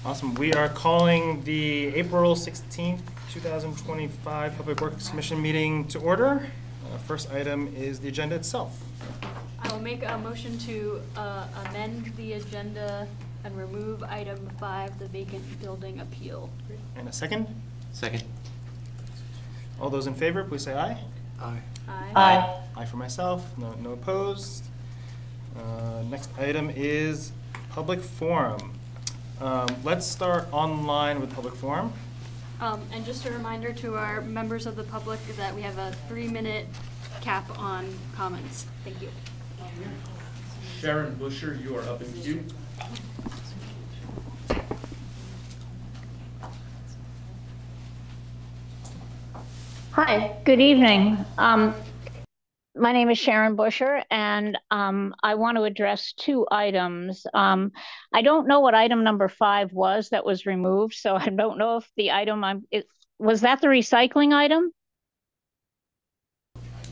Awesome. We are calling the April 16th, 2025 Public Works Commission meeting to order. First item is the agenda itself. I will make a motion to amend the agenda and remove item 5, the vacant building appeal. Great. And a second? Second. All those in favor, please say aye. Aye. Aye. Aye. Aye for myself. No opposed. Next item is public forum. Let's start online with public forum. And just a reminder to our members of the public that we have a 3-minute cap on comments. Thank you. Sharon Busher, you are up in queue. Hi, good evening. My name is Sharon Busher, and I want to address 2 items. I don't know what item number 5 was that was removed, so I don't know if the item was that the recycling item?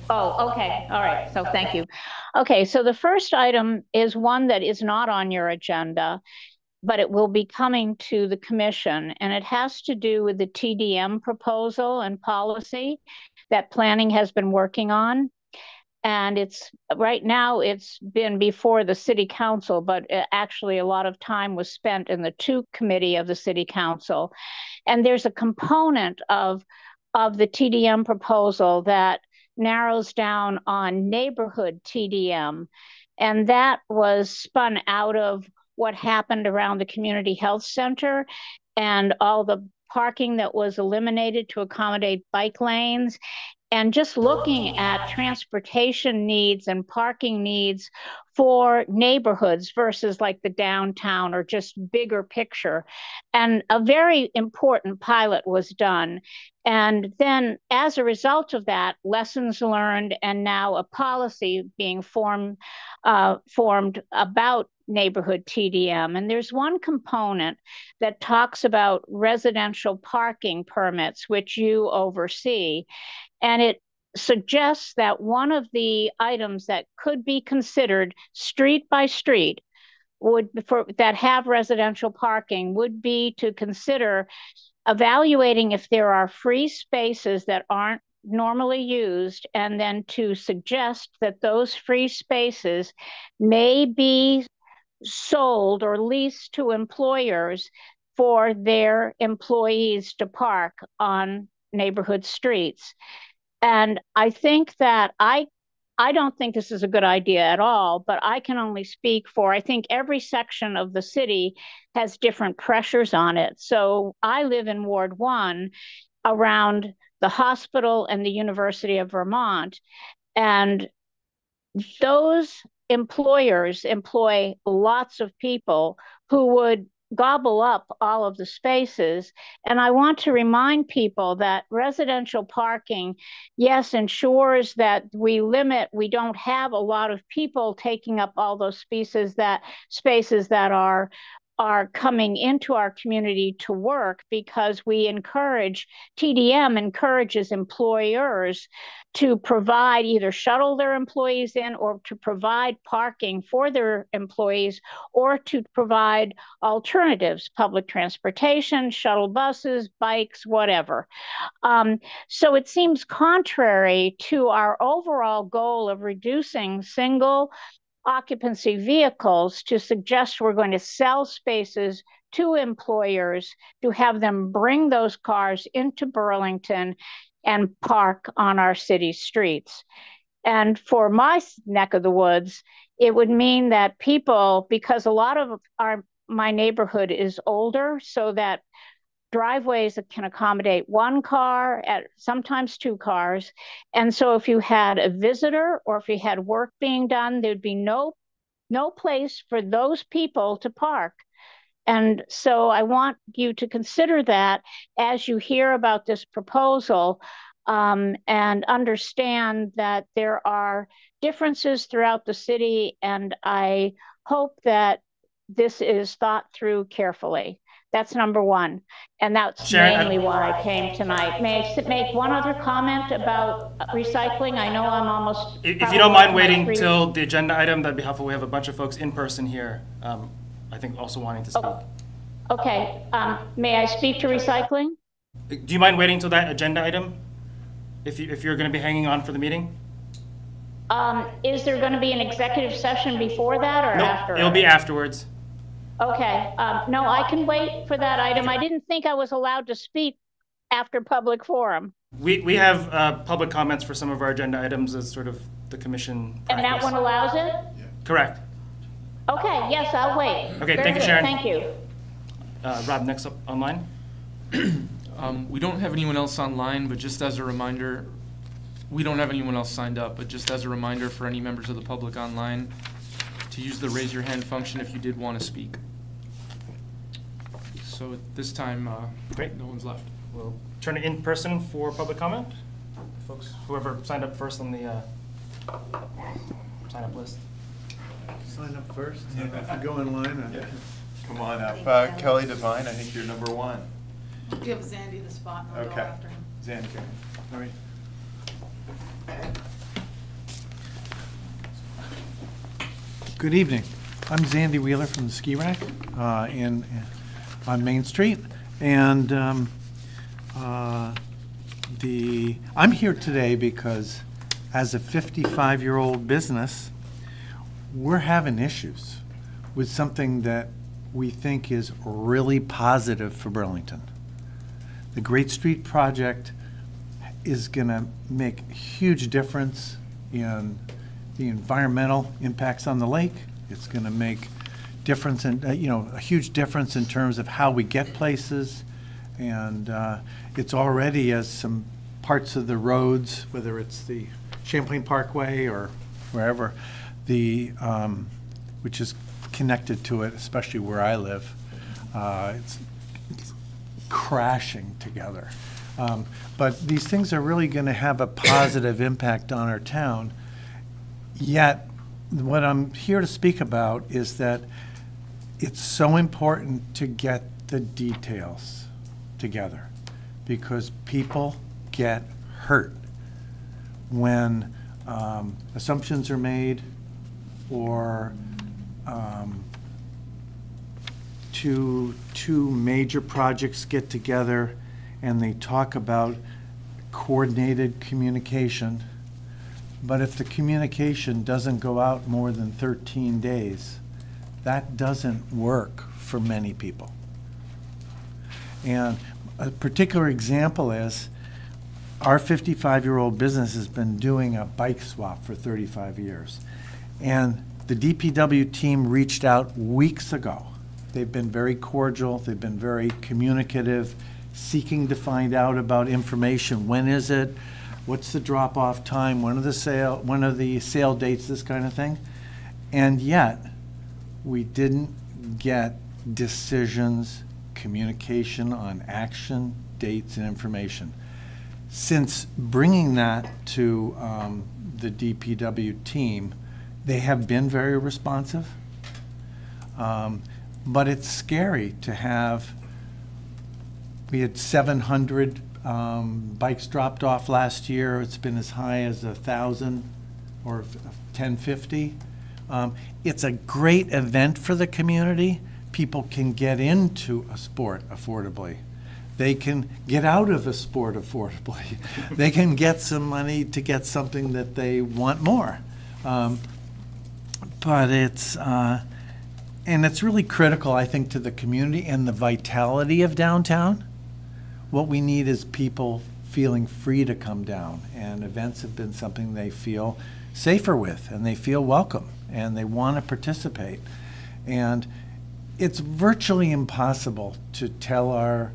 Oh, okay. All right. So thank you. Okay. So the first item is one that is not on your agenda, but it will be coming to the commission, and it has to do with the TDM proposal and policy that planning has been working on. And right now it's been before the city council, but actually a lot of time was spent in the 2 committee of the city council. And there's a component of the TDM proposal that narrows down on neighborhood TDM. And that was spun out of what happened around the community health center and all the parking that was eliminated to accommodate bike lanes. And just looking at transportation needs and parking needs for neighborhoods versus like the downtown or just bigger picture. And a very important pilot was done. And then as a result of that, lessons learned and now a policy being formed about neighborhood TDM. And there's one component that talks about residential parking permits, which you oversee. And it suggests that one of the items that could be considered street by street that have residential parking would be to consider evaluating if there are free spaces that aren't normally used, and then to suggest that those free spaces may be sold or leased to employers for their employees to park on neighborhood streets. And I think that I don't think this is a good idea at all, but I can only speak for, I think every section of the city has different pressures on it. So I live in Ward 1 around the hospital and the University of Vermont. And those employers employ lots of people who would gobble up all of the spaces. And I want to remind people that residential parking, yes, ensures that we don't have a lot of people taking up all those spaces that are coming into our community to work, because TDM encourages employers to provide, either shuttle their employees in or to provide parking for their employees, or to provide alternatives, public transportation, shuttle buses, bikes, whatever. So it seems contrary to our overall goal of reducing single occupancy vehicles to suggest we're going to sell spaces to employers to have them bring those cars into Burlington and park on our city streets. And for my neck of the woods, it would mean that people, because a lot of my neighborhood is older, so that driveways that can accommodate 1 car, sometimes 2 cars. And so if you had a visitor or if you had work being done, there'd be no place for those people to park. And so I want you to consider that as you hear about this proposal, and understand that there are differences throughout the city. And I hope that this is thought through carefully. That's number 1. And that's mainly why I came tonight. May I make one other comment about recycling? I know I'm almost... If you don't mind waiting till the agenda item, that'd be helpful. We have a bunch of folks in person here, I think also wanting to speak. Okay, may I speak to recycling? Do you mind waiting till that agenda item? If you're going to be hanging on for the meeting? Is there going to be an executive session before that or Nope, after? it'll be afterwards. Okay, no, I can wait for that item. I didn't think I was allowed to speak after public forum. We have public comments for some of our agenda items as sort of the commission practice. And that one allows it? Correct. Okay, yes, I'll wait. Okay, Very thank you, good, Sharon. Thank you. Rob, next up online. We don't have anyone else online, but just as a reminder, we don't have anyone else signed up, but just as a reminder for any members of the public online to use the raise your hand function if you did want to speak. So at this time, Great. no one's left. We'll turn it in person for public comment. Folks, whoever signed up first on the sign up list. Sign up first. If you go in line. Come on up. Kelly Devine, I think you're number one. Give Zandy the spot and I'll go Okay. after him. Zandy, go. All right. Good evening. I'm Zandy Wheeler from the Ski Rack on Main Street. And I'm here today because as a 55-year-old business, we're having issues with something that we think is really positive for Burlington. The Great Street project is going to make a huge difference in the environmental impacts on the lake. It's going to make difference in, a huge difference in terms of how we get places. And it's already, as some parts of the roads, whether it's the Champlain Parkway or wherever, which is connected to it, especially where I live, it's crashing together. But these things are really going to have a positive impact on our town. Yet, what I'm here to speak about is that it's so important to get the details together because people get hurt when assumptions are made or two major projects get together and they talk about coordinated communication. But if the communication doesn't go out more than 13 days, that doesn't work for many people. And a particular example is our 55-year-old business has been doing a bike swap for 35 years. And the DPW team reached out weeks ago. They've been very cordial, they've been very communicative, seeking to find out about information. When is it? What's the drop-off time? When are the sale dates? This kind of thing. And yet, we didn't get decisions, communication on action, dates, and information. Since bringing that to the DPW team, they have been very responsive. But it's scary to have, we had 700 bikes dropped off last year. It's been as high as 1,000 or 1,050. It's a great event for the community. People can get into a sport affordably. They can get out of a sport affordably. They can get some money to get something that they want more. But it's really critical, I think, to the community and the vitality of downtown. What we need is people feeling free to come down, and events have been something they feel safer with, and they feel welcome, and they want to participate. And it's virtually impossible to tell our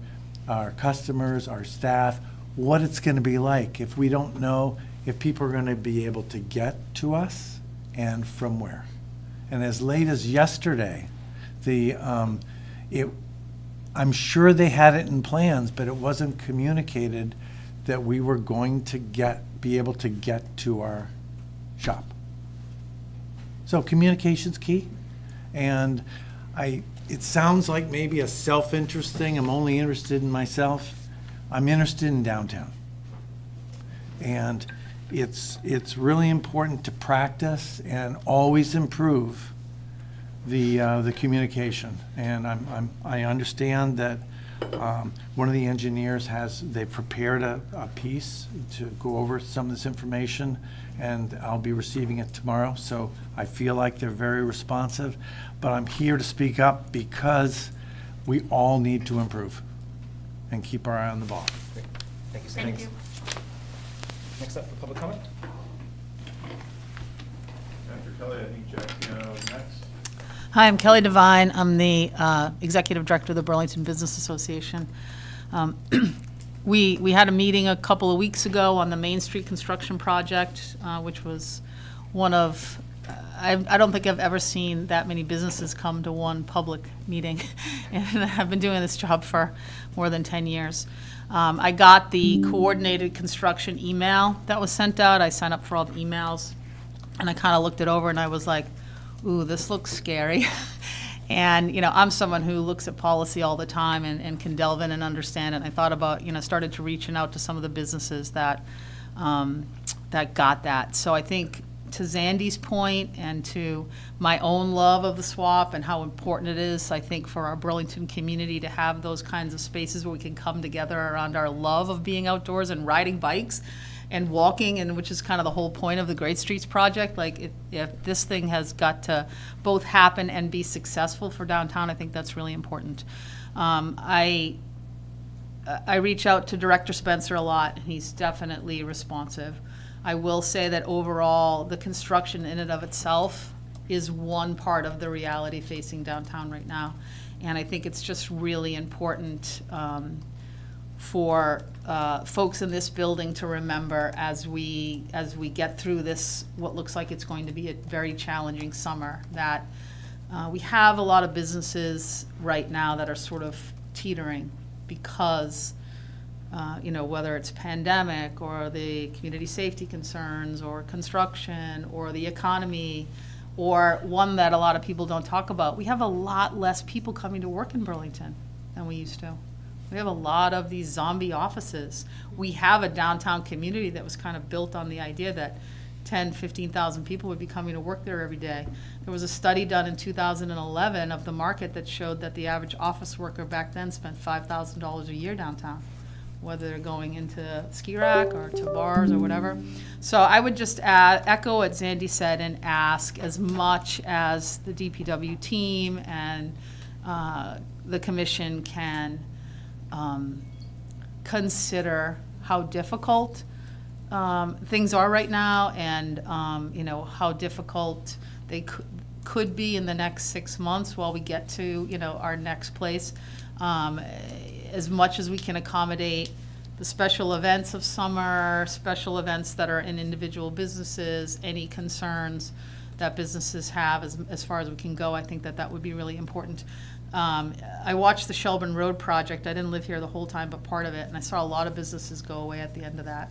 customers, our staff, what it's going to be like if we don't know if people are going to be able to get to us and from where. And as late as yesterday, I'm sure they had it in plans, but it wasn't communicated that we were going to be able to get to our shop. So communication's key. And it sounds like maybe a self-interest thing. I'm only interested in myself. I'm interested in downtown. And it's really important to practice and always improve the communication, and I understand that one of the engineers they've prepared a piece to go over some of this information, and I'll be receiving it tomorrow, so I feel like they're very responsive, but I'm here to speak up because we all need to improve and keep our eye on the ball. Great. Thank you, Sam. Thank you. Next up for public comment. After Kelly, I think Jack Piano is next. Hi, I'm Kelly Devine. I'm the Executive Director of the Burlington Business Association. We had a meeting a couple of weeks ago on the Main Street construction project, which was one of, I don't think I've ever seen that many businesses come to one public meeting. And I've been doing this job for more than 10 years. I got the coordinated construction email that was sent out. I signed up for all the emails, and I kind of looked it over, and I was like, ooh, this looks scary. And, I'm someone who looks at policy all the time and can delve in and understand it. And I thought about, started to reaching out to some of the businesses that got that. So I think to Zandy's point and to my own love of the swap and how important it is, I think, for our Burlington community to have those kinds of spaces where we can come together around our love of being outdoors and riding bikes and walking, and which is kind of the whole point of the Great Streets project. Like, if this thing has got to both happen and be successful for downtown, I think that's really important. I reach out to Director Spencer a lot, and he's definitely responsive. I will say that overall, the construction in and of itself is one part of the reality facing downtown right now. And I think it's just really important for folks in this building to remember as we get through this, what looks like it's going to be a very challenging summer, that we have a lot of businesses right now that are sort of teetering because whether it's pandemic or the community safety concerns or construction or the economy, or one that a lot of people don't talk about, we have a lot less people coming to work in Burlington than we used to. We have a lot of these zombie offices. We have a downtown community that was kind of built on the idea that 10, 15,000 people would be coming to work there every day. There was a study done in 2011 of the market that showed that the average office worker back then spent $5,000 a year downtown, whether they're going into ski rack or to bars or whatever. So I would just echo what Zandy said and ask, as much as the DPW team and the commission can consider how difficult things are right now, and how difficult they could be in the next 6 months while we get to our next place. As much as we can accommodate the special events of summer, special events that are in individual businesses, any concerns that businesses have, as far as we can go, I think that would be really important. I watched the Shelburne Road project. I didn't live here the whole time, but part of it, and I saw a lot of businesses go away at the end of that.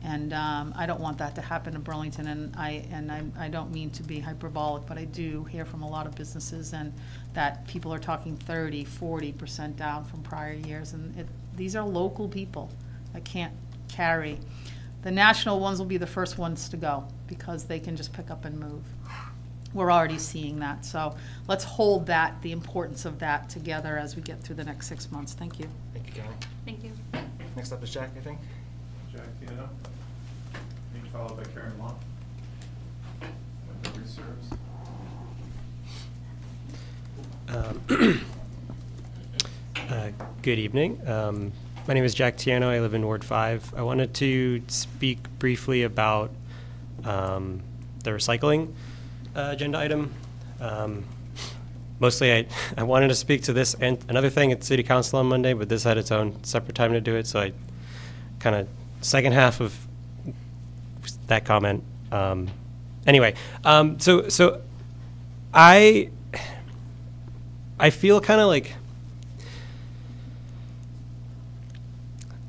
And I don't want that to happen in Burlington, and I don't mean to be hyperbolic, but I do hear from a lot of businesses and that people are talking 30, 40% down from prior years, and these are local people that can't carry. The national ones will be the first ones to go because they can just pick up and move. We're already seeing that, so let's hold the importance of that together as we get through the next 6 months. Thank you. Thank you, Kelly. Thank you. Next up is Jack, I think. Jack Piano, being followed by Karen Long. Whoever serves. Good evening. My name is Jack Tiano. I live in Ward 5. I wanted to speak briefly about the recycling agenda item. Mostly I wanted to speak to this and another thing at City Council on Monday, but this had its own separate time to do it, so I kind of second half of that comment. Anyway, so I feel kind of like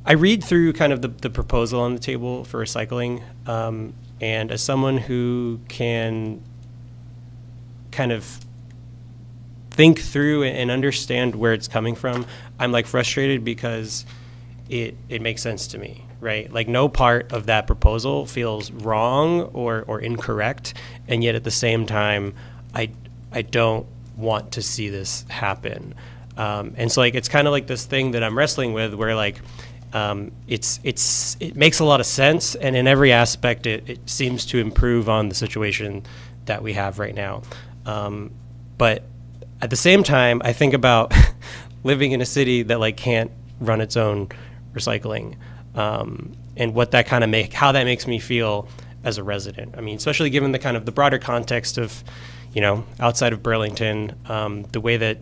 I read through kind of the proposal on the table for recycling, and as someone who can kind of think through and understand where it's coming from, I'm like frustrated because it makes sense to me, right? Like no part of that proposal feels wrong or incorrect, and yet at the same time, I don't want to see this happen. And so like it's kind of like this thing that I'm wrestling with, where like it makes a lot of sense, and in every aspect it seems to improve on the situation that we have right now. But at the same time, I think about living in a city that like can't run its own recycling, and what that kind of how that makes me feel as a resident. I mean, especially given the kind of the broader context of, you know, outside of Burlington, the way that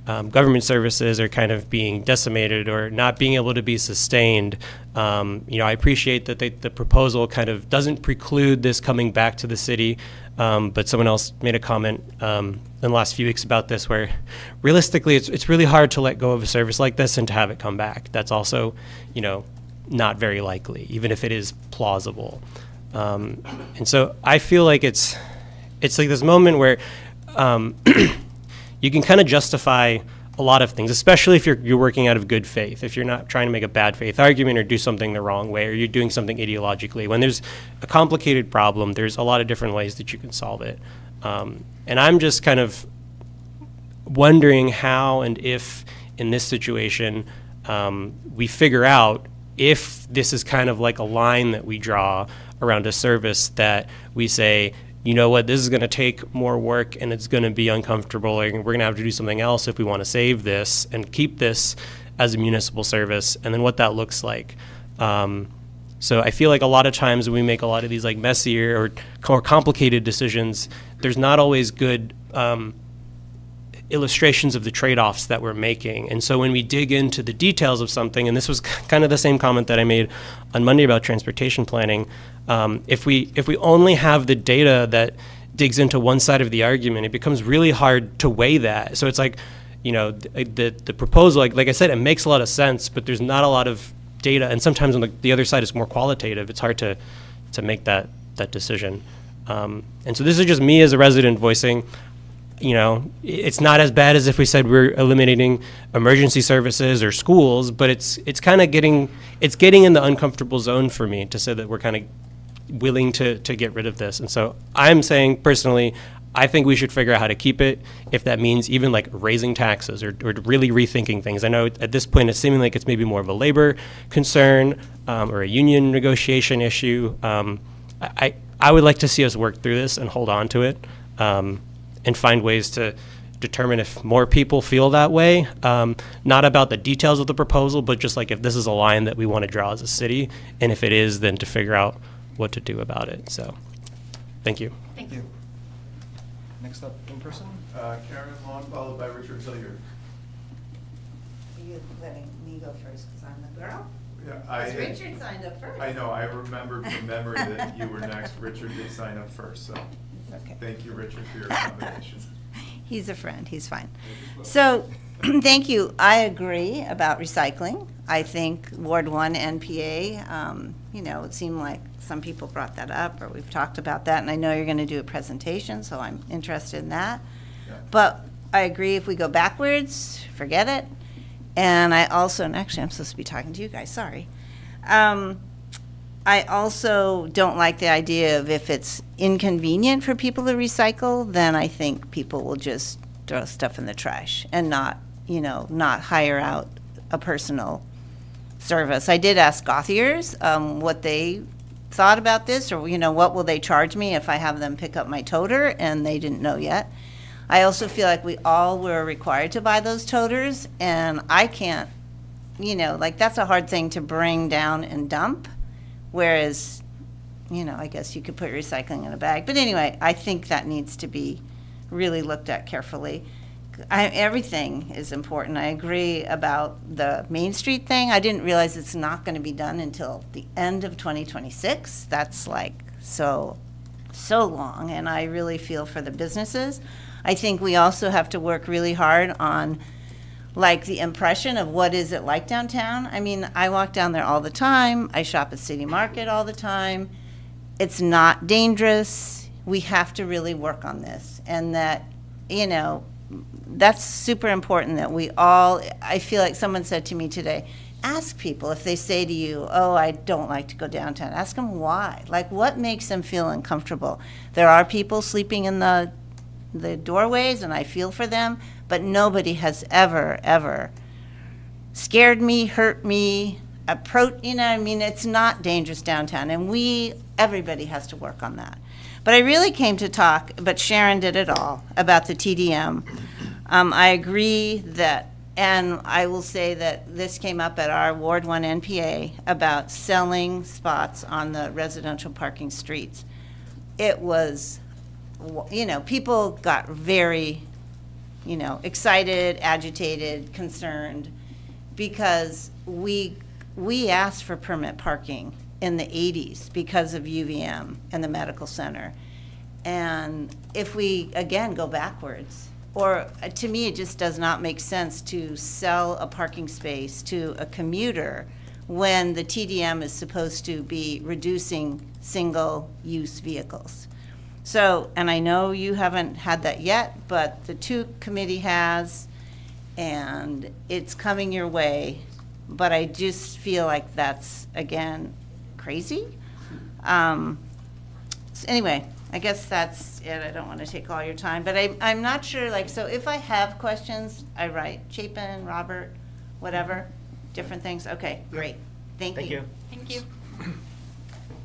government services are kind of being decimated or not being able to be sustained. You know, I appreciate that the proposal kind of doesn't preclude this coming back to the city, but someone else made a comment in the last few weeks about this, where realistically it's really hard to let go of a service like this and to have it come back. That's also, you know, not very likely, even if it is plausible. And so I feel like it's like this moment where you can kind of justify a lot of things, especially if you're working out of good faith, if you're not trying to make a bad faith argument or do something the wrong way, or you're doing something ideologically. When there's a complicated problem, there's a lot of different ways that you can solve it. And I'm just kind of wondering how and if in this situation we figure out if this is kind of like a line that we draw around a service that we say, you know what, this is going to take more work and it's going to be uncomfortable, and we're going to have to do something else if we want to save this and keep this as a municipal service, and then what that looks like. So I feel like a lot of times when we make a lot of these like messier or more complicated decisions, there's not always good illustrations of the trade-offs that we're making. And so when we dig into the details of something, and this was kind of the same comment that I made on Monday about transportation planning, if we only have the data that digs into one side of the argument, it becomes really hard to weigh that. So it's like, you know, the proposal, like I said, it makes a lot of sense, but there's not a lot of data, and sometimes when the other side is more qualitative, it's hard to make that decision. And so this is just me as a resident voicing, you know, it's not as bad as if we said we're eliminating emergency services or schools, but it's kind of getting in the uncomfortable zone for me to say that we're kind of willing to get rid of this. And so I'm saying personally, I think we should figure out how to keep it, if that means even like raising taxes or really rethinking things. I know at this point it's seeming like it's maybe more of a labor concern or a union negotiation issue. I would like to see us work through this and hold on to it. And find ways to determine if more people feel that way, not about the details of the proposal, but just like if this is a line that we want to draw as a city, and if it is, then to figure out what to do about it. So, thank you. Thank you. Next up in person? Karen Long, followed by Richard Hilliard. Are you letting me go first because I'm the girl? Yeah, Because Richard signed up first. I know, I remembered from memory that you were next. Richard did sign up first, so. Okay. Thank you, Richard, for your accommodation. He's a friend, he's fine. So, thank you. I agree about recycling. I think Ward 1 NPA, you know, it seemed like some people brought that up, or we've talked about that, and I know you're going to do a presentation, so I'm interested in that. Yeah. But I agree, if we go backwards, forget it. And I also, and actually I'm supposed to be talking to you guys, sorry. I also don't like the idea of if it's inconvenient for people to recycle, then I think people will just throw stuff in the trash and not, you know, not hire out a personal service. I did ask Gothiers what they thought about this, or, you know, what will they charge me if I have them pick up my toter, and they didn't know yet. I also feel like we all were required to buy those toters, and I can't, you know, like that's a hard thing to bring down and dump. Whereas, you know, I guess you could put recycling in a bag. But anyway, I think that needs to be really looked at carefully. Everything is important. I agree about the Main Street thing. I didn't realize it's not going to be done until the end of 2026. That's like so long, and I really feel for the businesses. I think we also have to work really hard on like the impression of what is it like downtown. I mean, I walk down there all the time. I shop at City Market all the time. It's not dangerous. We have to really work on this. And that, you know, that's super important that we all, I feel like someone said to me today, ask people if they say to you, oh, I don't like to go downtown. Ask them why. Like, what makes them feel uncomfortable? There are people sleeping in the the doorways, and I feel for them, but nobody has ever scared me, hurt me, I mean, it's not dangerous downtown, and everybody has to work on that. But I really came to talk, but Sharon did it all, about the TDM. I agree that, and I will say that this came up at our Ward 1 NPA about selling spots on the residential parking streets. It was, people got very, excited, agitated, concerned, because we asked for permit parking in the 80s because of UVM and the medical center. And if we, again, go backwards, or to me, it just does not make sense to sell a parking space to a commuter when the TDM is supposed to be reducing single-use vehicles. So, and I know you haven't had that yet, but the TUC committee has, and it's coming your way. But I just feel like that's, again, crazy. So anyway, I guess that's it. I don't want to take all your time, but I'm not sure, so if I have questions, I write Chapin, Robert, whatever, different things. Okay, great. Thank you. Thank you.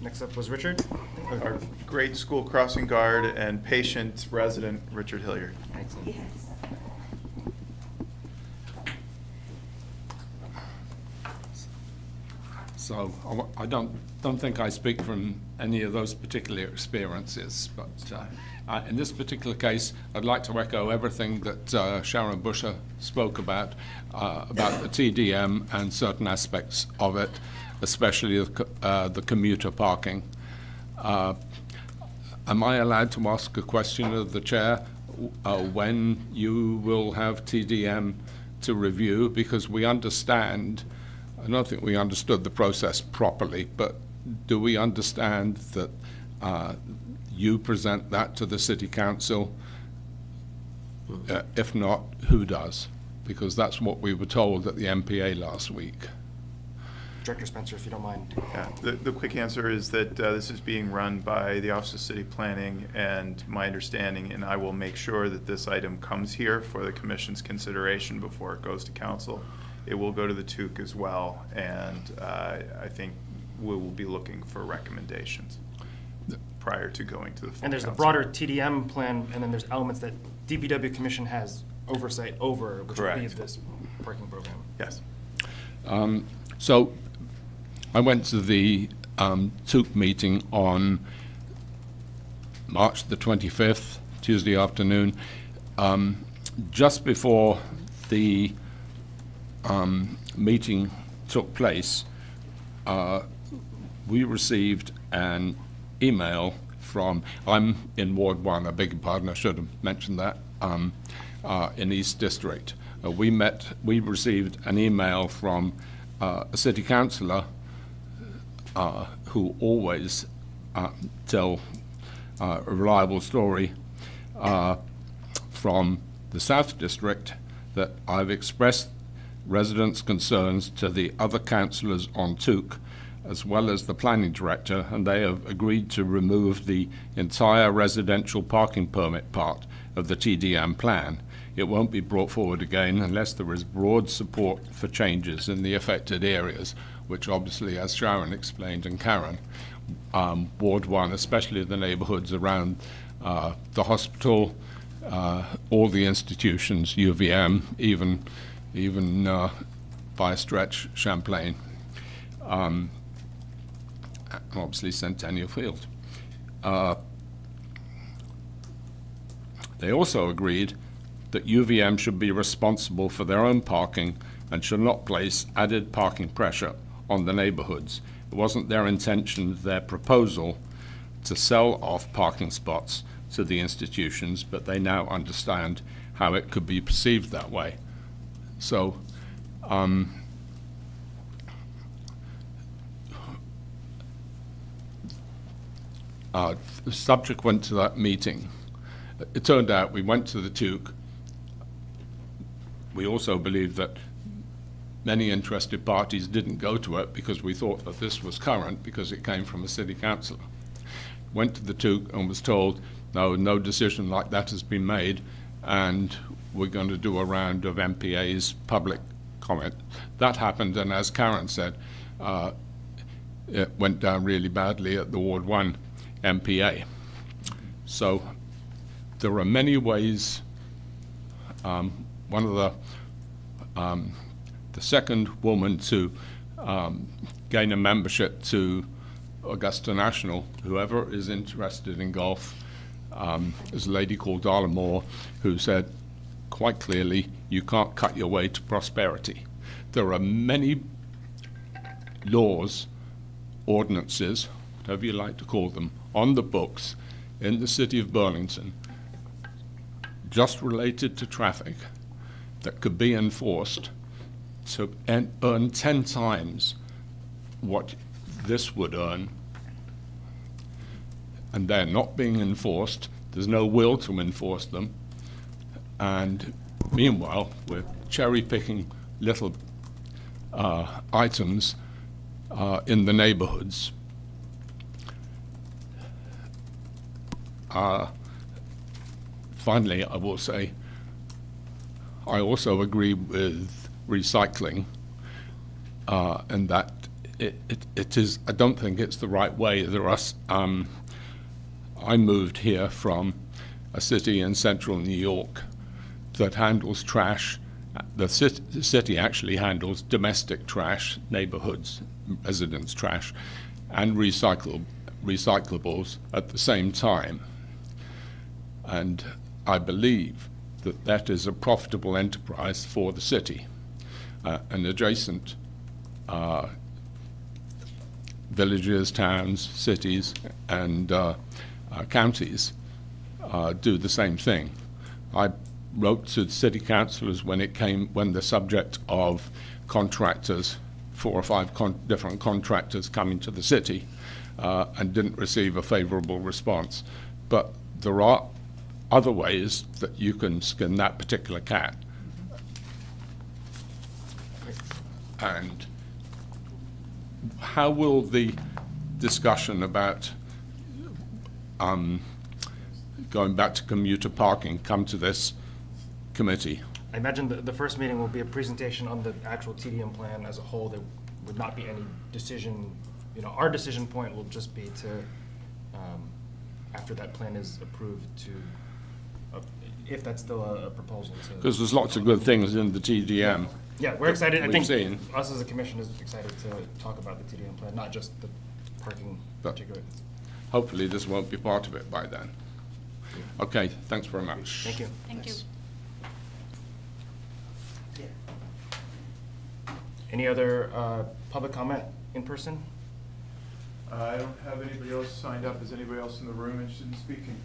Next up was Richard. Our great school crossing guard and patient resident, Richard Hilliard. Excellent. Yes. So I don't think I speak from any of those particular experiences, but in this particular case, I'd like to echo everything that Sharon Busher spoke about the TDM and certain aspects of it, especially the commuter parking. Am I allowed to ask a question of the chair when you will have TDM to review? Because we understand, I don't think we understood the process properly, but do we understand that you present that to the City Council? If not, who does? Because that's what we were told at the MPA last week. Director Spencer, if you don't mind. Yeah, the quick answer is that this is being run by the Office of City Planning, and my understanding, and I will make sure that this item comes here for the Commission's consideration before it goes to Council. It will go to the TUC as well, and I think we will be looking for recommendations prior to going to the full And there's council. the broader TDM plan, and then there's elements that DPW Commission has oversight over, which will be Correct. this parking program. Yes. So I went to the TUC meeting on March the 25th, Tuesday afternoon, just before the meeting took place. We received an email from, I'm in Ward 1, I beg your pardon, I should have mentioned that, in East District. We received an email from a city councillor who always tell a reliable story from the South District, that I've expressed residents' concerns to the other councillors on TUC, as well as the planning director, and they have agreed to remove the entire residential parking permit part of the TDM plan. It won't be brought forward again unless there is broad support for changes in the affected areas, which obviously, as Sharon explained and Karen, Ward 1, especially the neighbourhoods around the hospital, all the institutions, UVM, even by a stretch, Champlain, obviously Centennial Field. They also agreed that UVM should be responsible for their own parking and should not place added parking pressure on the neighbourhoods. It wasn't their intention, their proposal, to sell off parking spots to the institutions, but they now understand how it could be perceived that way. So, subsequent to that meeting, it turned out we went to the TUC. We also believed that many interested parties didn't go to it because we thought that this was current because it came from a city councillor. Went to the TUC and was told No decision like that has been made, and we're going to do a round of MPA's public comment. That happened, and as Karen said, it went down really badly at the Ward 1 MPA. So there are many ways. One of the second woman to gain a membership to Augusta National, whoever is interested in golf, is a lady called Darla Moore, who said quite clearly, you can't cut your way to prosperity. There are many laws, ordinances, whatever you like to call them, on the books in the city of Burlington, just related to traffic, that could be enforced to earn 10 times what this would earn, and they're not being enforced. There's no will to enforce them, and meanwhile we're cherry-picking little items in the neighborhoods. Finally, I will say, I also agree with recycling, and that it is, I don't think it's the right way. There are, I moved here from a city in central New York that handles trash. The city actually handles domestic trash, neighborhoods, residents' trash, and recyclables at the same time. And I believe that that is a profitable enterprise for the city. And adjacent villages, towns, cities, and counties do the same thing. I wrote to the city councillors when the subject of contractors, 4 or 5 different contractors coming to the city, and didn't receive a favourable response. But there are other ways that you can skin that particular cat. And how will the discussion about going back to commuter parking come to this committee? I imagine the first meeting will be a presentation on the actual TDM plan as a whole. There would not be any decision, our decision point will just be to, after that plan is approved, to, if that's still a proposal. Because there's lots of good things in the TDM. Yeah, we're excited. I think seen. us as a commission is excited to talk about the TDM plan, not just the parking particular. Hopefully this won't be part of it by then. Okay, thanks very much. Thank you. Thank you. Any other public comment in person? I don't have anybody else signed up. Is anybody else in the room interested in speaking?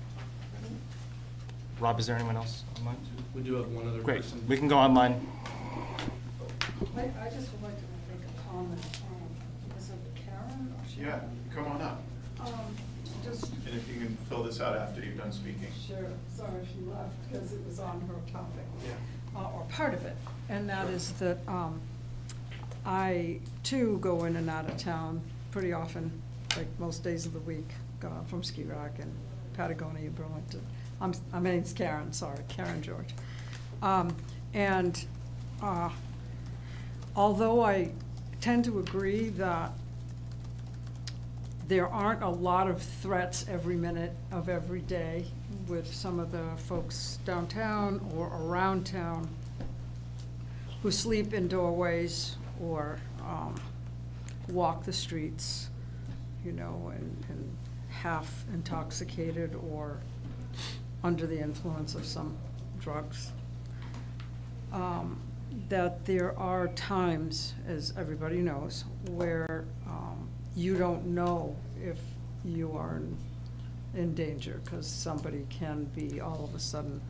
Rob, is there anyone else online? We do have one other Great. person. We can go online. I just would like to make a comment. Is it Karen? Or she? Yeah, come on up. Just. And if you can fill this out after you've done speaking. Sure. Sorry she left because it was on her topic. Yeah. Or part of it. And that is that I, too, go in and out of town pretty often, like most days of the week, from Ski Rock and Patagonia, Burlington. My name's Karen, sorry, Karen George. Although I tend to agree that there aren't a lot of threats every minute of every day with some of the folks downtown or around town who sleep in doorways or walk the streets, and half intoxicated or under the influence of some drugs. That there are times, as everybody knows, where you don't know if you are in danger because somebody can be all of a sudden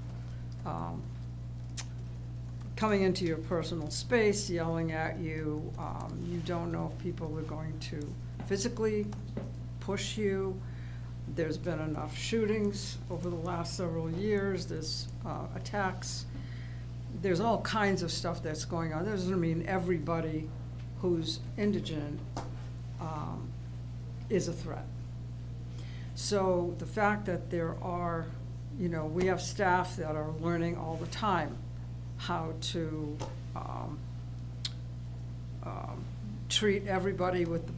coming into your personal space, yelling at you. You don't know if people are going to physically push you. There's been enough shootings over the last several years. There's attacks. There's all kinds of stuff that's going on. That doesn't mean everybody who's indigent is a threat. So the fact that there are, you know, we have staff that are learning all the time how to treat everybody with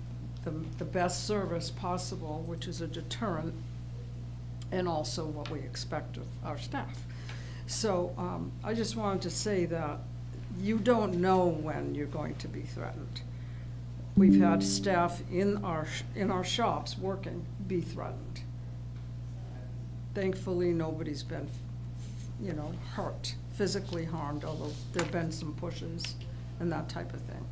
the best service possible, which is a deterrent, and also what we expect of our staff. So I just wanted to say that you don't know when you're going to be threatened. We've had staff in our shops working be threatened. Thankfully, nobody's been, you know, hurt, physically harmed, although there've been some pushes and that type of thing.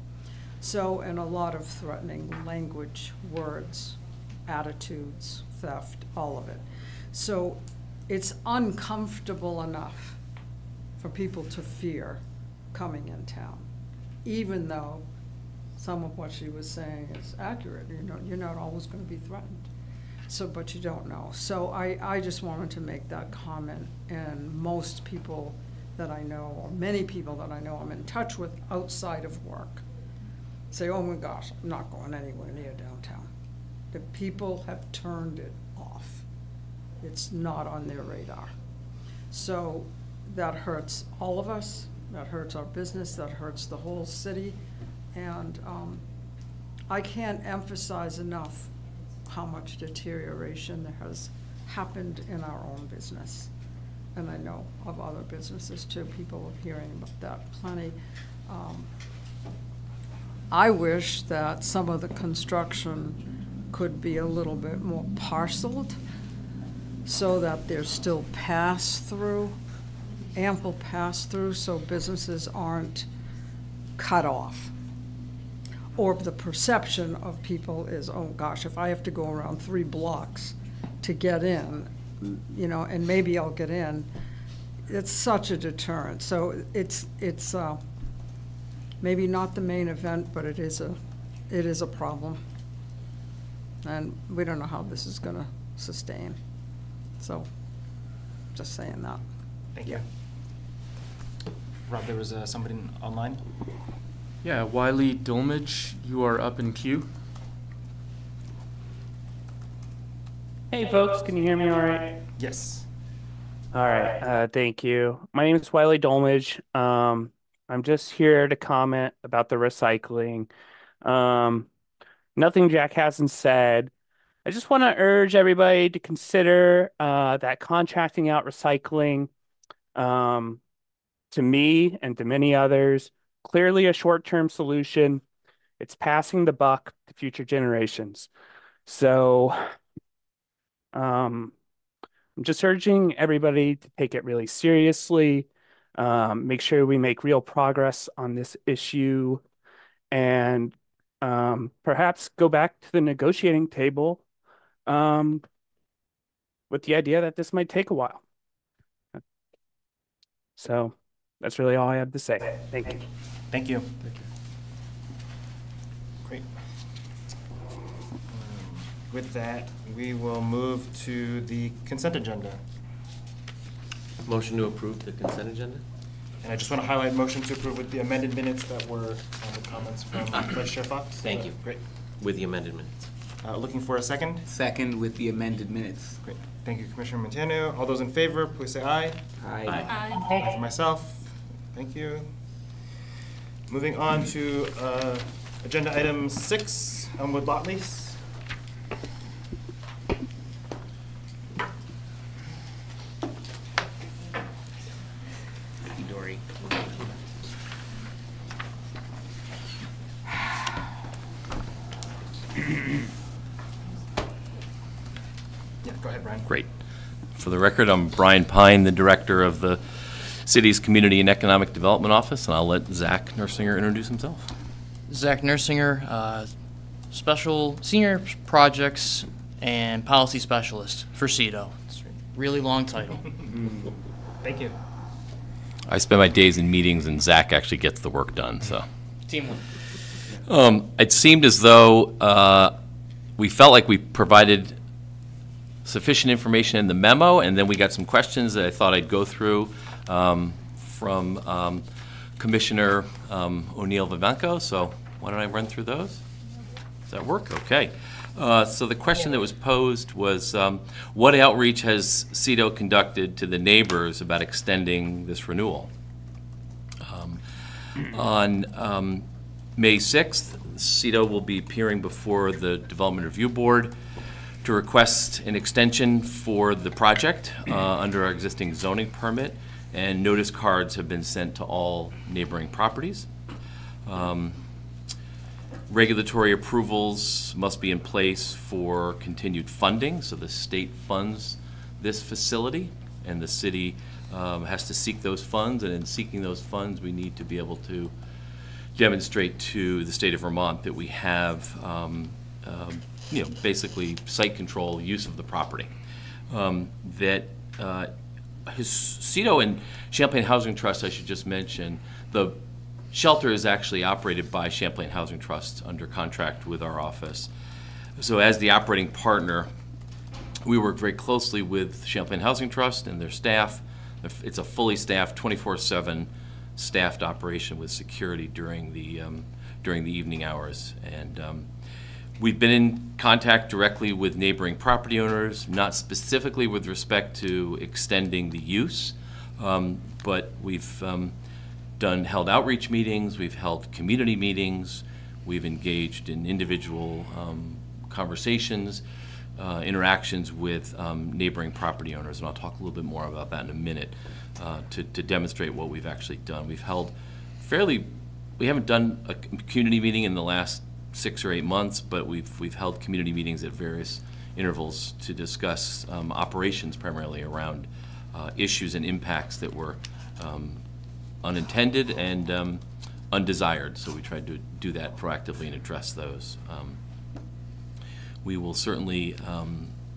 So, and a lot of threatening language, words, attitudes, theft, all of it. So it's uncomfortable enough for people to fear coming in town, even though some of what she was saying is accurate. You know, you're not always going to be threatened. So, but you don't know. So I just wanted to make that comment, and most people that I know, or many people that I know I'm in touch with outside of work, say, oh my gosh, I'm not going anywhere near downtown. The people have turned it off. It's not on their radar. So that hurts all of us. That hurts our business. That hurts the whole city. And I can't emphasize enough how much deterioration there has happened in our own business. And I know of other businesses too. People are hearing about that plenty. I wish that some of the construction could be a little bit more parceled so that there's still pass-through, ample pass-through, so businesses aren't cut off. Or the perception of people is, oh gosh, if I have to go around 3 blocks to get in, you know, and maybe I'll get in, it's such a deterrent. So it's maybe not the main event, but it is a problem. And we don't know how this is going to sustain. So just saying that. Thank you. Rob, there was somebody online? Yeah, Wiley Dolmage, you are up in queue. Hey folks, can you hear me all right? Yes. All right, thank you. My name is Wiley Dolmage. I'm just here to comment about the recycling. Nothing Jack hasn't said. I just want to urge everybody to consider that contracting out recycling, to me and to many others, clearly a short-term solution. It's passing the buck to future generations. So I'm just urging everybody to take it really seriously, make sure we make real progress on this issue, and perhaps go back to the negotiating table with the idea that this might take a while. So that's really all I have to say. Thank you. Thank you. Great. With that, we will move to the consent agenda. Motion to approve the consent agenda? And I just want to highlight motion to approve with the amended minutes that were on the comments from Vice Chair Fox. Thank you. Great. With the amended minutes. Looking for a second? Second with the amended minutes. Great. Thank you, Commissioner Montano. All those in favor, please say aye. Aye. Aye. Aye for myself. Thank you. Moving on to agenda item 6, Elmwood Lot Lease. Dory. Yeah, go ahead, Brian. Great. For the record, I'm Brian Pine, the director of the city's Community and Economic Development Office, and I'll let Zach Nersinger introduce himself. Zach Nersinger, special senior projects and policy specialist for CEDO. It's a really long title. Thank you. I spend my days in meetings, and Zach actually gets the work done. So, Teamwork. it seemed as though we felt like we provided sufficient information in the memo, and then we got some questions that I thought I'd go through from Commissioner O'Neill Vivanco. So why don't I run through those? Does that work? Okay. So the question that was posed was, what outreach has CEDO conducted to the neighbors about extending this renewal? On May 6th, CEDO will be appearing before the Development Review Board to request an extension for the project under our existing zoning permit, and notice cards have been sent to all neighboring properties. Regulatory approvals must be in place for continued funding, so the state funds this facility, and the city has to seek those funds, and in seeking those funds, we need to be able to demonstrate to the state of Vermont that we have, basically site control, use of the property. CEDO and Champlain Housing Trust, I should just mention, the shelter is actually operated by Champlain Housing Trust under contract with our office. So as the operating partner, we work very closely with Champlain Housing Trust and their staff. It's a fully staffed, 24/7 staffed operation with security during the evening hours. And we've been in contact directly with neighboring property owners, not specifically with respect to extending the use, but we've held outreach meetings, we've held community meetings, we've engaged in individual conversations, interactions with neighboring property owners, and I'll talk a little bit more about that in a minute to demonstrate what we've actually done. We haven't done a community meeting in the last 6 or 8 months, but we've held community meetings at various intervals to discuss operations primarily around issues and impacts that were unintended and undesired. So we tried to do that proactively and address those. We will certainly,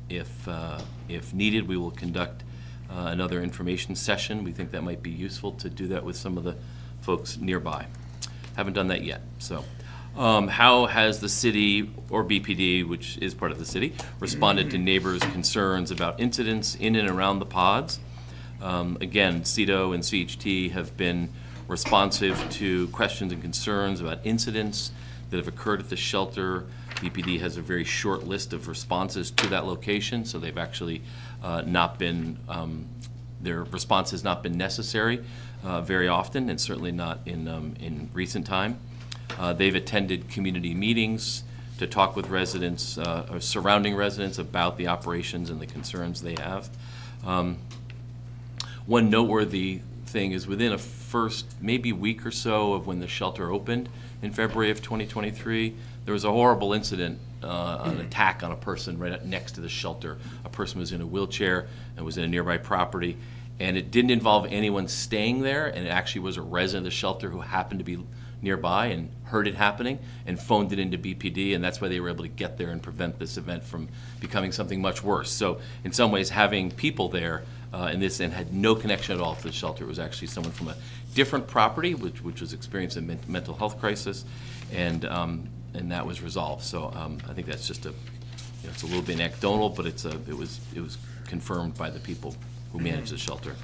if needed, we will conduct another information session. We think that might be useful to do that with some of the folks nearby. Haven't done that yet. So how has the city, or BPD, which is part of the city, responded to neighbors' concerns about incidents in and around the pods? Again, CEDO and CHT have been responsive to questions and concerns about incidents that have occurred at the shelter. BPD has a very short list of responses to that location, so they've actually not been, their response has not been necessary very often, and certainly not in recent time. They've attended community meetings to talk with residents, or surrounding residents, about the operations and the concerns they have. One noteworthy thing is within a first maybe week or so of when the shelter opened in February of 2023, there was a horrible incident, an attack on a person right next to the shelter. A person was in a wheelchair and was in a nearby property, and it didn't involve anyone staying there, and it actually was a resident of the shelter who happened to be nearby and heard it happening and phoned it into BPD, and that's why they were able to get there and prevent this event from becoming something much worse. So in some ways, having people there in this and had no connection at all to the shelter. It was actually someone from a different property which was experiencing a mental health crisis, and that was resolved. So I think that's just it's a little bit anecdotal, but it was confirmed by the people who manage the shelter.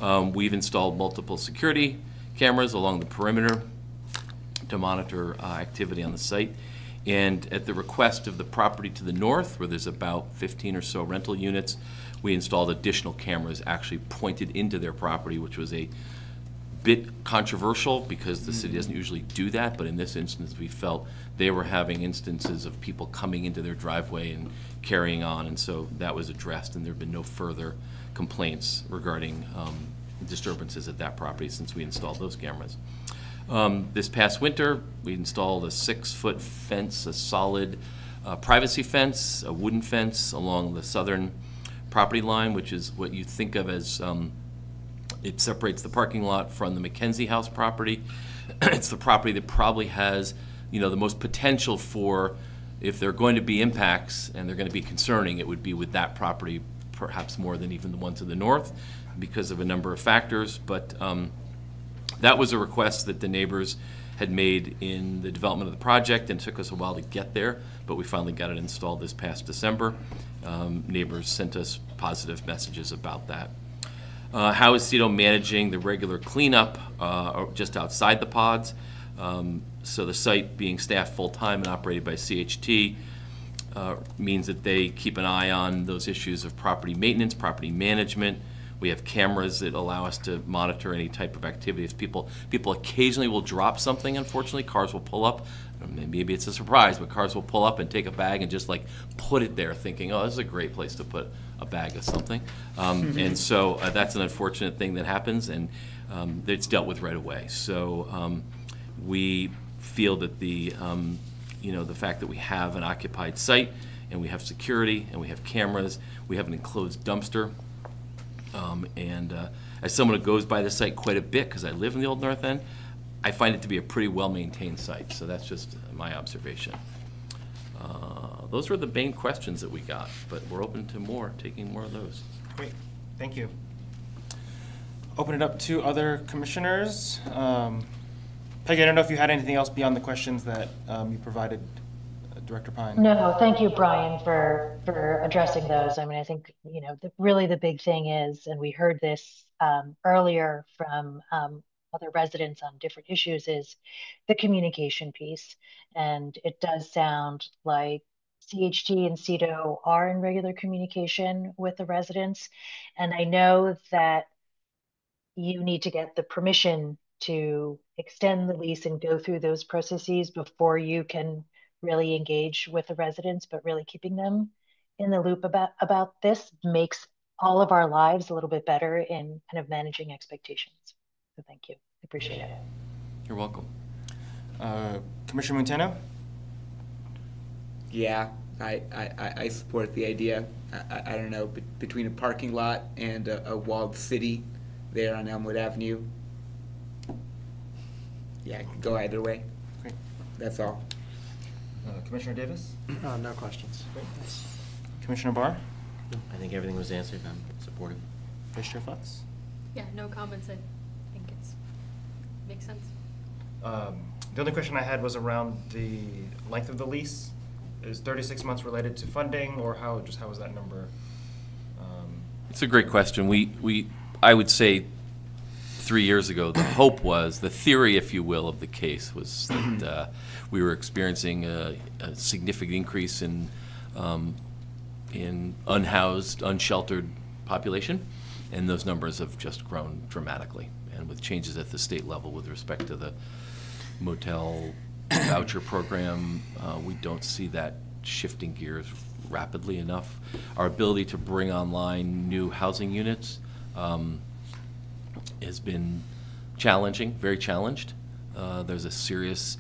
We've installed multiple security cameras along the perimeter to monitor activity on the site. And at the request of the property to the north, where there's about 15 or so rental units, we installed additional cameras actually pointed into their property, which was a bit controversial because the city doesn't usually do that, but in this instance we felt they were having instances of people coming into their driveway and carrying on, and so that was addressed, and there have been no further complaints regarding disturbances at that property since we installed those cameras. This past winter, we installed a 6-foot fence, a solid privacy fence, a wooden fence along the southern property line, which is what you think of as, it separates the parking lot from the Mackenzie House property. It's the property that probably has, the most potential for, if there are going to be impacts and they're going to be concerning, it would be with that property, perhaps more than even the one to the north, because of a number of factors. But that was a request that the neighbors had made in the development of the project, and it took us a while to get there, but we finally got it installed this past December. Neighbors sent us positive messages about that. How is CEDO managing the regular cleanup just outside the pods? So the site being staffed full-time and operated by CHT, means that they keep an eye on those issues of property maintenance, property management. We have cameras that allow us to monitor any type of activities. People occasionally will drop something, unfortunately. Cars will pull up. Maybe it's a surprise, but cars will pull up and take a bag and just like put it there thinking, oh, this is a great place to put a bag of something. And so that's an unfortunate thing that happens, and it's dealt with right away. So we feel that the fact that we have an occupied site and we have security and we have cameras, we have an enclosed dumpster. As someone who goes by the site quite a bit, because I live in the Old North End, I find it to be a pretty well-maintained site. So that's just my observation. Those were the main questions that we got, but we're open to taking more of those. Great, thank you. Open it up to other commissioners. Peggy, I don't know if you had anything else beyond the questions that you provided, Director Pine. No, thank you, Brian, for addressing those. I mean, I think, really the big thing is, and we heard this earlier from other residents on different issues, is the communication piece. And it does sound like CHT and CEDO are in regular communication with the residents. And I know that you need to get the permission to extend the lease and go through those processes before you can really engage with the residents, but really keeping them in the loop about this makes all of our lives a little bit better in kind of managing expectations. So thank you. I appreciate it. You're welcome. Commissioner Montano? Yeah, I support the idea. I don't know, between a parking lot and a walled city there on Elmwood Avenue. Yeah, it could go either way. Great. That's all. Commissioner Davis? No questions. Great. Commissioner Barr? I think everything was answered. I'm supportive. Vice Chair Futz? Yeah, no comments. I think it's makes sense. The only question I had was around the length of the lease. Is 36 months related to funding, or how is that number? It's a great question. I would say 3 years ago, the hope was, the theory, if you will, of the case was that we were experiencing a significant increase in unhoused, unsheltered population, and those numbers have just grown dramatically. And with changes at the state level with respect to the motel voucher program, we don't see that shifting gears rapidly enough. Our ability to bring online new housing units has been challenging, very challenged. There's a serious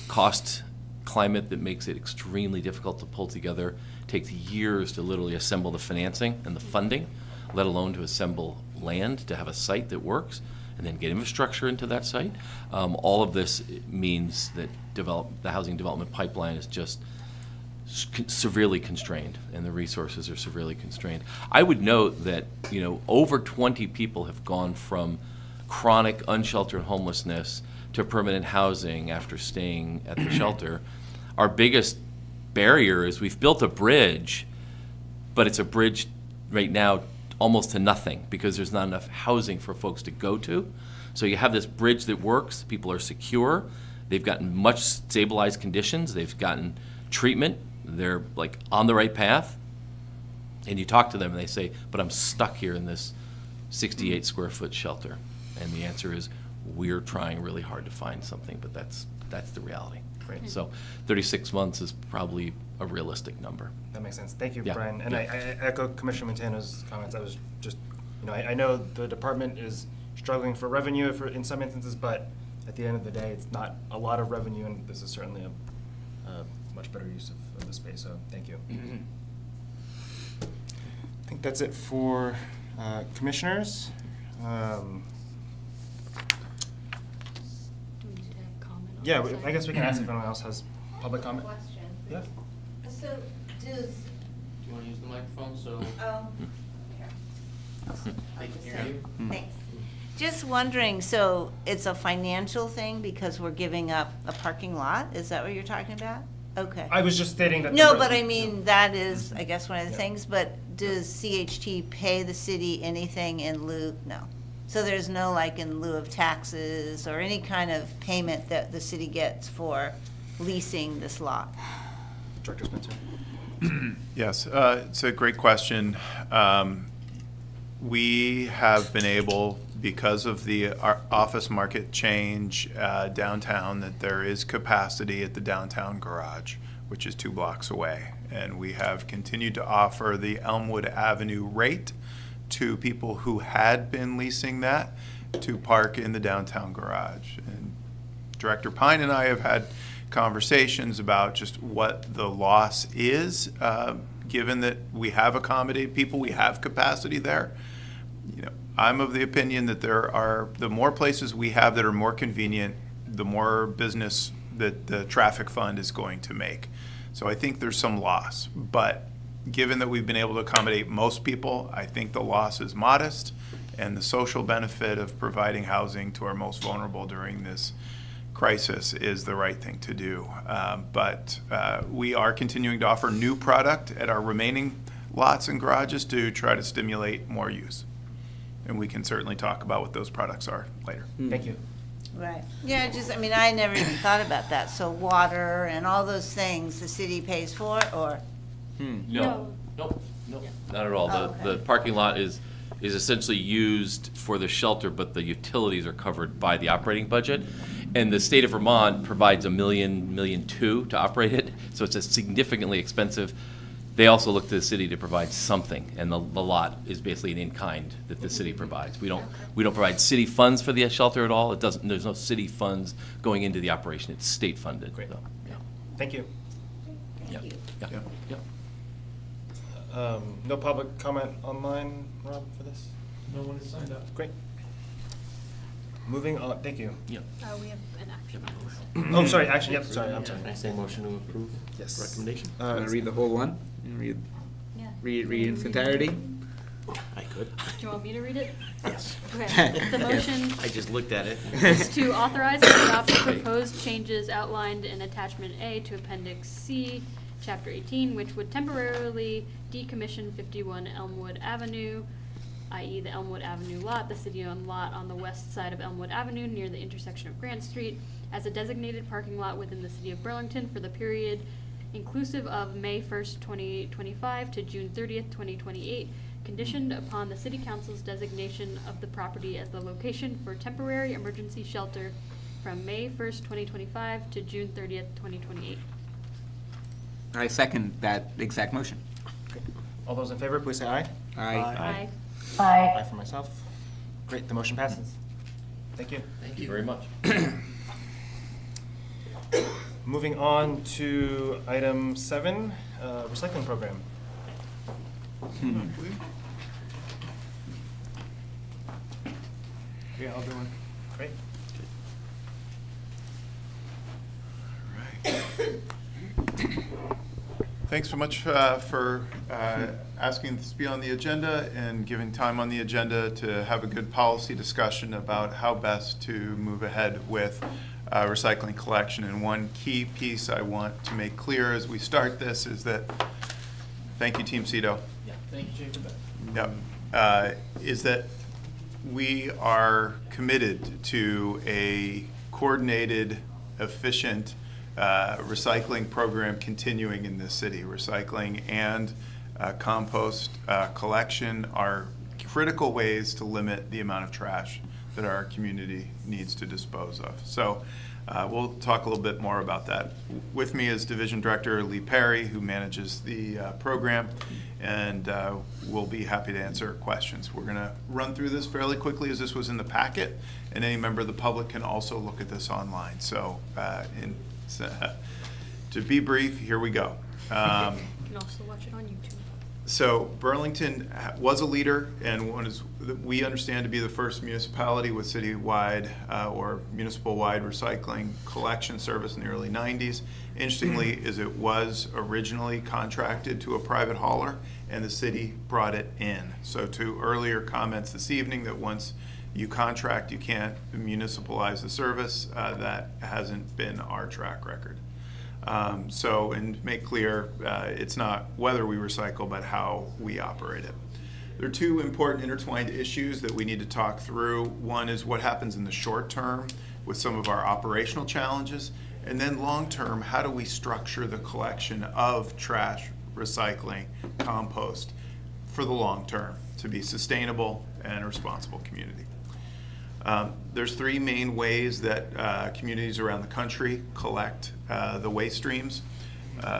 cost climate that makes it extremely difficult to pull together. It takes years to literally assemble the financing and the funding, let alone to assemble land to have a site that works, and then get infrastructure into that site. All of this means that the housing development pipeline is just severely constrained, and the resources are severely constrained. I would note that over 20 people have gone from chronic unsheltered homelessness to permanent housing after staying at the shelter. Our biggest barrier is we've built a bridge, but it's a bridge right now almost to nothing because there's not enough housing for folks to go to. So you have this bridge that works, people are secure, they've gotten much stabilized conditions, they've gotten treatment, they're like on the right path, and you talk to them and they say, but I'm stuck here in this 68 square foot shelter. And the answer is, we're trying really hard to find something, but that's the reality. Great. So 36 months is probably a realistic number. That makes sense. Thank you, Yeah. Brian. And Yeah. I echo Commissioner Montano's comments. I was just, I know the department is struggling for revenue in some instances, but at the end of the day, it's not a lot of revenue, and this is certainly a much better use of the space, so thank you. I think that's it for commissioners. Do we need to have comment on Yeah, this I guess we can ask if item? anyone else has public comment. Question. Yeah. So does, Do you want to use the microphone so I can hear you? Thanks. Just wondering, so it's a financial thing because we're giving up a parking lot? Is that what you're talking about? Okay. I was just stating that. No, but I mean, that is, I guess, one of the Yeah. things, but does CHT pay the city anything in lieu? No. So there's no like in lieu of taxes or any kind of payment that the city gets for leasing this lot? Director Spencer? Yes, it's a great question. We have been able, because of the office market change downtown, that there is capacity at the downtown garage, which is 2 blocks away. And we have continued to offer the Elmwood Avenue rate to people who had been leasing that to park in the downtown garage. And Director Pine and I have had conversations about just what the loss is, given that we have accommodated people, we have capacity there. You know, I'm of the opinion that the more places we have that are more convenient, the more business that the traffic fund is going to make. So I think there's some loss, but given that we've been able to accommodate most people, I think the loss is modest, and the social benefit of providing housing to our most vulnerable during this crisis is the right thing to do. But we are continuing to offer new product at our remaining lots and garages to try to stimulate more use. And we can certainly talk about what those products are later. Thank you. Right. Yeah, I mean, I never even thought about that. So water and all those things the city pays for, or? No, nope, not at all. The parking lot is essentially used for the shelter, but the utilities are covered by the operating budget. And the state of Vermont provides $1 million, $1.2 million to operate it, so it's a significantly expensive. They also look to the city to provide something, and the lot is basically an in-kind that the city provides. We don't provide city funds for the shelter at all. There's no city funds going into the operation. It's state funded. Great. So, yeah. Thank you. Thank you. No public comment online, Rob, for this? No one has signed up. Great. Moving on, thank you. Yeah. We have an action. Oh, sorry, action, yep, sorry, I'm sorry. Can I say motion to approve? Yes. Recommendation? You want to read the whole one? You wanna read in its entirety? I could. Do you want me to read it? Yes. Okay. The motion I just looked at it. is to authorize and adopt the proposed changes outlined in Attachment A to Appendix C, Chapter 18, which would temporarily decommission 51 Elmwood Avenue, i.e. the Elmwood Avenue lot, the city-owned lot on the west side of Elmwood Avenue near the intersection of Grant Street, as a designated parking lot within the city of Burlington for the period inclusive of May 1st, 2025 to June 30th, 2028, conditioned upon the City Council's designation of the property as the location for temporary emergency shelter from May 1st, 2025 to June 30th, 2028. I second that exact motion. Okay. All those in favor, please say aye. Aye. Aye. Aye. Aye for myself. Great, the motion passes. Thank you. Thank you very much. Moving on to item 7, recycling program. Yeah, I'll do it. Great. Thanks so much for asking this to be on the agenda and giving time on the agenda to have a good policy discussion about how best to move ahead with recycling collection. And one key piece I want to make clear as we start this is that, thank you, Team Cito. Yeah, thank you, Jacob. Yep. Is that we are committed to a coordinated, efficient recycling program continuing in this city. Recycling and compost collection are critical ways to limit the amount of trash that our community needs to dispose of. So we'll talk a little bit more about that. With me is Division Director Lee Perry, who manages the program, and we'll be happy to answer questions. We're going to run through this fairly quickly as this was in the packet, and any member of the public can also look at this online. So to be brief, here we go. You can also watch it on YouTube. So Burlington was a leader and we understand to be the first municipality with city-wide or municipal-wide recycling collection service in the early 90s. Interestingly, is it was originally contracted to a private hauler and the city brought it in. So to earlier comments this evening that once you contract, you can't municipalize the service, that hasn't been our track record. And make clear, it's not whether we recycle, but how we operate it. There are two important intertwined issues that we need to talk through. One is what happens in the short term with some of our operational challenges, And then long-term, how do we structure the collection of trash, recycling, compost for the long term to be sustainable and a responsible community? There's three main ways that communities around the country collect the waste streams.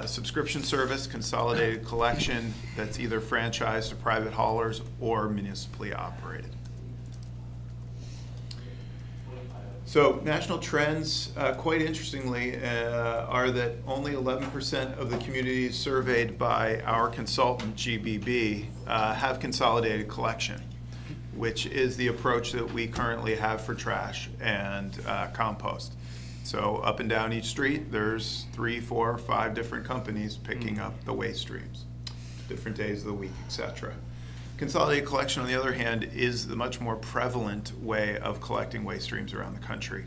Subscription service, consolidated collection that's either franchised to private haulers or municipally operated. So national trends, quite interestingly, are that only 11% of the communities surveyed by our consultant, GBB, have consolidated collection, which is the approach that we currently have for trash and compost. So up and down each street, there's 3, 4, 5 different companies picking up the waste streams, different days of the week, etc. Consolidated collection, on the other hand, is the much more prevalent way of collecting waste streams around the country.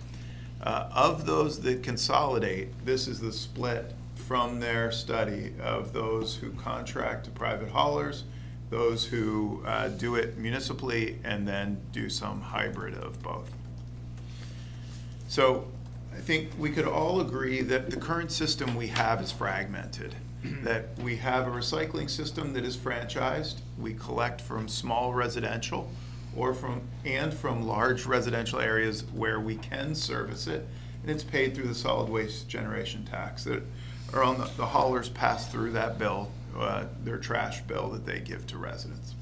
Of those that consolidate, this is the split from their study of those who contract to private haulers, those who do it municipally, and then do some hybrid of both. So I think we could all agree that the current system we have is fragmented. That we have a recycling system that is franchised. We collect from small residential or from large residential areas where we can service it, and it's paid through the solid waste generation tax that are on the haulers pass through that bill, their trash bill that they give to residents.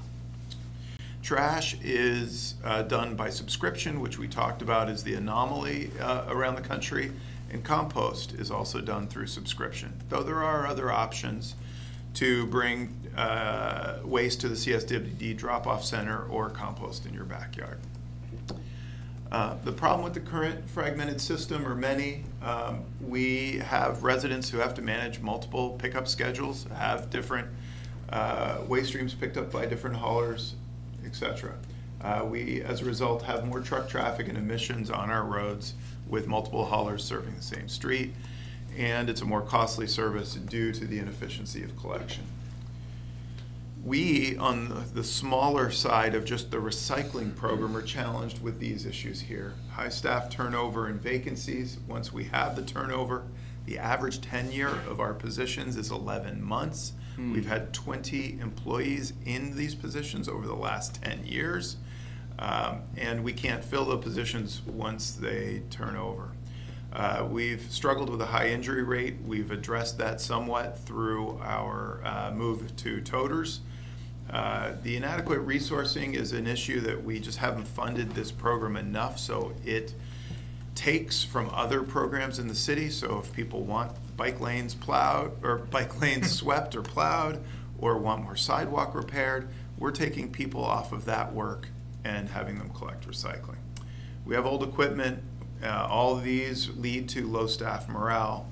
Trash is done by subscription, which we talked about is the anomaly around the country. And compost is also done through subscription, though there are other options to bring waste to the CSWD drop-off center or compost in your backyard. The problem with the current fragmented system are many. We have residents who have to manage multiple pickup schedules, have different waste streams picked up by different haulers, etc. We, as a result, have more truck traffic and emissions on our roads with multiple haulers serving the same street, and it's a more costly service due to the inefficiency of collection. We, on the smaller side of just the recycling program, are challenged with these issues here. High staff turnover and vacancies. Once we have the turnover, the average tenure of our positions is 11 months. We've had 20 employees in these positions over the last 10 years. And we can't fill the positions once they turn over. We've struggled with a high injury rate. We've addressed that somewhat through our move to toters. The inadequate resourcing is an issue that we just haven't funded this program enough, so it takes from other programs in the city. So if people want bike lanes plowed, or bike lanes swept or plowed, or want more sidewalk repaired, we're taking people off of that work and having them collect recycling. We have old equipment. All of these lead to low staff morale,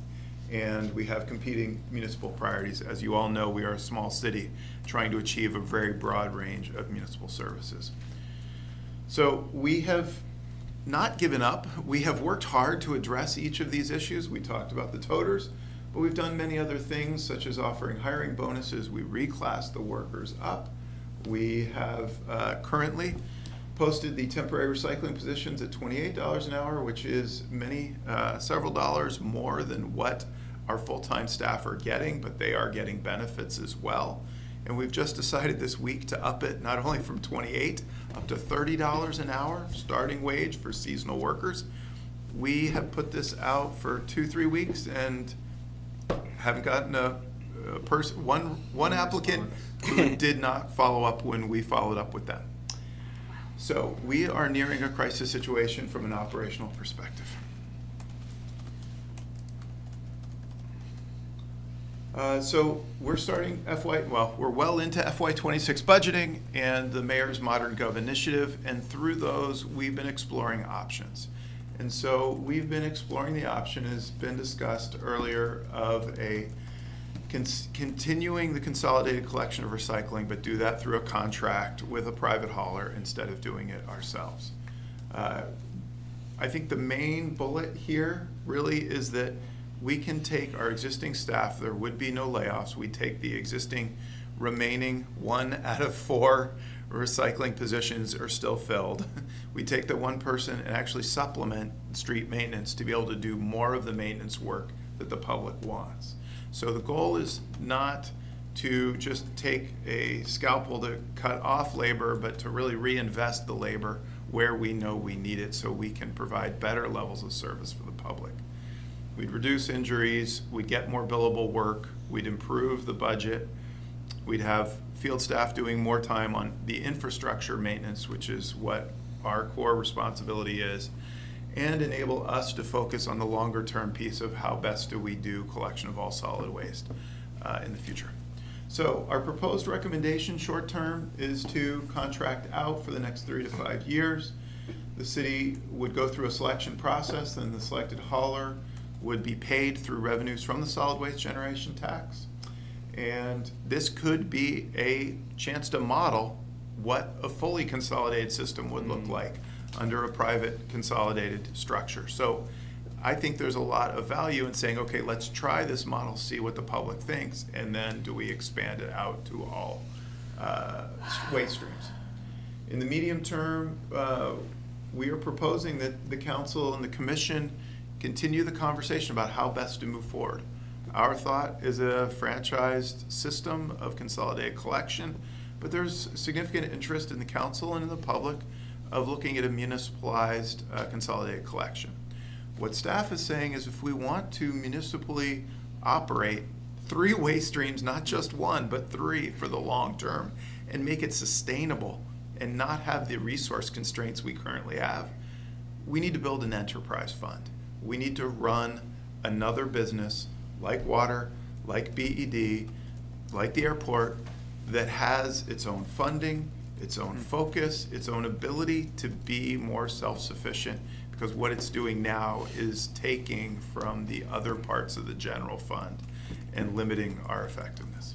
and we have competing municipal priorities. As you all know, we are a small city trying to achieve a very broad range of municipal services. So we have not given up. We have worked hard to address each of these issues. We talked about the toters, but we've done many other things, such as offering hiring bonuses. We reclassed the workers up. We have currently posted the temporary recycling positions at $28 an hour, which is several dollars more than what our full-time staff are getting, but they are getting benefits as well. And we've just decided this week to up it not only from $28 up to $30 an hour, starting wage for seasonal workers. We have put this out for 2-3 weeks and haven't gotten one applicant who did not follow up when we followed up with them. So we are nearing a crisis situation from an operational perspective. So we're starting we're well into FY26 budgeting and the Mayor's Modern Gov initiative, and through those we've been exploring options. And so we've been exploring the option, as been discussed earlier, of continuing the consolidated collection of recycling, but do that through a contract with a private hauler instead of doing it ourselves. I think the main bullet here really is that we can take our existing staff, there would be no layoffs, we take the existing remaining 1 out of 4 recycling positions are still filled. We take the one person and actually supplement street maintenance to be able to do more of the maintenance work that the public wants. So the goal is not to just take a scalpel to cut off labor, but to really reinvest the labor where we know we need it so we can provide better levels of service for the public. We'd reduce injuries, we'd get more billable work, we'd improve the budget, we'd have field staff doing more time on the infrastructure maintenance, which is what our core responsibility is, and enable us to focus on the longer term piece of how best do we do collection of all solid waste in the future. So our proposed recommendation short term is to contract out for the next 3 to 5 years. The city would go through a selection process, then the selected hauler would be paid through revenues from the solid waste generation tax. And this could be a chance to model what a fully consolidated system would look like under a private consolidated structure. So I think there's a lot of value in saying, okay, let's try this model, see what the public thinks, and then do we expand it out to all waste streams. In the medium term, we are proposing that the council and the commission continue the conversation about how best to move forward. Our thought is a franchised system of consolidated collection, but there's significant interest in the council and in the public of looking at a municipalized consolidated collection. What staff is saying is if we want to municipally operate 3 waste streams, not just 1, but 3 for the long term, and make it sustainable and not have the resource constraints we currently have, we need to build an enterprise fund. We need to run another business like water, like BED, like the airport, that has its own funding, its own focus, its own ability to be more self-sufficient, because what it's doing now is taking from the other parts of the general fund and limiting our effectiveness.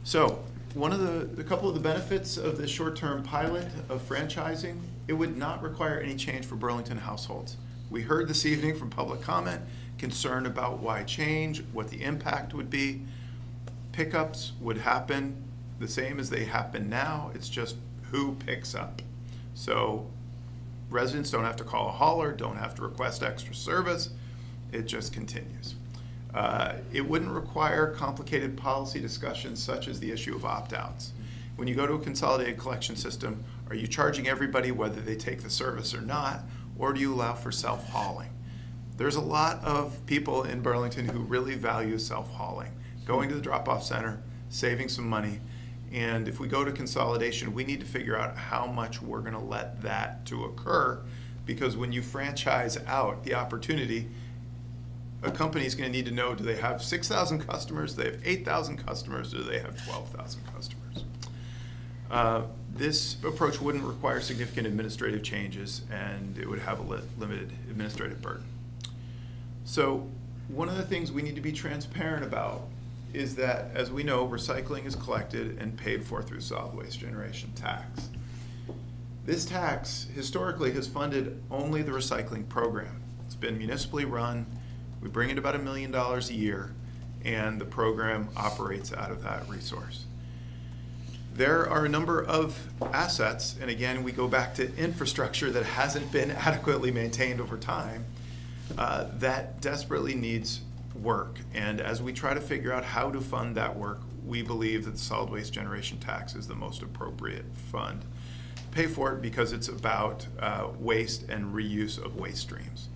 So one of the couple of the benefits of this short-term pilot of franchising, it would not require any change for Burlington households. We heard this evening from public comment concern about why change, what the impact would be. Pickups would happen the same as they happen now. It's just who picks up. So residents don't have to call a hauler, don't have to request extra service. It just continues. It wouldn't require complicated policy discussions such as the issue of opt-outs. When you go to a consolidated collection system, are you charging everybody whether they take the service or not, or do you allow for self-hauling? There's a lot of people in Burlington who really value self-hauling, going to the drop-off center, saving some money, and if we go to consolidation, we need to figure out how much we're going to let that to occur, because when you franchise out the opportunity, a company is going to need to know, do they have 6,000 customers, do they have 8,000 customers, or do they have 12,000 customers? This approach wouldn't require significant administrative changes, and it would have a limited administrative burden. So one of the things we need to be transparent about is that, as we know, recycling is collected and paid for through solid waste generation tax. This tax historically has funded only the recycling program. It's been municipally run. We bring in about $1 million a year, and the program operates out of that resource. There are a number of assets, and again, we go back to infrastructure that hasn't been adequately maintained over time, that desperately needs work. And as we try to figure out how to fund that work, we believe that the solid waste generation tax is the most appropriate fund to pay for it, because it's about waste and reuse of waste streams.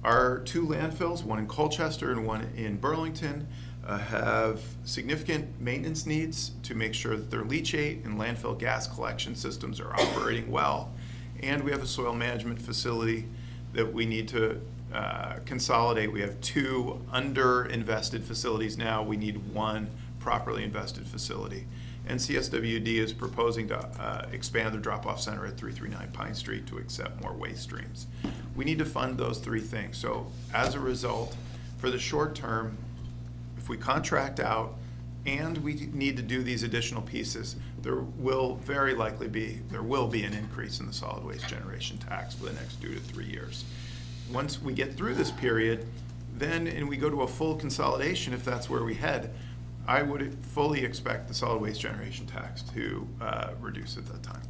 Our 2 landfills, one in Colchester and one in Burlington, have significant maintenance needs to make sure that their leachate and landfill gas collection systems are operating well. And we have a soil management facility that we need to consolidate. We have 2 under-invested facilities now. We need 1 properly invested facility. And CSWD is proposing to expand their drop-off center at 339 Pine Street to accept more waste streams. We need to fund those 3 things. So as a result, for the short term, if we contract out and we need to do these additional pieces, there will very likely be an increase in the solid waste generation tax for the next 2 to 3 years. Once we get through this period, then, and we go to a full consolidation, if that's where we head, I would fully expect the solid waste generation tax to reduce at that time.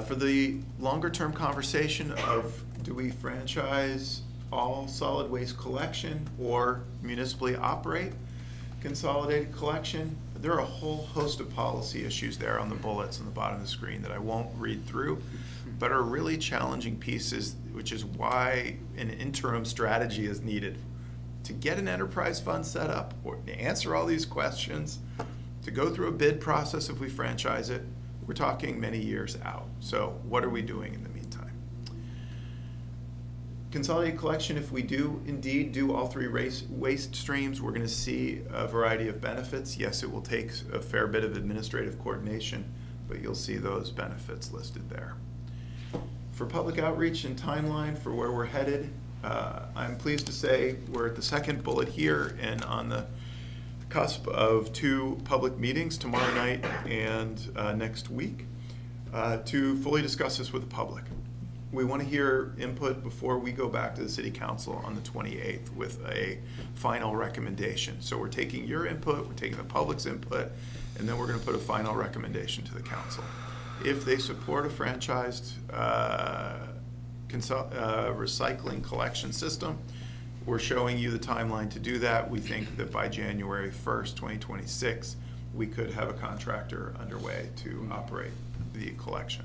For the longer term conversation of do we franchise all solid waste collection or municipally operate consolidated collection, there are a whole host of policy issues there on the bullets on the bottom of the screen that I won't read through, but are really challenging pieces, which is why an interim strategy is needed to get an enterprise fund set up, or to answer all these questions, to go through a bid process if we franchise it. We're talking many years out. So what are we doing in the meantime? Consolidated collection, if we do indeed do all three waste streams, we're going to see a variety of benefits. Yes, it will take a fair bit of administrative coordination, but you'll see those benefits listed there. For public outreach and timeline for where we're headed, I'm pleased to say we're at the second bullet here and on the cusp of 2 public meetings tomorrow night and next week to fully discuss this with the public. We want to hear input before we go back to the City Council on the 28th with a final recommendation. So we're taking your input, we're taking the public's input, and then we're going to put a final recommendation to the council. If they support a franchised recycling collection system, we're showing you the timeline to do that. We think that by January 1st, 2026, we could have a contractor underway to operate the collection.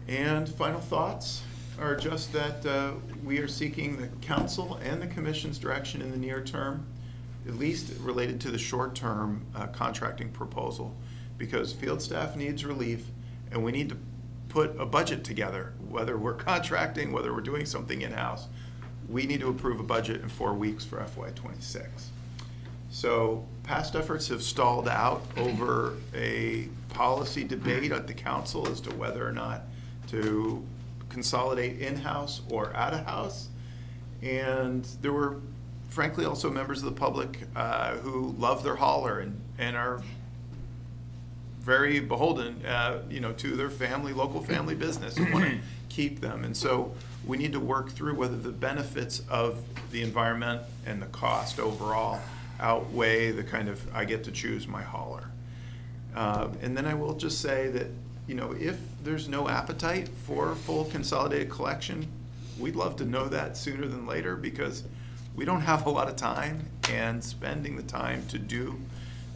And final thoughts are just that we are seeking the council and the commission's direction in the near term, at least related to the short-term contracting proposal, because field staff needs relief and we need to put a budget together, whether we're contracting, whether we're doing something in-house. We need to approve a budget in 4 weeks for FY26. So past efforts have stalled out over a policy debate at the council as to whether or not to consolidate in-house or out-of-house. And there were, frankly, also members of the public who love their hauler and are very beholden, to their family, local family business, and want to keep them. And so we need to work through whether the benefits of the environment and the cost overall outweigh the kind of, I get to choose my hauler. And then I will just say that, if there's no appetite for full consolidated collection, we'd love to know that sooner than later, because we don't have a lot of time, and spending the time to do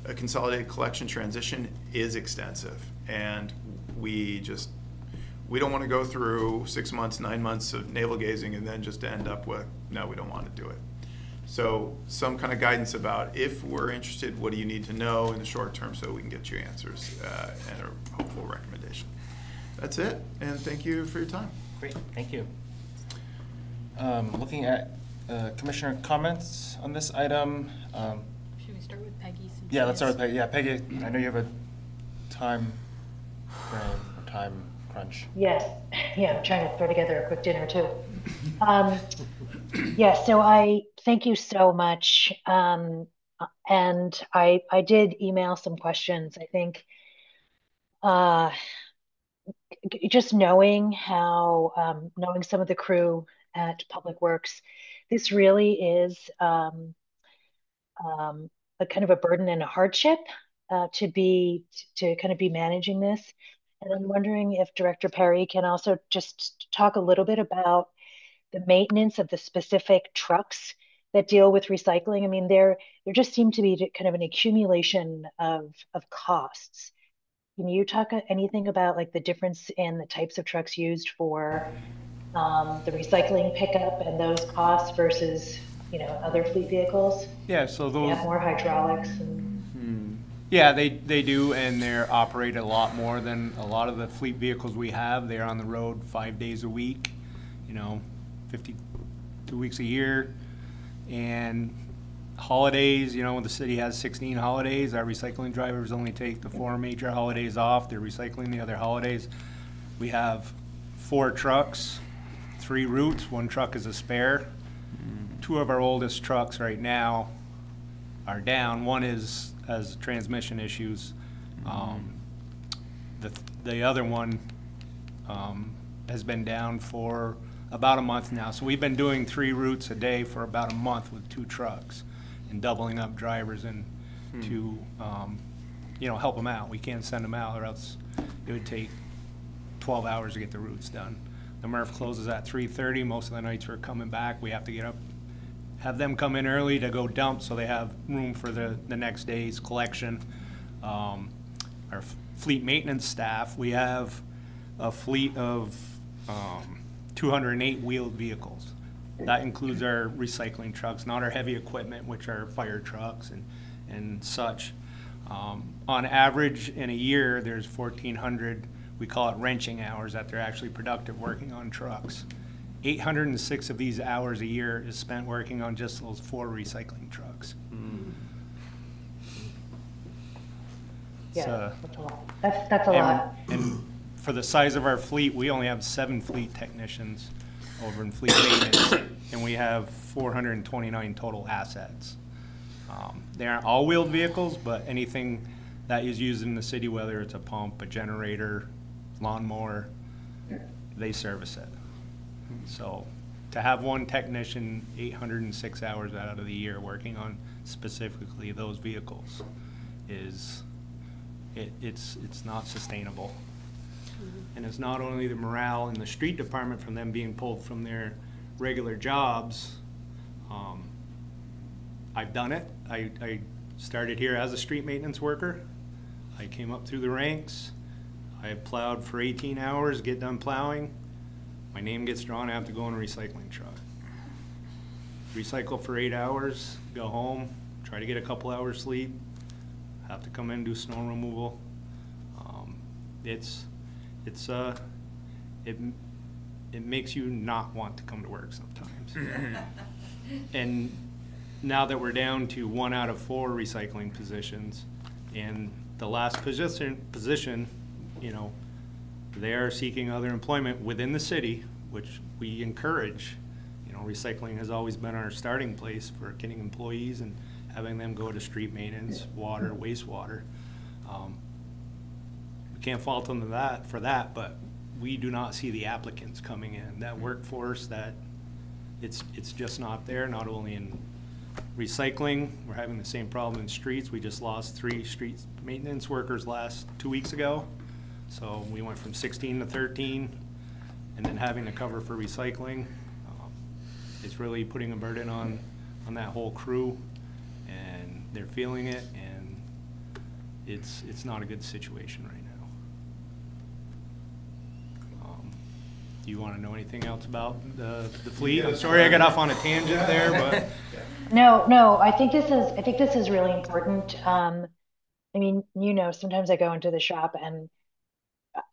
a consolidated collection transition is extensive. And we don't want to go through 6 months, 9 months of navel gazing and then just end up with, no, we don't want to do it. So some kind of guidance about, if we're interested, what do you need to know in the short term so we can get you answers and a hopeful recommendation. That's it, and thank you for your time. Great, thank you. Looking at commissioner comments on this item. Should we start with Peggy? Yeah, let's start with Peggy. Yeah, Peggy, I know you have a time frame or time crunch. Yes, yeah, I'm trying to throw together a quick dinner too. Yeah, so I thank you so much. And I did email some questions. I think just knowing how, knowing some of the crew at Public Works, this really is a kind of a burden and a hardship to kind of be managing this. And I'm wondering if Director Perry can also just talk a little bit about the maintenance of the specific trucks that deal with recycling. I mean, there just seem to be kind of an accumulation of costs. Can you talk anything about like the difference in the types of trucks used for the recycling pickup and those costs versus, other fleet vehicles? Yeah, so those... They have more hydraulics and... Yeah, they do, and they're operate a lot more than a lot of the fleet vehicles we have. They're on the road 5 days a week, 52 weeks a year. And holidays, the city has 16 holidays. Our recycling drivers only take the 4 major holidays off. They're recycling the other holidays. We have 4 trucks, 3 routes. 1 truck is a spare. 2 of our oldest trucks right now are down. One has transmission issues. The other one has been down for about a month now. So we've been doing 3 routes a day for about a month with 2 trucks. and doubling up drivers and to, you know, help them out. We can't send them out, or else it would take 12 hours to get the routes done. The MRF closes at 3:30. Most of the nights we're coming back, we have to get up, have them come in early to go dump so they have room for the next day's collection. Our fleet maintenance staff, we have a fleet of 208 wheeled vehicles. That includes our recycling trucks, not our heavy equipment, which are fire trucks and such. On average, in a year, there's 1,400, we call it wrenching hours, that they're actually productive working on trucks. 806 of these hours a year is spent working on just those 4 recycling trucks. Yeah, that's a lot. That's a lot. And for the size of our fleet, we only have 7 fleet technicians over in fleet maintenance, and we have 429 total assets. They aren't all wheeled vehicles, but anything that is used in the city, whether it's a pump, a generator, lawnmower, they service it. So to have one technician 806 hours out of the year working on specifically those vehicles is, it's not sustainable. And it's not only the morale in the street department from them being pulled from their regular jobs. I've done it. I started here as a street maintenance worker. I came up through the ranks. I plowed for 18 hours, get done plowing. My name gets drawn, I have to go in a recycling truck. Recycle for 8 hours, go home, try to get a couple hours sleep, have to come in and do snow removal. It makes you not want to come to work sometimes. And now that we're down to 1 out of 4 recycling positions, and the last position, you know, they are seeking other employment within the city, which we encourage. You know, recycling has always been our starting place for getting employees and having them go to street maintenance, water, wastewater. We can't fault them for that, but we do not see the applicants coming in. That workforce, that it's just not there, not only in recycling. We're having the same problem in streets. We just lost 3 street maintenance workers 2 weeks ago. So we went from 16 to 13, and then having to cover for recycling. It's really putting a burden on that whole crew, and they're feeling it, and it's not a good situation right now. Do you want to know anything else about the fleet? I'm sorry I got off on a tangent there, but No, I think this is really important. I mean, you know, sometimes I go into the shop, and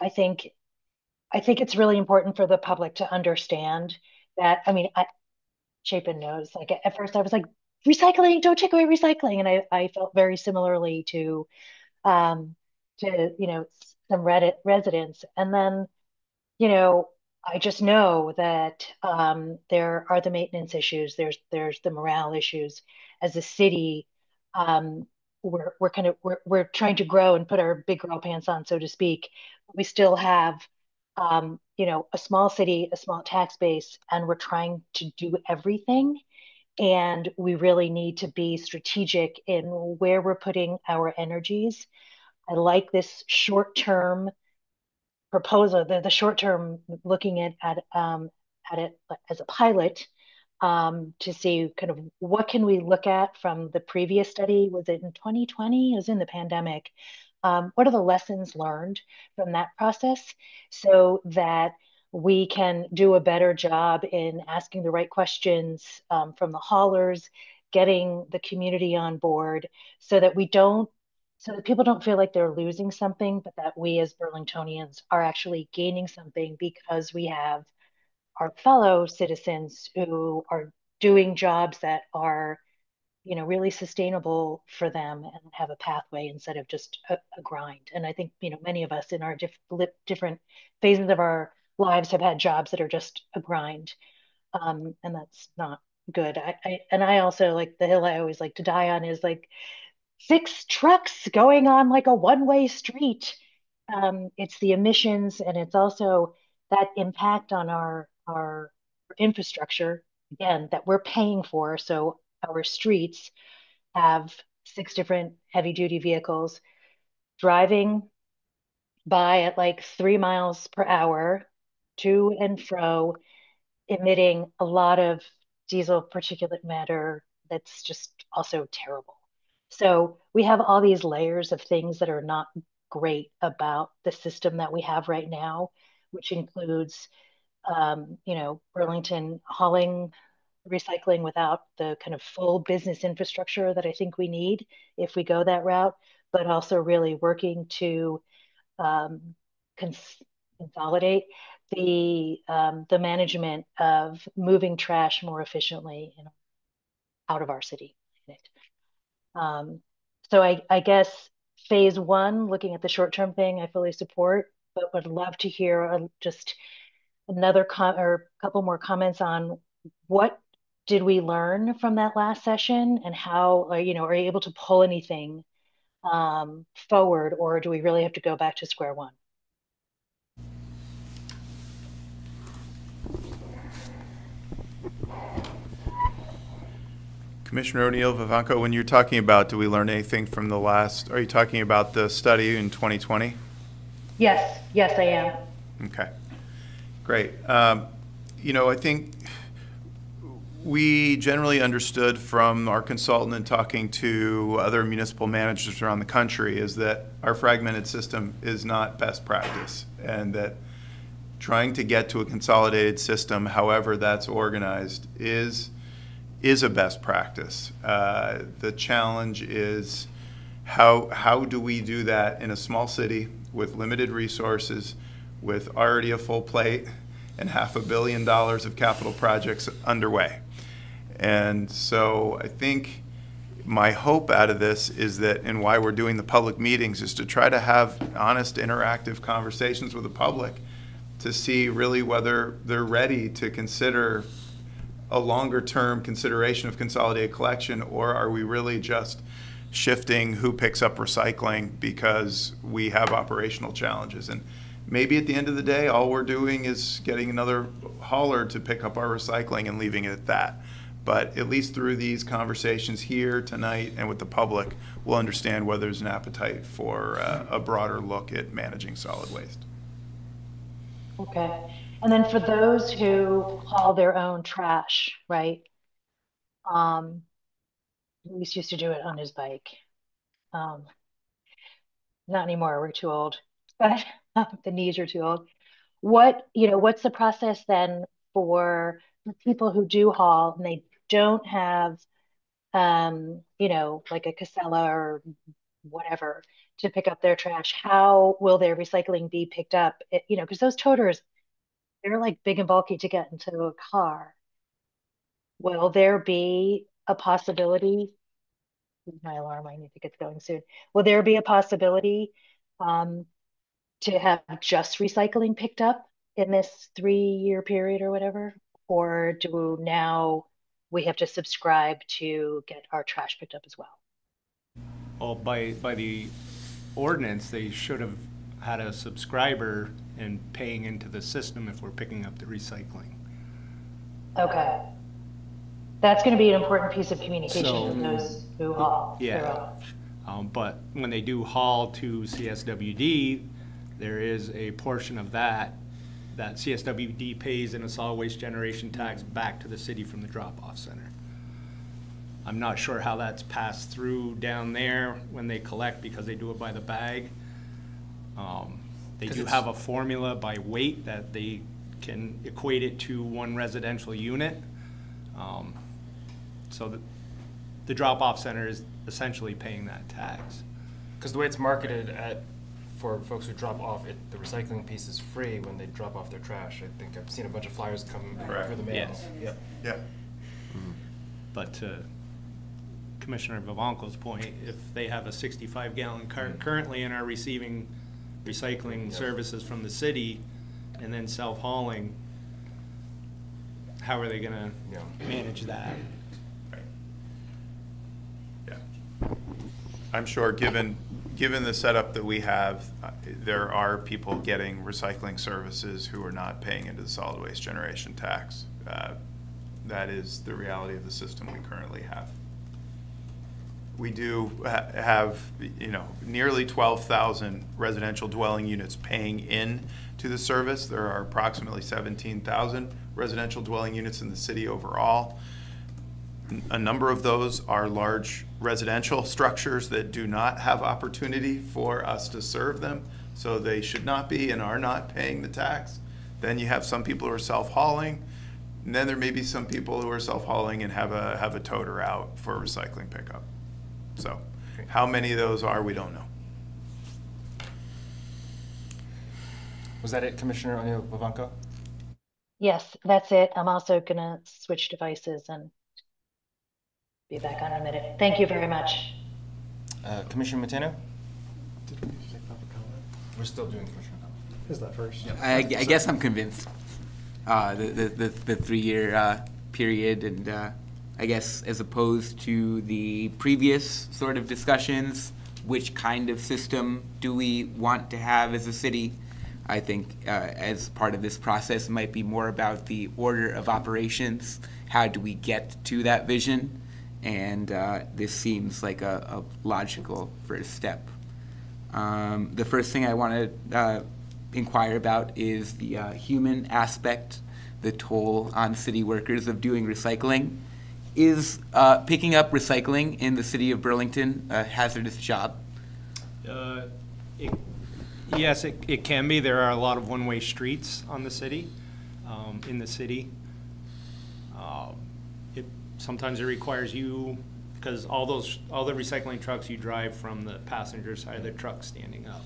I think it's really important for the public to understand that. I mean, Chapin knows, like, at first I was like, recycling, don't take away recycling. And I felt very similarly to you know, some residents. And then, you know, I just know that there are the maintenance issues. There's the morale issues. As a city, we're trying to grow and put our big girl pants on, so to speak. We still have you know, a small city, a small tax base, and we're trying to do everything. And we really need to be strategic in where we're putting our energies. I like this short-term proposal, the short term, looking at it as a pilot, to see kind of what can we look at from the previous study. Was it in 2020? It was in the pandemic. What are the lessons learned from that process, so that we can do a better job in asking the right questions from the haulers, getting the community on board, so that people don't feel like they're losing something, but that we as Burlingtonians are actually gaining something, because we have our fellow citizens who are doing jobs that are, you know, really sustainable for them and have a pathway instead of just a grind. And I think, you know, many of us in our different phases of our lives have had jobs that are just a grind. And that's not good. I also, like, the hill I always like to die on is like 6 trucks going on like a one-way street. It's the emissions, and it's also that impact on our infrastructure, again, that we're paying for. So our streets, have 6 different heavy duty vehicles driving by at like 3 miles per hour to and fro, emitting a lot of diesel particulate matter that's just also terrible. So we have all these layers of things that are not great about the system that we have right now, which includes, Burlington hauling recycling without the kind of full business infrastructure that I think we need if we go that route, but also really working to um, consolidate the management of moving trash more efficiently out of our city. Um, so I guess phase one, looking at the short-term thing, I fully support, but would love to hear just another or a couple more comments on what did we learn from that last session, and how, are you able to pull anything forward, or do we really have to go back to square one? Commissioner O'Neill, Vivanco, when you're talking about, do we learn anything from the last, are you talking about the study in 2020? Yes, I am. Okay, great. I think we generally understood from our consultant and talking to other municipal managers around the country is that our fragmented system is not best practice, and that trying to get to a consolidated system, however that's organized, is a best practice. The challenge is how do we do that in a small city with limited resources, with already a full plate and $500 million of capital projects underway. And so I think my hope out of this is that, and why we're doing the public meetings, is to try to have honest, interactive conversations with the public to see really whether they're ready to consider a longer term consideration of consolidated collection, or are we really just shifting who picks up recycling because we have operational challenges. And maybe at the end of the day, all we're doing is getting another hauler to pick up our recycling and leaving it at that. But at least through these conversations here tonight and with the public, we'll understand whether there's an appetite for a broader look at managing solid waste. Okay. And then for those who haul their own trash, right? Luis used to do it on his bike. Not anymore, we're too old, but the knees are too old. What's the process then for people who do haul and they don't have, like a Casella or whatever to pick up their trash? How will their recycling be picked up? Because those toters, they're like big and bulky to get into a car. Will there be a possibility? My alarm, I need to get going soon. Will there be a possibility to have just recycling picked up in this 3-year period or whatever? Or do now we have to subscribe to get our trash picked up as well? Well, by the ordinance, they should have had a subscriber and paying into the system if we're picking up the recycling. Okay. That's going to be an important piece of communication for those who haul. Yeah. But when they do haul to CSWD, there is a portion of that CSWD pays in a solid waste generation tax back to the city from the drop-off center. I'm not sure how that's passed through down there when they collect, because they do it by the bag. They do have a formula by weight that they can equate it to one residential unit. So the drop-off center is essentially paying that tax. Because the way it's marketed for folks who drop off, the recycling piece is free when they drop off their trash. I think I've seen a bunch of flyers come through the mail. Yes. Yep. Yeah. Mm-hmm. But to Commissioner Vivanco's point, if they have a 65-gallon cart currently and are receiving recycling services from the city and then self-hauling, how are they going to manage that? Right. Yeah. I'm sure given the setup that we have, there are people getting recycling services who are not paying into the solid waste generation tax. That is the reality of the system we currently have. We do have, nearly 12,000 residential dwelling units paying in to the service. There are approximately 17,000 residential dwelling units in the city overall. A number of those are large residential structures that do not have opportunity for us to serve them, so they should not be and are not paying the tax. Then you have some people who are self-hauling, and then there may be some people who are self-hauling and have a toter out for recycling pickup. So how many of those are, we don't know. Was that it, Commissioner Levanko? Yes, that's it. I'm also gonna switch devices and be back on in a minute. Thank you very much. Commissioner Matano? We're still doing Commissioner comment. Is that first? Yep. I guess I'm convinced. The 3-year period, and I guess as opposed to the previous sort of discussions, which kind of system do we want to have as a city? I think as part of this process, it might be more about the order of operations. How do we get to that vision? And this seems like a logical first step. The first thing I want to inquire about is the human aspect, the toll on city workers of doing recycling. Is picking up recycling in the city of Burlington a hazardous job? Yes, it can be. There are a lot of one-way streets on the city, in the city. Sometimes it requires you, because all the recycling trucks, you drive from the passenger side of the truck standing up.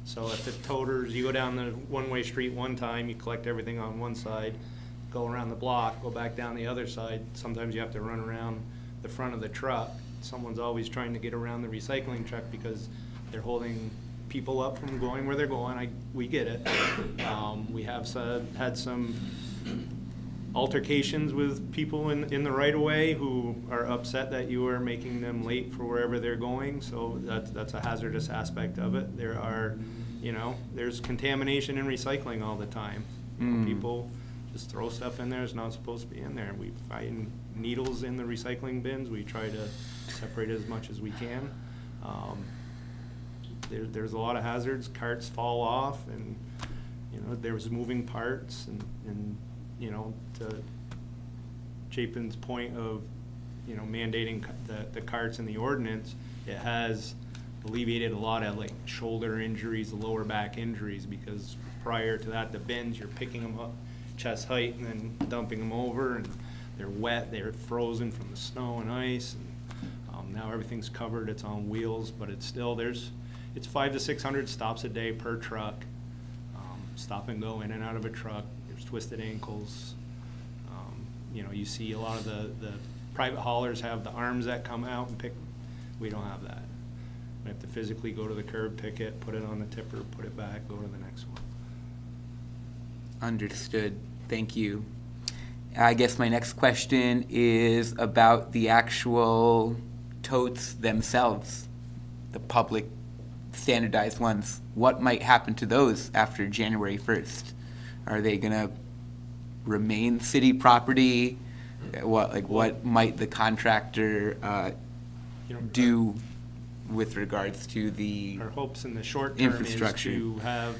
So if the toters, you go down the one-way street one time, you collect everything on one side, go around the block, go back down the other side. Sometimes you have to run around the front of the truck. Someone's always trying to get around the recycling truck because they're holding people up from going where they're going. We get it. We have had some altercations with people in the right-of-way who are upset that you are making them late for wherever they're going. So that's a hazardous aspect of it. There are, there's contamination and recycling all the time. People just throw stuff in there that's not supposed to be in there. We find needles in the recycling bins. We try to separate as much as we can. There's a lot of hazards. Carts fall off, and there's moving parts, and to Chapin's point of mandating the carts in the ordinance, it has alleviated a lot of shoulder injuries, lower back injuries, because prior to that, the bins, you're picking them up chest height and then dumping them over, and they're wet, they're frozen from the snow and ice, and now everything's covered, it's on wheels, but it's still, it's 500 to 600 stops a day per truck. Stop and go in and out of a truck. There's twisted ankles. You see a lot of the private haulers have the arms that come out and pick. We don't have that. We have to physically go to the curb, pick it, put it on the tipper, put it back, go to the next one. Understood. Thank you. I guess my next question is about the actual totes themselves, the public standardized ones. What might happen to those after January 1st? Are they going to remain city property? What might the contractor do with regards to the our hopes in the short term infrastructure? Is to have,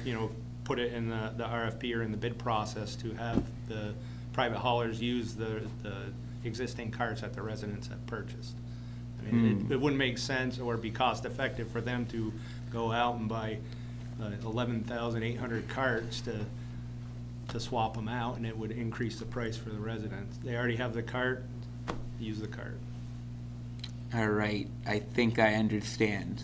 put it in the RFP or in the bid process to have the private haulers use the existing carts that the residents have purchased. I mean, it wouldn't make sense or be cost effective for them to go out and buy 11,800 carts to swap them out, and it would increase the price for the residents. They already have the cart, use the cart. All right, I think I understand.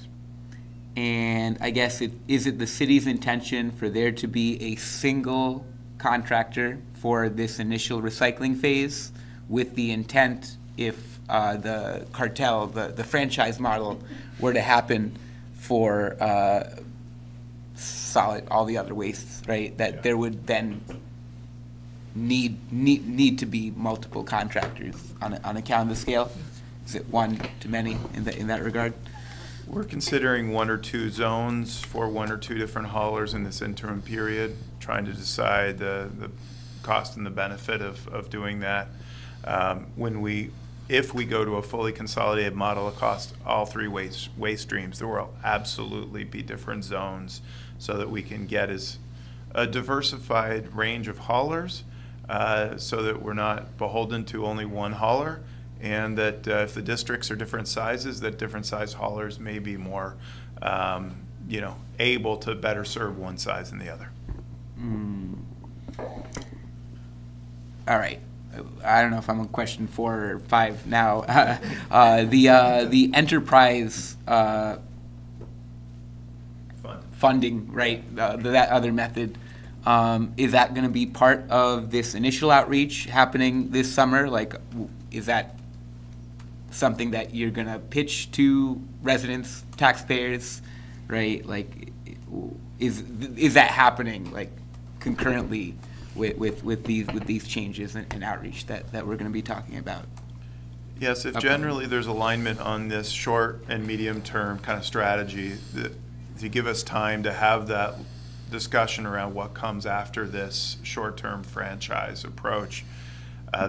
And I guess is it the city's intention for there to be a single contractor for this initial recycling phase, with the intent, if the cartel, the franchise model were to happen for solid, all the other wastes, right? That there would then need to be multiple contractors on a calendar scale? Is it one too many in that regard? We're considering 1 or 2 zones for 1 or 2 different haulers in this interim period, trying to decide the cost and the benefit of doing that. When we if we go to a fully consolidated model across all three waste streams, there will absolutely be different zones so that we can get as a diversified range of haulers so that we're not beholden to only one hauler, and that if the districts are different sizes, that different size haulers may be more you know, able to better serve one size than the other. All right. I don't know if I'm on question 4 or 5 now. The enterprise funding, right? That other method, is that going to be part of this initial outreach happening this summer? Like, is that something that you're going to pitch to residents, taxpayers, right? Like, is that happening like concurrently with these changes and outreach that we're going to be talking about? Yes, if generally there's alignment on this short and medium term kind of strategy, to give us time to have that discussion around what comes after this short-term franchise approach.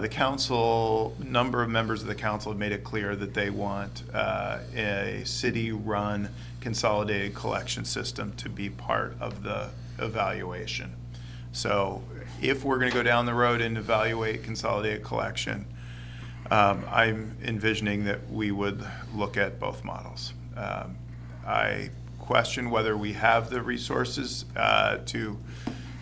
The council, number of members of the council have made it clear that they want a city-run consolidated collection system to be part of the evaluation. So if we're going to go down the road and evaluate consolidated collection, I'm envisioning that we would look at both models. I question whether we have the resources to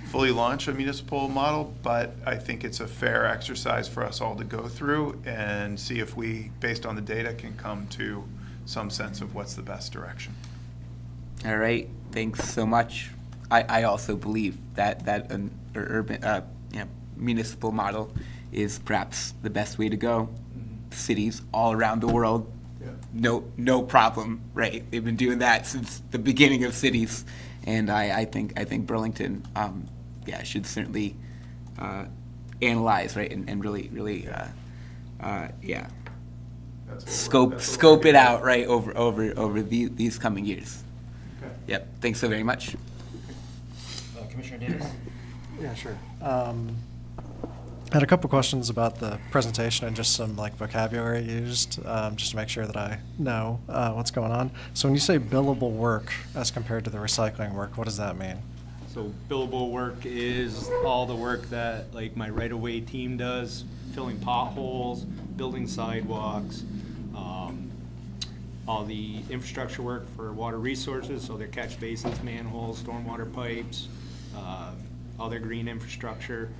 fully launch a municipal model, but I think it's a fair exercise for us all to go through and see if we, based on the data, can come to some sense of what's the best direction. All right, thanks so much. I also believe that an urban, municipal model is perhaps the best way to go. Cities all around the world, no problem, right? They've been doing that since the beginning of cities, and I think Burlington, should certainly analyze, right, and really, scope it out, right, over these coming years. Okay. Yep. Thanks so very much. Commissioner Davis? Yeah, sure. I had a couple questions about the presentation and just some like vocabulary used, just to make sure that I know what's going on. So when you say billable work as compared to the recycling work, what does that mean? So billable work is all the work that like my right-of-way team does, filling potholes, building sidewalks, all the infrastructure work for water resources, so their catch basins, manholes, stormwater pipes, all their green infrastructure,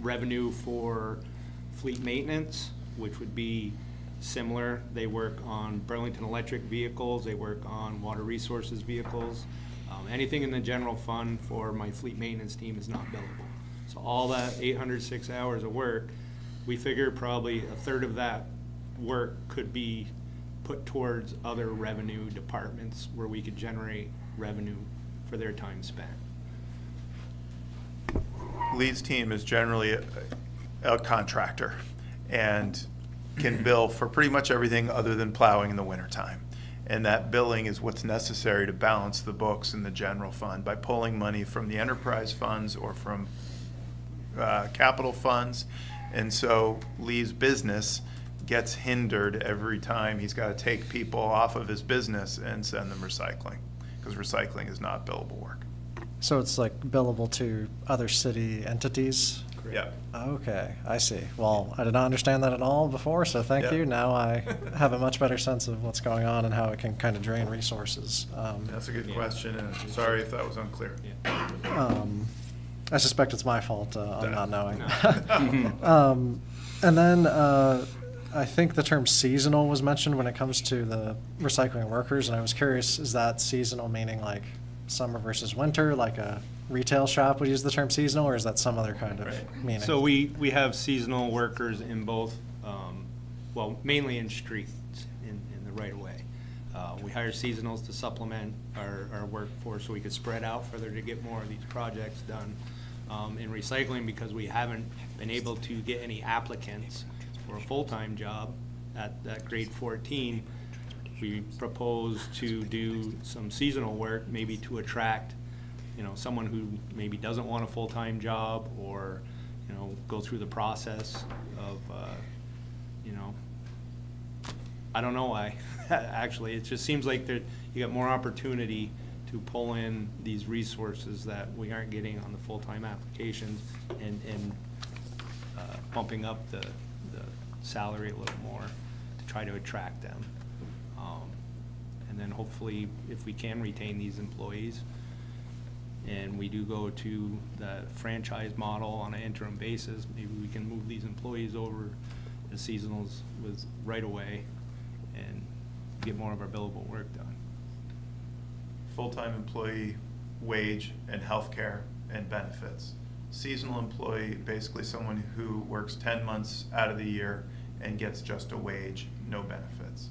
revenue for fleet maintenance, which would be similar. They work on Burlington electric vehicles, they work on water resources vehicles. Anything in the general fund for my fleet maintenance team is not billable. So all that 806 hours of work, we figure probably a third of that work could be put towards other revenue departments where we could generate revenue for their time spent. Lee's team is generally a contractor and can bill for pretty much everything other than plowing in the wintertime. And that billing is what's necessary to balance the books in the general fund by pulling money from the enterprise funds or from capital funds. And so Lee's business gets hindered every time he's got to take people off of his business and send them recycling, because recycling is not billable work. So it's like billable to other city entities? Yeah. Okay, I see. Well, I did not understand that at all before, so thank you. Now I have a much better sense of what's going on and how it can kind of drain resources. That's a good question, and sorry if that was unclear. I suspect it's my fault on not knowing. And then I think the term seasonal was mentioned when it comes to the recycling workers, and I was curious, is that seasonal meaning like summer versus winter, like a retail shop would use the term seasonal, or is that some other kind of meaning? So we have seasonal workers in both, well, mainly in streets, in the right-of-way. We hire seasonals to supplement our workforce so we could spread out further to get more of these projects done. In recycling, because we haven't been able to get any applicants for a full-time job at grade 14, we propose to do some seasonal work, maybe to attract, someone who maybe doesn't want a full-time job, or, go through the process of I don't know why. Actually, it just seems like you got more opportunity to pull in these resources that we aren't getting on the full-time applications, and bumping up the salary a little more to try to attract them. And then hopefully, if we can retain these employees, and we do go to the franchise model on an interim basis, maybe we can move these employees over as seasonals right away and get more of our billable work done. Full-time employee wage and healthcare and benefits. Seasonal employee, basically someone who works 10 months out of the year and gets just a wage, no benefits.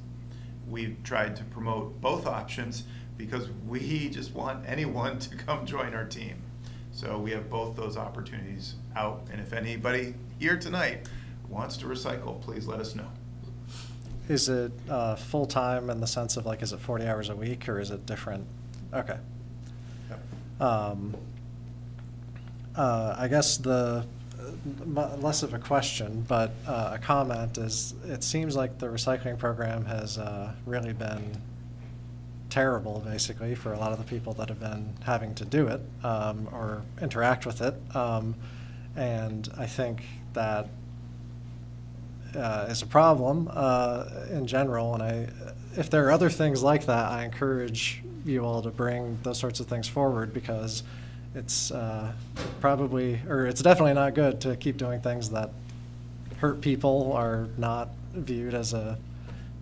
We've tried to promote both options because we just want anyone to come join our team. So we have both those opportunities out, and if anybody here tonight wants to recycle, please let us know. Is it full-time in the sense of, like, is it 40 hours a week, or is it different? Okay. Yep. I guess less of a question, but a comment is, it seems like the recycling program has really been terrible, basically, for a lot of the people that have been having to do it or interact with it. And I think that is a problem in general. And if there are other things like that, I encourage you all to bring those sorts of things forward, because it's it's definitely not good to keep doing things that hurt people, are not viewed as a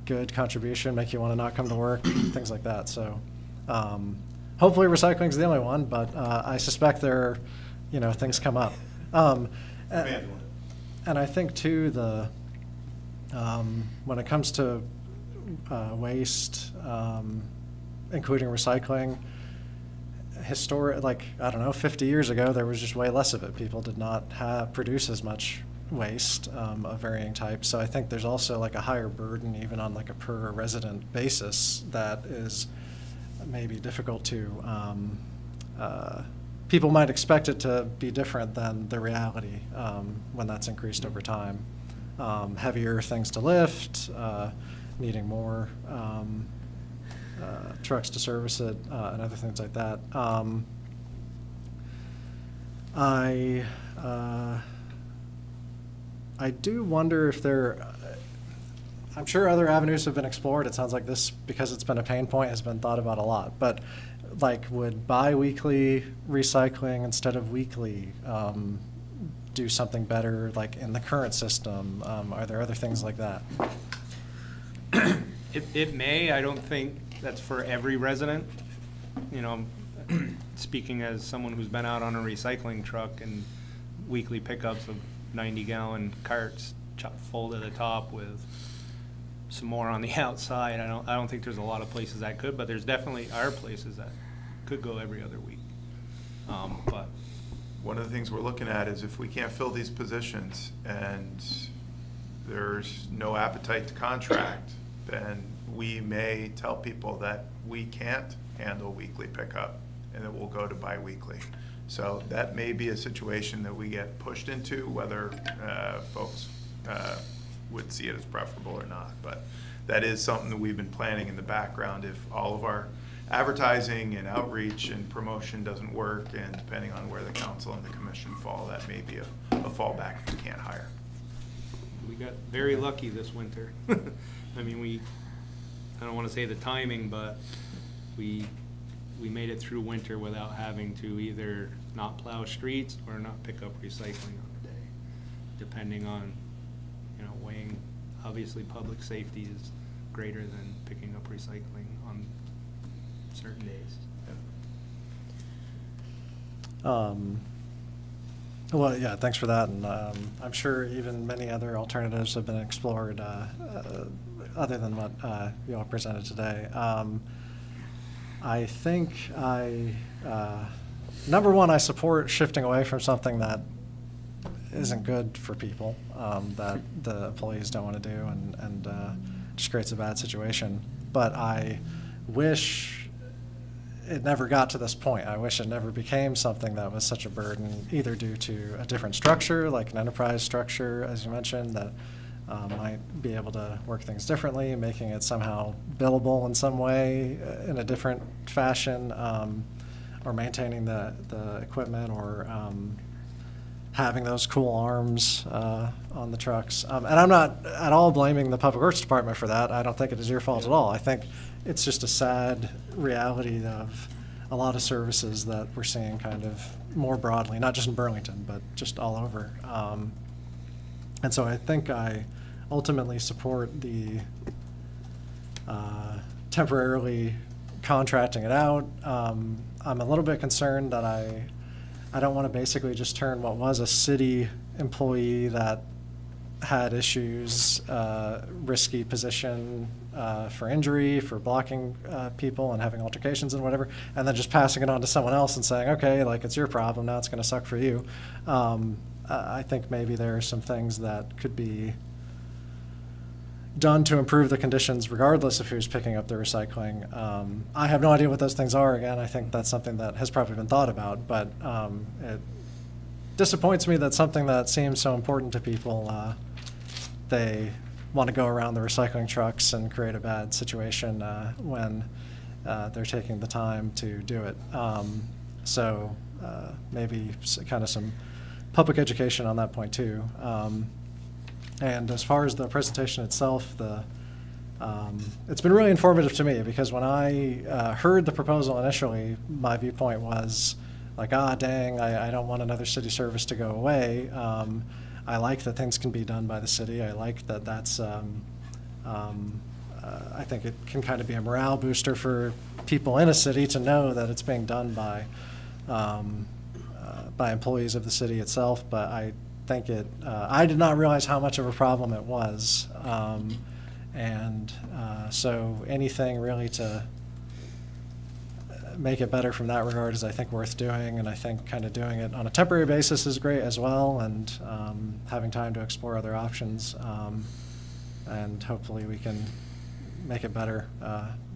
good contribution, make you want to not come to work, things like that. So hopefully recycling is the only one, but I suspect there are, things come up. And I think too, when it comes to waste, including recycling, I don't know, 50 years ago, there was just way less of it. People did not produce as much waste of varying types. So I think there's also like a higher burden, even on like a per resident basis, that is maybe difficult to, people might expect it to be different than the reality when that's increased over time. Heavier things to lift, needing more trucks to service it, and other things like that. I do wonder if I'm sure other avenues have been explored. It sounds like this, because it's been a pain point, has been thought about a lot. But like, would bi-weekly recycling instead of weekly do something better, like in the current system? Are there other things like that? It may. I don't think that's for every resident. Speaking as someone who's been out on a recycling truck and weekly pickups of 90-gallon carts full to the top with some more on the outside, I don't think there's a lot of places that could, but there's definitely are places that could go every other week. But one of the things we're looking at is, if we can't fill these positions and there's no appetite to contract, then we may tell people that we can't handle weekly pickup and that we'll go to bi-weekly. So that may be a situation that we get pushed into, whether folks would see it as preferable or not. But that is something that we've been planning in the background. If all of our advertising and outreach and promotion doesn't work, and depending on where the council and the commission fall, that may be a fallback if we can't hire. we got very lucky this winter. I mean, I don't want to say the timing, but we made it through winter without having to either not plow streets or not pick up recycling on a day, depending on, weighing. Obviously, public safety is greater than picking up recycling on certain days. Well, yeah, thanks for that. And I'm sure even many other alternatives have been explored other than what you all presented today. I think number one, I support shifting away from something that isn't good for people, that the employees don't want to do, and just creates a bad situation. But I wish it never got to this point. I wish it never became something that was such a burden, either due to a different structure, like an enterprise structure, as you mentioned, that might be able to work things differently, making it somehow billable in some way in a different fashion, or maintaining the equipment, or having those cool arms on the trucks. And I'm not at all blaming the Public Works Department for that. I don't think it is your fault at all. I think it's just a sad reality of a lot of services that we're seeing kind of more broadly, not just in Burlington, but just all over. And so I think I ultimately support the temporarily contracting it out. I'm a little bit concerned that I don't want to basically just turn what was a city employee that had issues, risky position for injury, for blocking people and having altercations and whatever, and then just passing it on to someone else and saying, okay, like, it's your problem, now it's going to suck for you. I think maybe there are some things that could be done to improve the conditions regardless of who's picking up the recycling. I have no idea what those things are. Again, I think that's something that has probably been thought about, but it disappoints me that something that seems so important to people, they want to go around the recycling trucks and create a bad situation when they're taking the time to do it. So maybe kind of some public education on that point too. And as far as the presentation itself, it's been really informative to me, because when I heard the proposal initially, my viewpoint was like, dang, I don't want another city service to go away. I like that things can be done by the city. I like that that's, I think it can kind of be a morale booster for people in a city to know that it's being done by employees of the city itself. But I think I did not realize how much of a problem it was. So anything really to make it better from that regard is, I think, worth doing. And I think kind of doing it on a temporary basis is great as well, and having time to explore other options. And hopefully we can make it better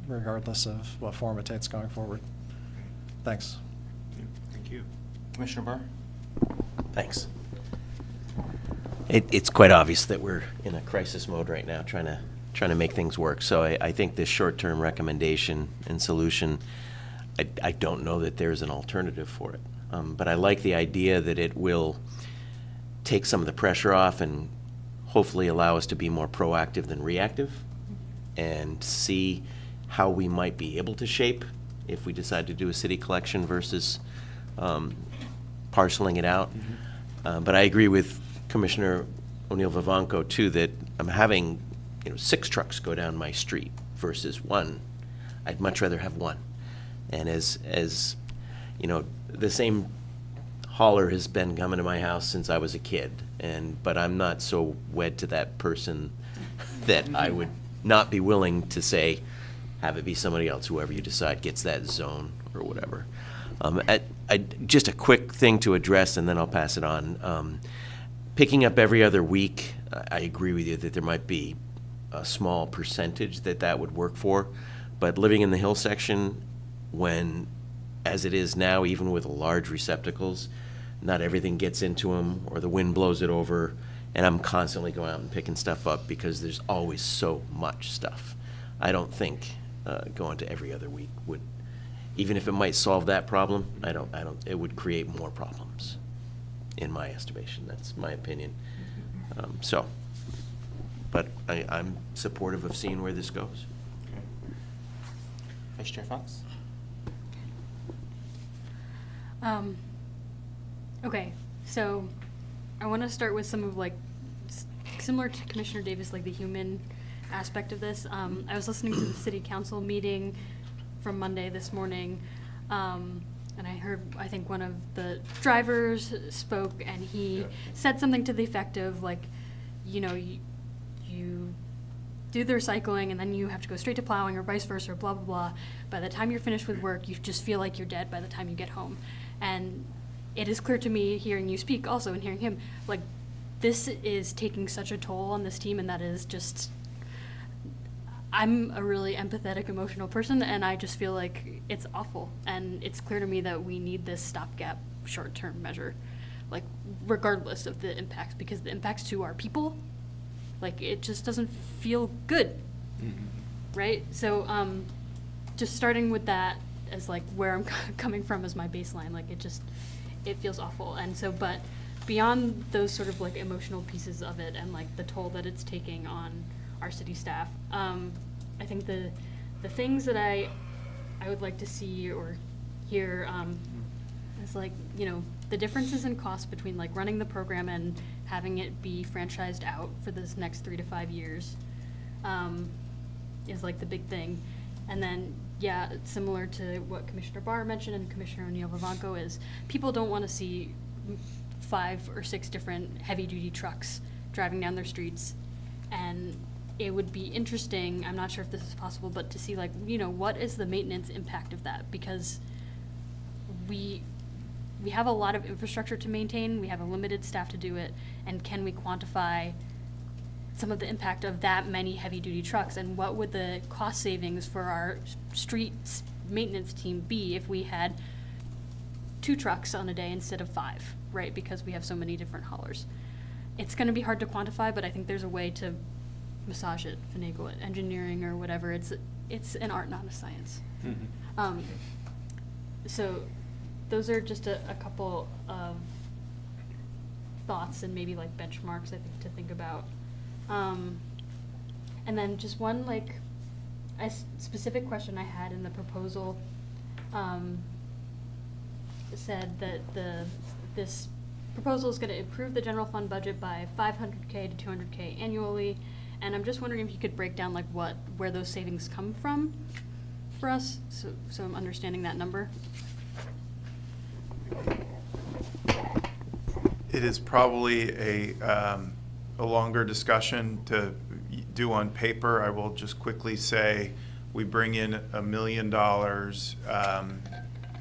regardless of what form it takes going forward. Thanks. Thank you. Commissioner Barr? Thanks. It's quite obvious that we're in a crisis mode right now, trying to make things work. So I think this short-term recommendation and solution, I don't know that there's an alternative for it. But I like the idea that it will take some of the pressure off and hopefully allow us to be more proactive than reactive, and see how we might be able to shape if we decide to do a city collection versus parceling it out. But I agree with Commissioner O'Neill-Vivanco too, that I'm having 6 trucks go down my street versus 1. I'd much rather have 1. And as you know, the same hauler has been coming to my house since I was a kid, but I'm not so wed to that person that I would not be willing to say, have it be somebody else, whoever you decide gets that zone or whatever. Just a quick thing to address, and then I'll pass it on. Picking up every other week, I agree with you that there might be a small percentage that would work for, but living in the hill section, when, as it is now, even with large receptacles, not everything gets into them, or the wind blows it over, and I'm constantly going out and picking stuff up because there's always so much stuff. I don't think going to every other week would, even if it might solve that problem, it would create more problems, in my estimation. That's my opinion. But I'm supportive of seeing where this goes. Okay. Vice Chair Fox? Okay, so I want to start with some of, similar to Commissioner Davis, the human aspect of this. I was listening to the city council meeting from Monday this morning, and I heard, I think one of the drivers spoke, and he said something to the effect of, you do the recycling and then you have to go straight to plowing, or vice versa, or blah, blah, blah. By the time you're finished with work, you just feel like you're dead by the time you get home. And it is clear to me, hearing you speak also and hearing him, this is taking such a toll on this team, and that is just, I'm a really empathetic, emotional person, and I just feel like it's awful. And it's clear to me that we need this stopgap short-term measure, regardless of the impacts, because the impacts to our people Like, it just doesn't feel good, right? So just starting with that as like where I'm coming from as my baseline, like it feels awful. And so, but beyond those sort of like emotional pieces of it and like the toll that it's taking on our city staff, I think the things that I would like to see or hear is like, you know, the differences in cost between like running the program and having it be franchised out for this next 3 to 5 years is like the big thing. And then, yeah, similar to what Commissioner Barr mentioned and Commissioner O'Neill-Vivanco, is people don't want to see 5 or 6 different heavy-duty trucks driving down their streets. And it would be interesting, I'm not sure if this is possible, but to see, like, you know, what is the maintenance impact of that? Because we have a lot of infrastructure to maintain, we have a limited staff to do it, and can we quantify some of the impact of that many heavy-duty trucks, and what would the cost savings for our street maintenance team be if we had 2 trucks on a day instead of 5, right? Because we have so many different haulers. It's going to be hard to quantify, but I think there's a way to massage it, finagle it, engineering or whatever. It's an art, not a science. So those are just a couple of thoughts and maybe like benchmarks I think to think about. And then just one like a specific question I had in the proposal said that this proposal is going to improve the general fund budget by $500K to $200K annually, and I'm just wondering if you could break down like where those savings come from for us, so I'm understanding that number. It is probably a longer discussion to do on paper. I will just quickly say we bring in $1 million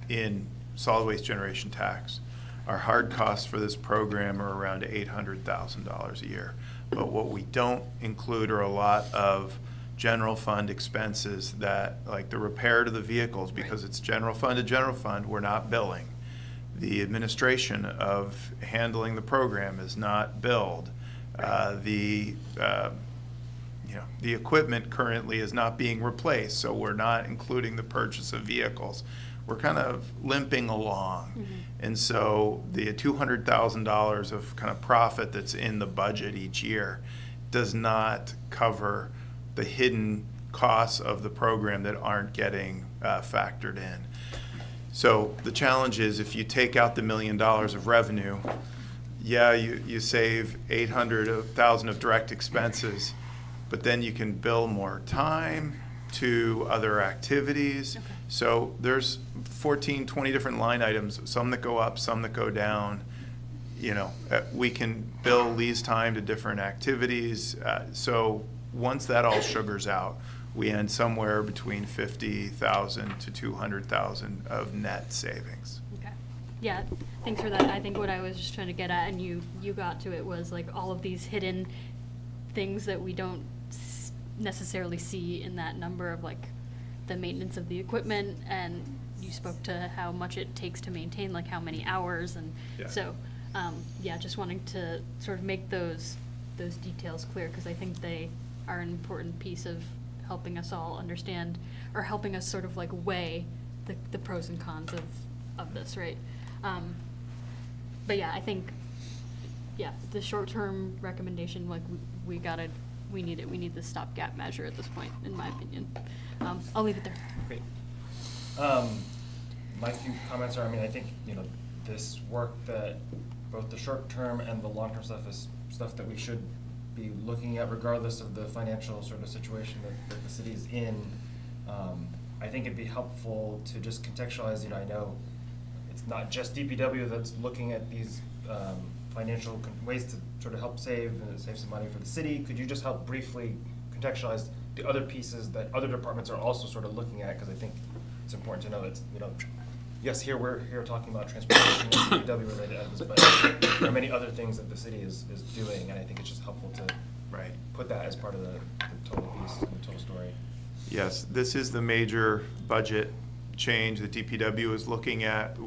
in solid waste generation tax. Our hard costs for this program are around $800,000 a year. But what we don't include are a lot of general fund expenses that, like the repair to the vehicles, because it's general fund to general fund, we're not billing. The administration of handling the program is not billed. The equipment currently is not being replaced, so we're not including the purchase of vehicles. We're kind of limping along. And so the $200,000 of kind of profit that's in the budget each year does not cover the hidden costs of the program that aren't getting factored in. So the challenge is, if you take out the $1 million of revenue, yeah, you save $800,000 of direct expenses, but then you can bill more time to other activities. Okay. So there's 14, 20 different line items, some that go up, some that go down. You know, we can bill lease time to different activities. So once that all sugars out, we end somewhere between $50,000 to $200,000 of net savings. Okay. Yeah, thanks for that. I think what I was just trying to get at, and you got to it, was like all of these hidden things that we don't necessarily see in that number of like the maintenance of the equipment, and you spoke to how much it takes to maintain, like how many hours, and so yeah, just wanting to sort of make those details clear, because I think they are an important piece of helping us all understand, or helping us sort of like weigh the pros and cons of this, right? But yeah, I think, yeah, the short-term recommendation, like we need it. We need the stopgap measure at this point, in my opinion. I'll leave it there. Great. My few comments are, I mean, I think, you know, this work that both the short-term and the long-term stuff is stuff that we should be looking at regardless of the financial sort of situation that the city's in. I think it'd be helpful to just contextualize, you know, I know it's not just DPW that's looking at these financial ways to sort of help save some money for the city. Could you just help briefly contextualize the other pieces that other departments are also sort of looking at? Because I think it's important to know that, you know, yes, we're here talking about transportation and DPW related items, but there are many other things that the city is doing, and I think it's just helpful to put that as part of the total piece and the total story. Yes, this is the major budget change that DPW is looking at.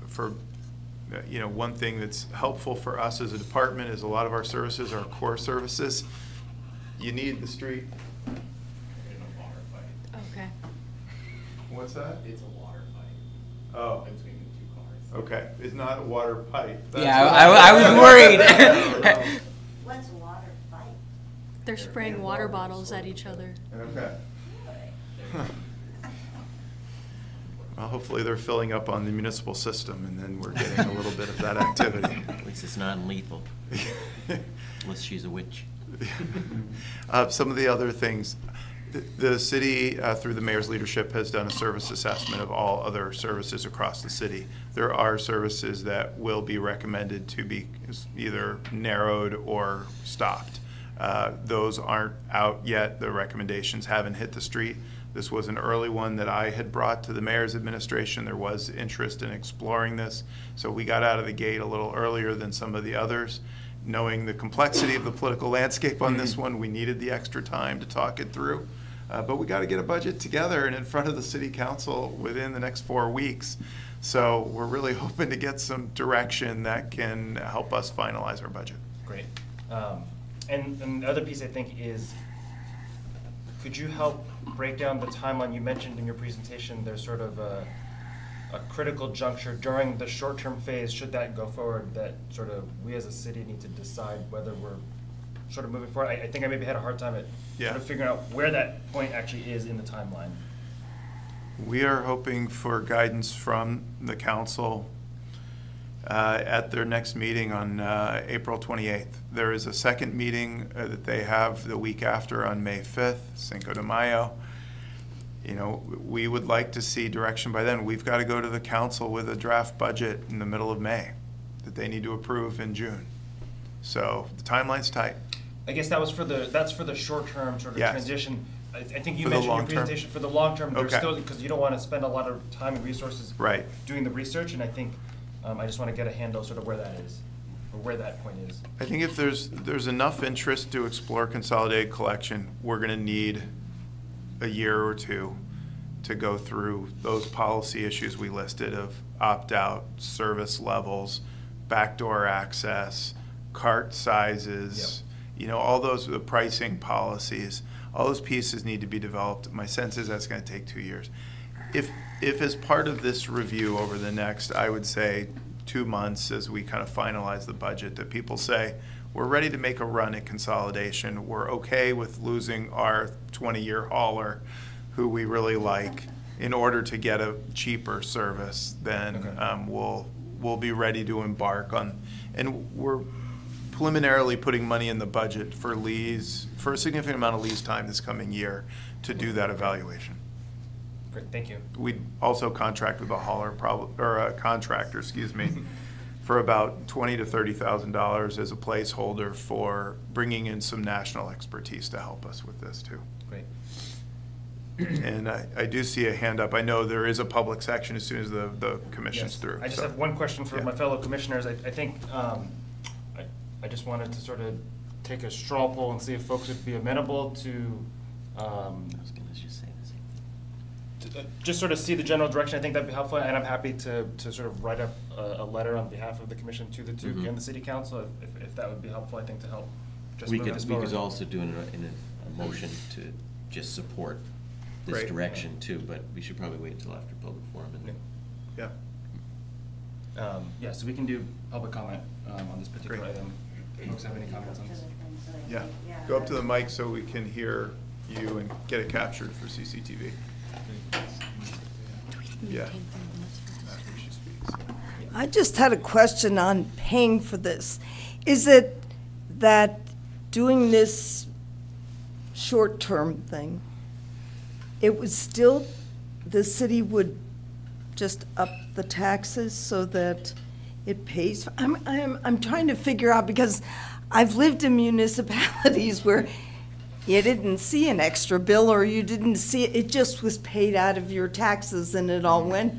For one thing that's helpful for us as a department is a lot of our services are core services, You need the street. Okay. What's that? It's a water fight. Oh. Between the two cars. Okay, it's not a water pipe. That's Yeah, what I was worried. What's a water fight? They're spraying water bottles at each other. Okay. Well, hopefully they're filling up on the municipal system, and then we're getting a little bit of that activity. At least it's non-lethal, unless she's a witch. Some of the other things, the city, through the mayor's leadership, has done a service assessment of all other services across the city. There are services that will be recommended to be either narrowed or stopped. Those aren't out yet. The recommendations haven't hit the street. This was an early one that I had brought to the mayor's administration. There was interest in exploring this, so we got out of the gate a little earlier than some of the others. Knowing the complexity of the political landscape on this one, we needed the extra time to talk it through. But we got to get a budget together and in front of the city council within the next 4 weeks. So we're really hoping to get some direction that can help us finalize our budget. Great. And the other piece I think is, could you help break down the timeline? You mentioned in your presentation there's sort of a critical juncture during the short-term phase, should that go forward, that sort of we as a city need to decide whether we're sort of moving forward. I think I maybe had a hard time at sort of figuring out where that point actually is in the timeline. We are hoping for guidance from the council at their next meeting on April 28th. There is a second meeting that they have the week after on May 5th, Cinco de Mayo. You know, we would like to see direction by then. We've got to go to the council with a draft budget in the middle of May that they need to approve in June. So the timeline's tight. I guess that was for the short-term sort of transition. I think you For the mentioned in your long-term? presentation for the long-term, there's Okay. still, because you don't want to spend a lot of time and resources doing the research, and I think I just want to get a handle sort of where that is, or where that point is. I think if there's enough interest to explore consolidated collection, we're going to need a year or two to go through those policy issues we listed of opt-out, service levels, backdoor access, cart sizes, you know, all those, the pricing policies, all those pieces need to be developed. My sense is that's going to take 2 years. If as part of this review over the next, I would say 2 months as we kind of finalize the budget, that people say, we're ready to make a run at consolidation. We're okay with losing our 20-year hauler who we really like in order to get a cheaper service, then we'll be ready to embark on, and we're preliminarily putting money in the budget for lease, for a significant amount of lease time this coming year to do that evaluation. Great, thank you. We'd also contract with a hauler, or a contractor, excuse me, for about $20,000 to $30,000 as a placeholder for bringing in some national expertise to help us with this too. Great. And I do see a hand up. I know there is a public section as soon as the commission's through. I just have one question for my fellow commissioners. I think I just wanted to sort of take a straw poll and see if folks would be amenable to I was going to just say the same thing. just sort of see the general direction. I think that'd be helpful, and I'm happy to sort of write up a letter on behalf of the commission to the Duke and the city council if that would be helpful. I think to help just move this forward. We could also do in a motion to just support this direction too, but we should probably wait until after public forum. Yeah, so we can do public comment on this particular item. Folks have any comments on this? Yeah, go up to the mic so we can hear you and get it captured for CCTV. Yeah. After she speaks. I just had a question on paying for this. Is it that doing this short-term thing, it was still, the city would just up the taxes so that it pays? I'm trying to figure out, because I've lived in municipalities where you didn't see an extra bill, or you didn't see it, it just was paid out of your taxes and it all went.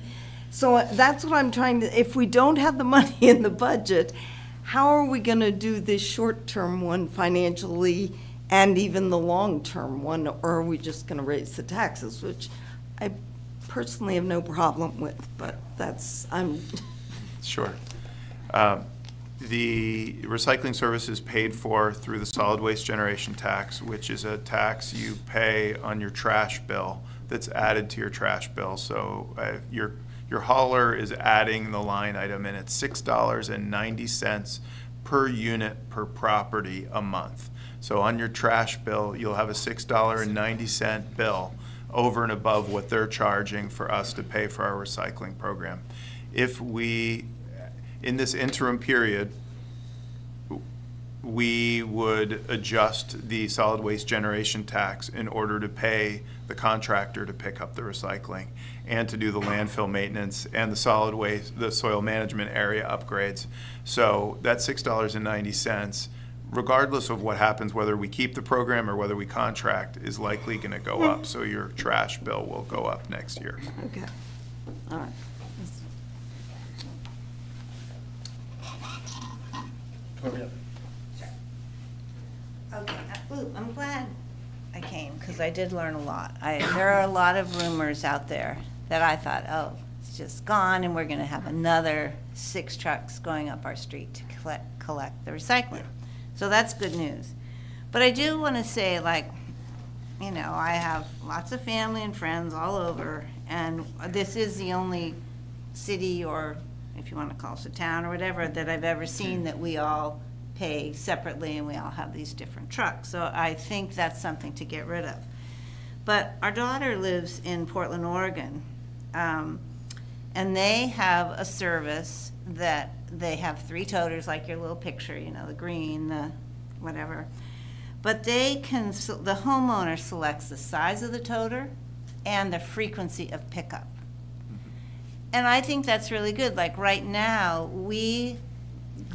So that's what I'm trying to, if we don't have the money in the budget, how are we going to do this short-term one financially and even the long-term one, or are we just going to raise the taxes, which I personally have no problem with, but that's, I'm... Sure. The recycling service is paid for through the solid waste generation tax, which is a tax you pay on your trash bill that's added to your trash bill. So your hauler is adding the line item, and it's $6.90 per unit per property a month. So on your trash bill, you'll have a $6.90 bill over and above what they're charging for us to pay for our recycling program. If we, in this interim period, we would adjust the solid waste generation tax in order to pay the contractor to pick up the recycling and to do the landfill maintenance and the solid waste, the soil management area upgrades. So that $6.90, regardless of what happens, whether we keep the program or whether we contract, is likely going to go up. So your trash bill will go up next year. Okay. All right. Okay, ooh, I'm glad I came, because I did learn a lot. There are a lot of rumors out there that I thought, oh, it's just gone, and we're going to have another 6 trucks going up our street to collect the recycling. So that's good news. But I do want to say, like, you know, I have lots of family and friends all over, and this is the only city, or if you want to call us a town or whatever, that I've ever seen that we all pay separately and we all have these different trucks. So I think that's something to get rid of. But our daughter lives in Portland, Oregon, and they have a service that they have 3 toters, like your little picture, you know, the green, the whatever. But they can, the homeowner selects the size of the toter and the frequency of pickup. And I think that's really good. Like right now, we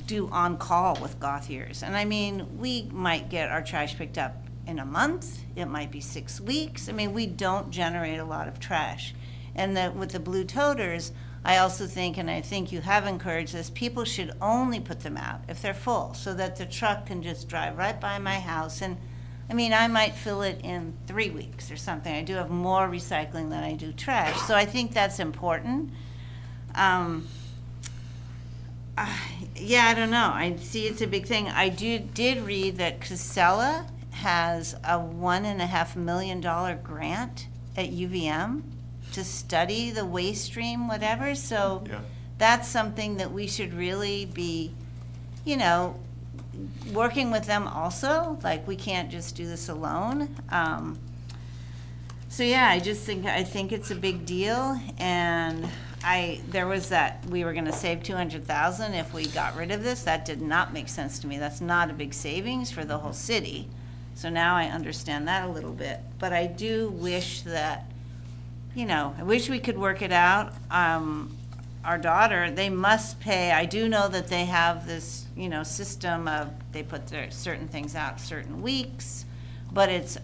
do on-call with Gothiers. And I mean, we might get our trash picked up in a month. It might be 6 weeks. I mean, we don't generate a lot of trash. And with the blue toters, I also think, and I think you have encouraged this, people should only put them out if they're full, so that the truck can just drive right by my house. And I mean, I might fill it in 3 weeks or something. I do have more recycling than I do trash. So I think that's important. Yeah, I don't know. I see it's a big thing. I did read that Casella has a $1.5 million grant at UVM to study the waste stream, whatever. So that's something that we should really be, you know, working with them also. Like, we can't just do this alone. So yeah, I think it's a big deal. And there was that we were going to save $200,000 if we got rid of this. That did not make sense to me. That's not a big savings for the whole city. So now I understand that a little bit. But I do wish that, you know, I wish we could work it out. Our daughter, they must pay. I do know that they have this, you know, system of they put their certain things out certain weeks, but it's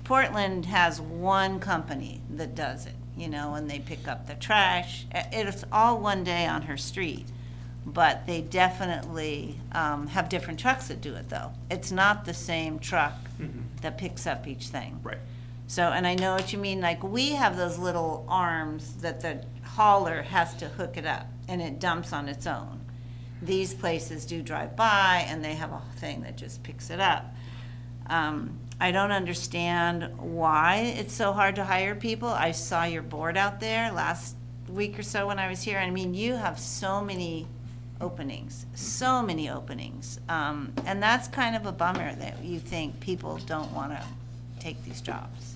Portland has one company that does it. You know, when they pick up the trash. It's all one day on her street, but they definitely have different trucks that do it, though. It's not the same truck that picks up each thing. Right. So, and I know what you mean, like, we have those little arms that the hauler has to hook it up, and it dumps on its own. These places do drive by, and they have a thing that just picks it up. I don't understand why it's so hard to hire people. I saw your board out there last week or so when I was here. I mean, you have so many openings, and that's kind of a bummer that you think people don't want to take these jobs.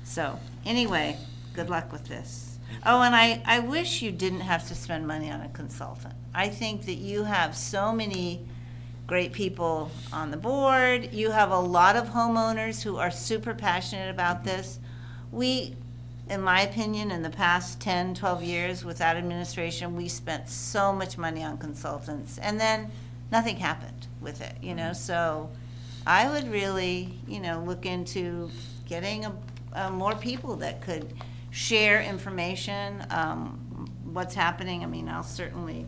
So anyway, good luck with this. Oh, and I wish you didn't have to spend money on a consultant. I think that you have so many great people on the board. You have a lot of homeowners who are super passionate about this. We, in my opinion, in the past 10, 12 years with that administration, we spent so much money on consultants, and then nothing happened with it, you know? So I would really, you know, look into getting more people that could share information, what's happening. I mean, I'll certainly,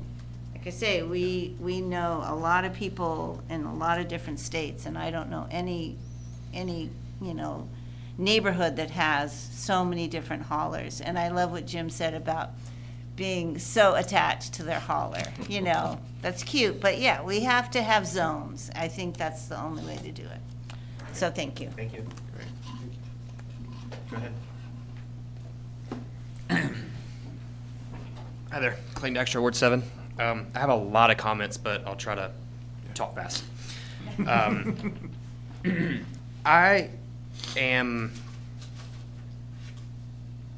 like I say, we know a lot of people in a lot of different states, and I don't know any you know, neighborhood that has so many different haulers. And I love what Jim said about being so attached to their hauler, you know. That's cute, but yeah, we have to have zones. I think that's the only way to do it. So thank you. Thank you. Great. Go ahead. Hi there, Clayton Dexter, Ward 7. I have a lot of comments, but I'll try to talk fast. I am,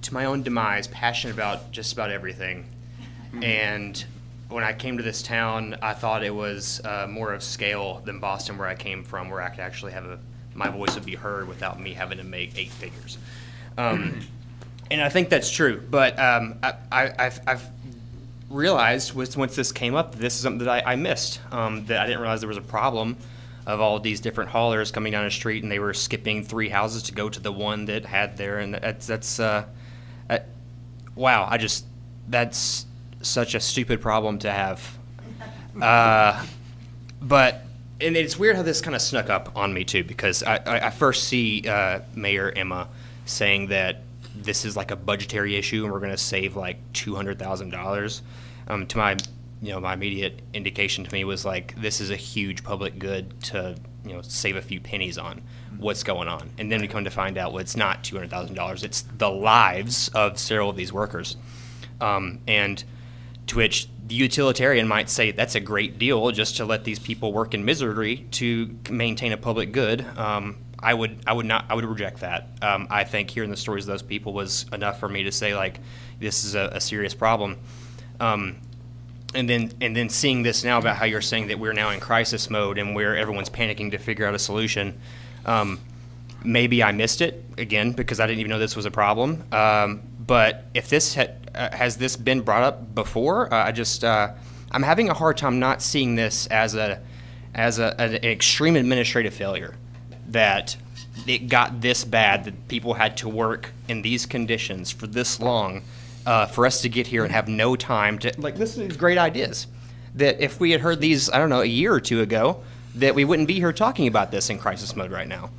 to my own demise, passionate about just about everything. And when I came to this town, I thought it was more of scale than Boston, where I came from, where I could actually have my voice would be heard without me having to make 8 figures. And I think that's true, but I've realized once this came up, this is something that I missed, that I didn't realize there was a problem of all of these different haulers coming down the street and they were skipping 3 houses to go to the one that had there, and that's wow, that's such a stupid problem to have. But and it's weird how this kind of snuck up on me too, because I first see Mayor Emma saying that this is like a budgetary issue and we're going to save like $200,000. To my, my immediate indication to me was like, this is a huge public good to, save a few pennies on what's going on. And then we come to find out, well, it's not $200,000. It's the lives of several of these workers. And to which the utilitarian might say that's a great deal just to let these people work in misery to maintain a public good. I would reject that. I think hearing the stories of those people was enough for me to say, like, this is a serious problem. And then seeing this now about how you're saying that we're now in crisis mode and where everyone's panicking to figure out a solution. Maybe I missed it again because I didn't even know this was a problem. But if this has this been brought up before, I'm having a hard time not seeing this as an extreme administrative failure. That it got this bad, that people had to work in these conditions for this long, for us to get here and have no time to listen to these great ideas. That if we had heard these, I don't know, a year or two ago, that we wouldn't be here talking about this in crisis mode right now.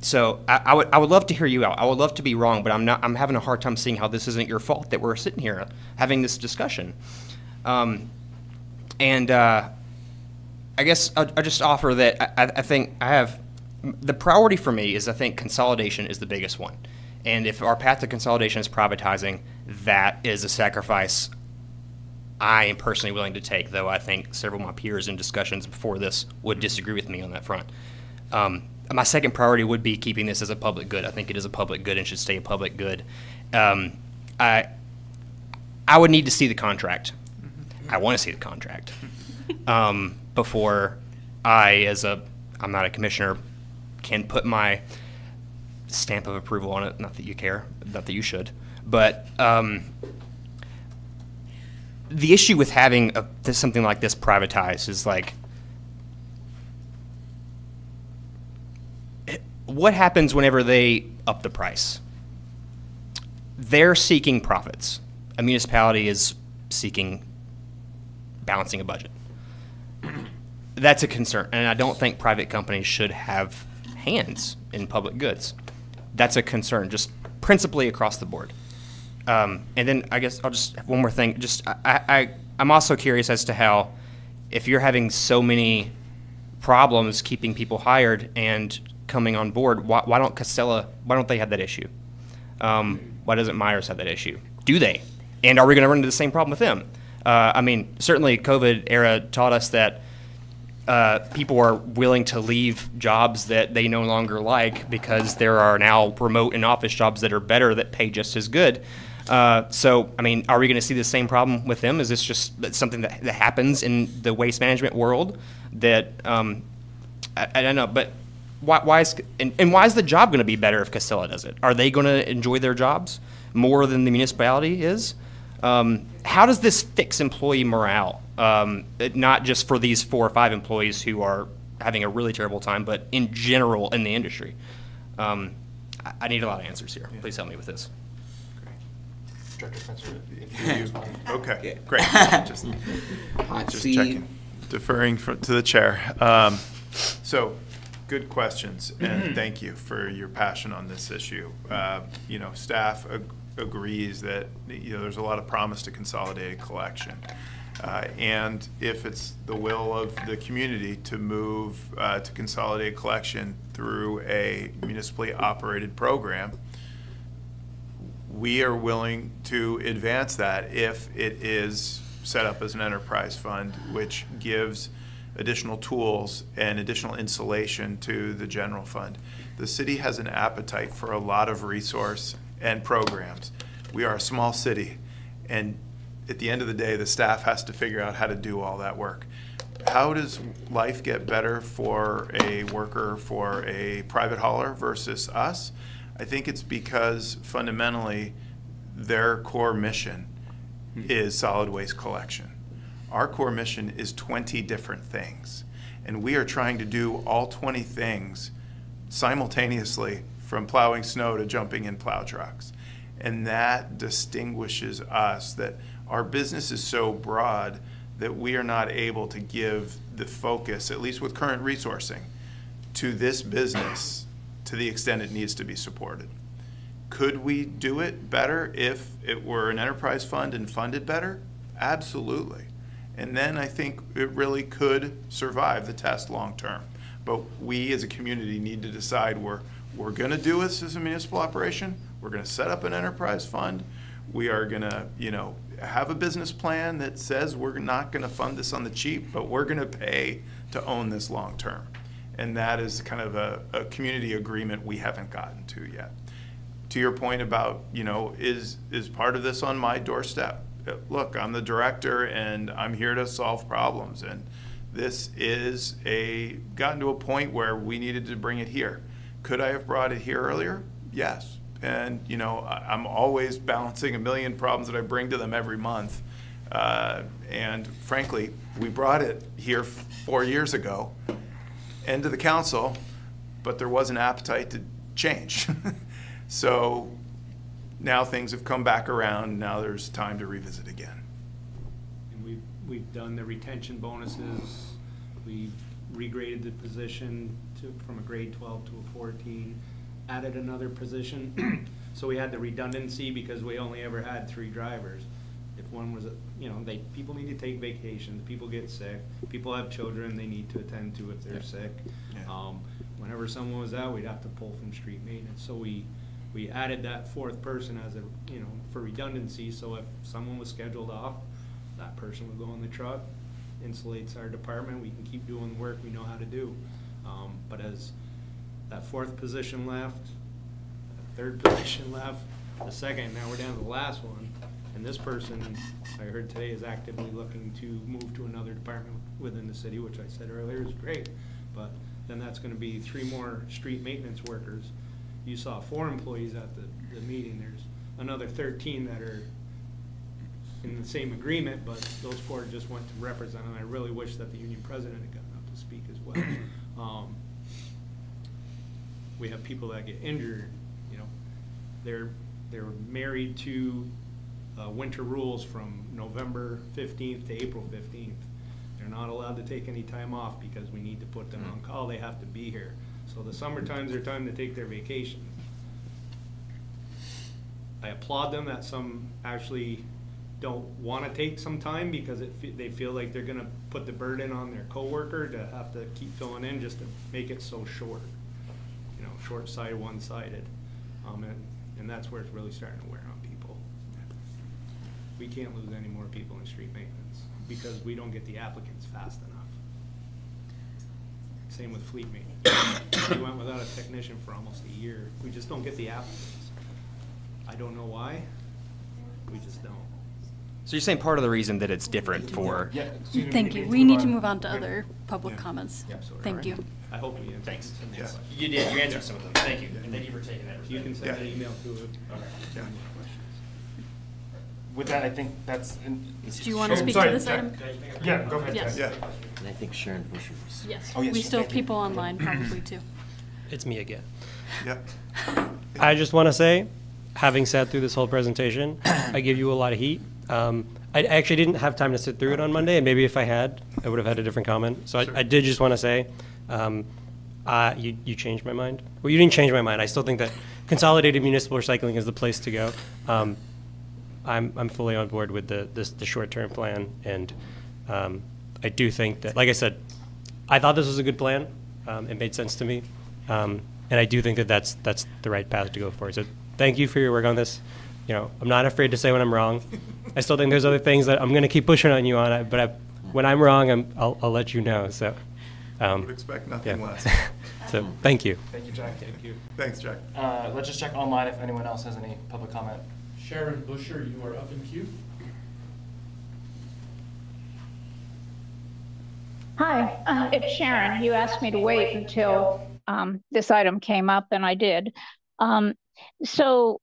So I would love to hear you out. I would love to be wrong, but I'm having a hard time seeing how this isn't your fault that we're sitting here having this discussion. I guess I'll just offer that I think the priority for me is I think consolidation is the biggest one. And if our path to consolidation is privatizing, that is a sacrifice I am personally willing to take, though I think several of my peers in discussions before this would disagree with me on that front. My second priority would be keeping this as a public good. I think it is a public good and should stay a public good. I would need to see the contract. I want to see the contract. Before I'm not a commissioner, can put my stamp of approval on it. Not that you care, not that you should. But the issue with having something like this privatized is like, what happens whenever they up the price? They're seeking profits. A municipality is seeking balancing a budget. That's a concern, and I don't think private companies should have hands in public goods. That's a concern, just principally across the board. And then I guess I'll just have one more thing. Just I'm also curious as to how, if you're having so many problems keeping people hired and coming on board, why don't they have that issue? Why doesn't Myers have that issue? Do they? And are we going to run into the same problem with them? I mean, certainly COVID era taught us that people are willing to leave jobs that they no longer like because there are now remote and office jobs that are better that pay just as good. So, I mean, are we going to see the same problem with them? Is this just something that happens in the waste management world that, I don't know, but why is the job going to be better if Casella does it? Are they going to enjoy their jobs more than the municipality is? How does this fix employee morale? Not just for these 4 or 5 employees who are having a really terrible time, but in general in the industry. I need a lot of answers here. Please help me with this. Director Spencer, if you use one. Okay, great. Just checking. Deferring to the chair. So, good questions, and thank you for your passion on this issue. Staff agrees that, there's a lot of promise to consolidated collection. And if it's the will of the community to move to consolidated collection through a municipally operated program, we are willing to advance that if it is set up as an enterprise fund, which gives additional tools and additional insulation to the general fund. The city has an appetite for a lot of resource and programs. We are a small city, and at the end of the day, the staff has to figure out how to do all that work. How does life get better for a worker, for a private hauler versus us? I think it's because fundamentally their core mission is solid waste collection. Our core mission is 20 different things, and we are trying to do all 20 things simultaneously, from plowing snow to jumping in plow trucks. And that distinguishes us, that our business is so broad that we are not able to give the focus, at least with current resourcing, to this business to the extent it needs to be supported. Could we do it better if it were an enterprise fund and funded better? Absolutely. And then I think it really could survive the test long term. But we as a community need to decide we're going to do this as a municipal operation. We're going to set up an enterprise fund. We are going to, have a business plan that says we're not going to fund this on the cheap, but we're going to pay to own this long term. And that is kind of a community agreement we haven't gotten to yet. To your point about, is part of this on my doorstep? Look, I'm the director and I'm here to solve problems. And this is gotten to a point where we needed to bring it here. Could I have brought it here earlier? Yes. And, I'm always balancing a million problems that I bring to them every month. And frankly, we brought it here 4 years ago and to the council, but there was an appetite to change. So now things have come back around. Now there's time to revisit again. And we've done the retention bonuses. We've regraded the position from a grade 12 to a 14, added another position. So we had the redundancy because we only ever had 3 drivers. If one was, people need to take vacations, people get sick, people have children they need to attend to if they're sick. Yeah. Whenever someone was out, we'd have to pull from street maintenance. So we added that 4th person as for redundancy. So if someone was scheduled off, that person would go in the truck, insulates our department. We can keep doing the work we know how to do. But as that 4th position left, that 3rd position left, the 2nd, now we're down to the last one. And this person, I heard today, is actively looking to move to another department within the city, which I said earlier is great. But then that's going to be 3 more street maintenance workers. You saw 4 employees at the meeting. There's another 13 that are in the same agreement, but those 4 just went to represent, and I really wish that the union president had gotten up to speak as well. We have people that get injured. They're married to winter rules from November 15th to April 15th. They're not allowed to take any time off because we need to put them on call. They have to be here. So the summer time's their time to take their vacation. I applaud them that some actually don't want to take some time because they feel like they're going to put the burden on their coworker to have to keep filling in just to make it so short. Short-sighted, one-sided. And that's where it's really starting to wear on people. We can't lose any more people in street maintenance because we don't get the applicants fast enough. Same with fleet maintenance. We went without a technician for almost a year. We just don't get the applicants. I don't know why. We just don't. So you're saying part of the reason that it's different for... Yeah, thank you. We need to move on to other public comments. Yeah, absolutely. Thank you. I hope we answered. Thanks. Yeah. You did. You answered some of them. Thank you. And thank you for taking that. You can send an email to it. Okay. Yeah. With that, I think that's... Do you want to speak to this item? Yeah, go ahead. Yes. Yeah. And I think Sharon Busher was... Yes. Oh, yes. We still have people online probably too. It's me again. Yep. I just want to say, having sat through this whole presentation, I give you a lot of heat. I actually didn't have time to sit through it on Monday, and maybe if I had, I would have had a different comment. So I did just want to say, you changed my mind. Well, you didn't change my mind. I still think that consolidated municipal recycling is the place to go. I'm fully on board with the short-term plan, and I do think that, like I said, I thought this was a good plan. It made sense to me, and I do think that that's the right path to go forward. So thank you for your work on this. You know, I'm not afraid to say when I'm wrong. I still think there's other things that I'm going to keep pushing on you on, but when I'm wrong, I'll let you know. So. I would expect nothing less. So, thank you. Thank you, Jack. Thank you. Thanks, Jack. Let's just check online if anyone else has any public comment. Sharon Busher, you are up in queue. Hi, it's Sharon. You asked me to wait until this item came up, and I did. So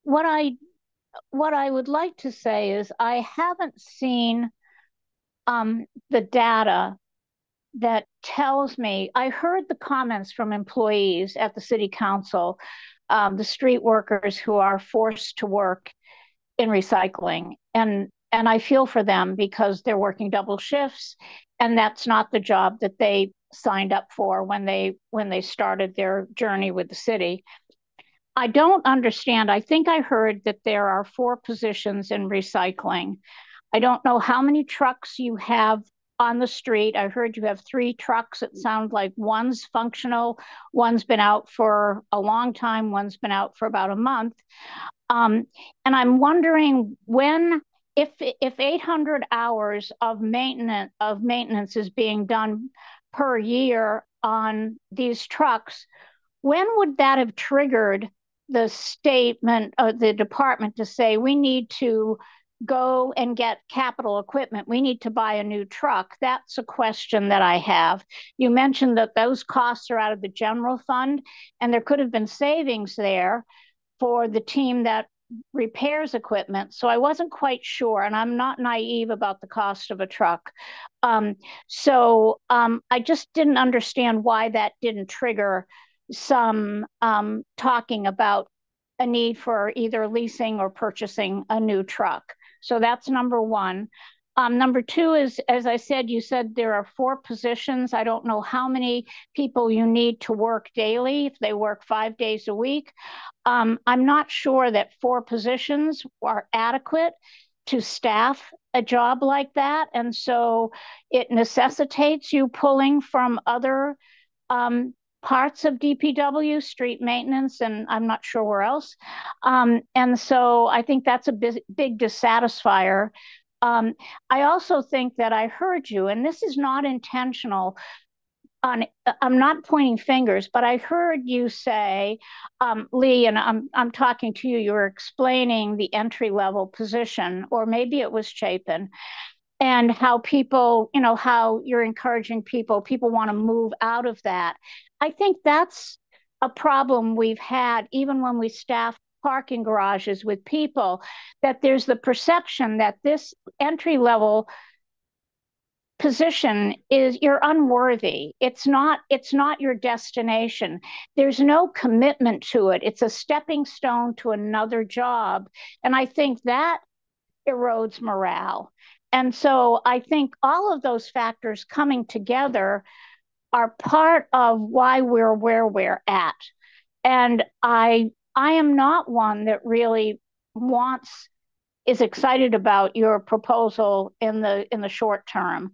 what I would like to say is I haven't seen the data that tells me. I heard the comments from employees at the city council, the street workers who are forced to work in recycling. And I feel for them because they're working double shifts, and that's not the job that they signed up for when they started their journey with the city. I don't understand. I think I heard that there are 4 positions in recycling. I don't know how many trucks you have on the street. I heard you have 3 trucks. It sounds like one's functional, one's been out for a long time, one's been out for about a month. And I'm wondering if 800 hours of maintenance is being done per year on these trucks, when would that have triggered the statement of the department to say, we need to go and get capital equipment, we need to buy a new truck? That's a question that I have. You mentioned that those costs are out of the general fund, and there could have been savings there for the team that repairs equipment. So I wasn't quite sure, and I'm not naive about the cost of a truck. So I just didn't understand why that didn't trigger some talking about a need for either leasing or purchasing a new truck. So that's number one. Number 2 is, as I said, you said there are 4 positions. I don't know how many people you need to work daily, if they work 5 days a week. I'm not sure that 4 positions are adequate to staff a job like that. And so it necessitates you pulling from other parts of DPW, street maintenance, and I'm not sure where else. And so I think that's a big dissatisfier. I also think that I heard you, and this is not intentional. I'm not pointing fingers, but I heard you say, Lee, and I'm talking to you, you were explaining the entry-level position, or maybe it was Chapin, and how people, how you're encouraging people want to move out of that. I think that's a problem we've had even when we staff parking garages with people, that there's the perception that this entry-level position is, you're unworthy. It's not your destination. There's no commitment to it. It's a stepping stone to another job. And I think that erodes morale. And so I think all of those factors coming together are part of why we're where we're at. And I am not one that really is excited about your proposal in the short term.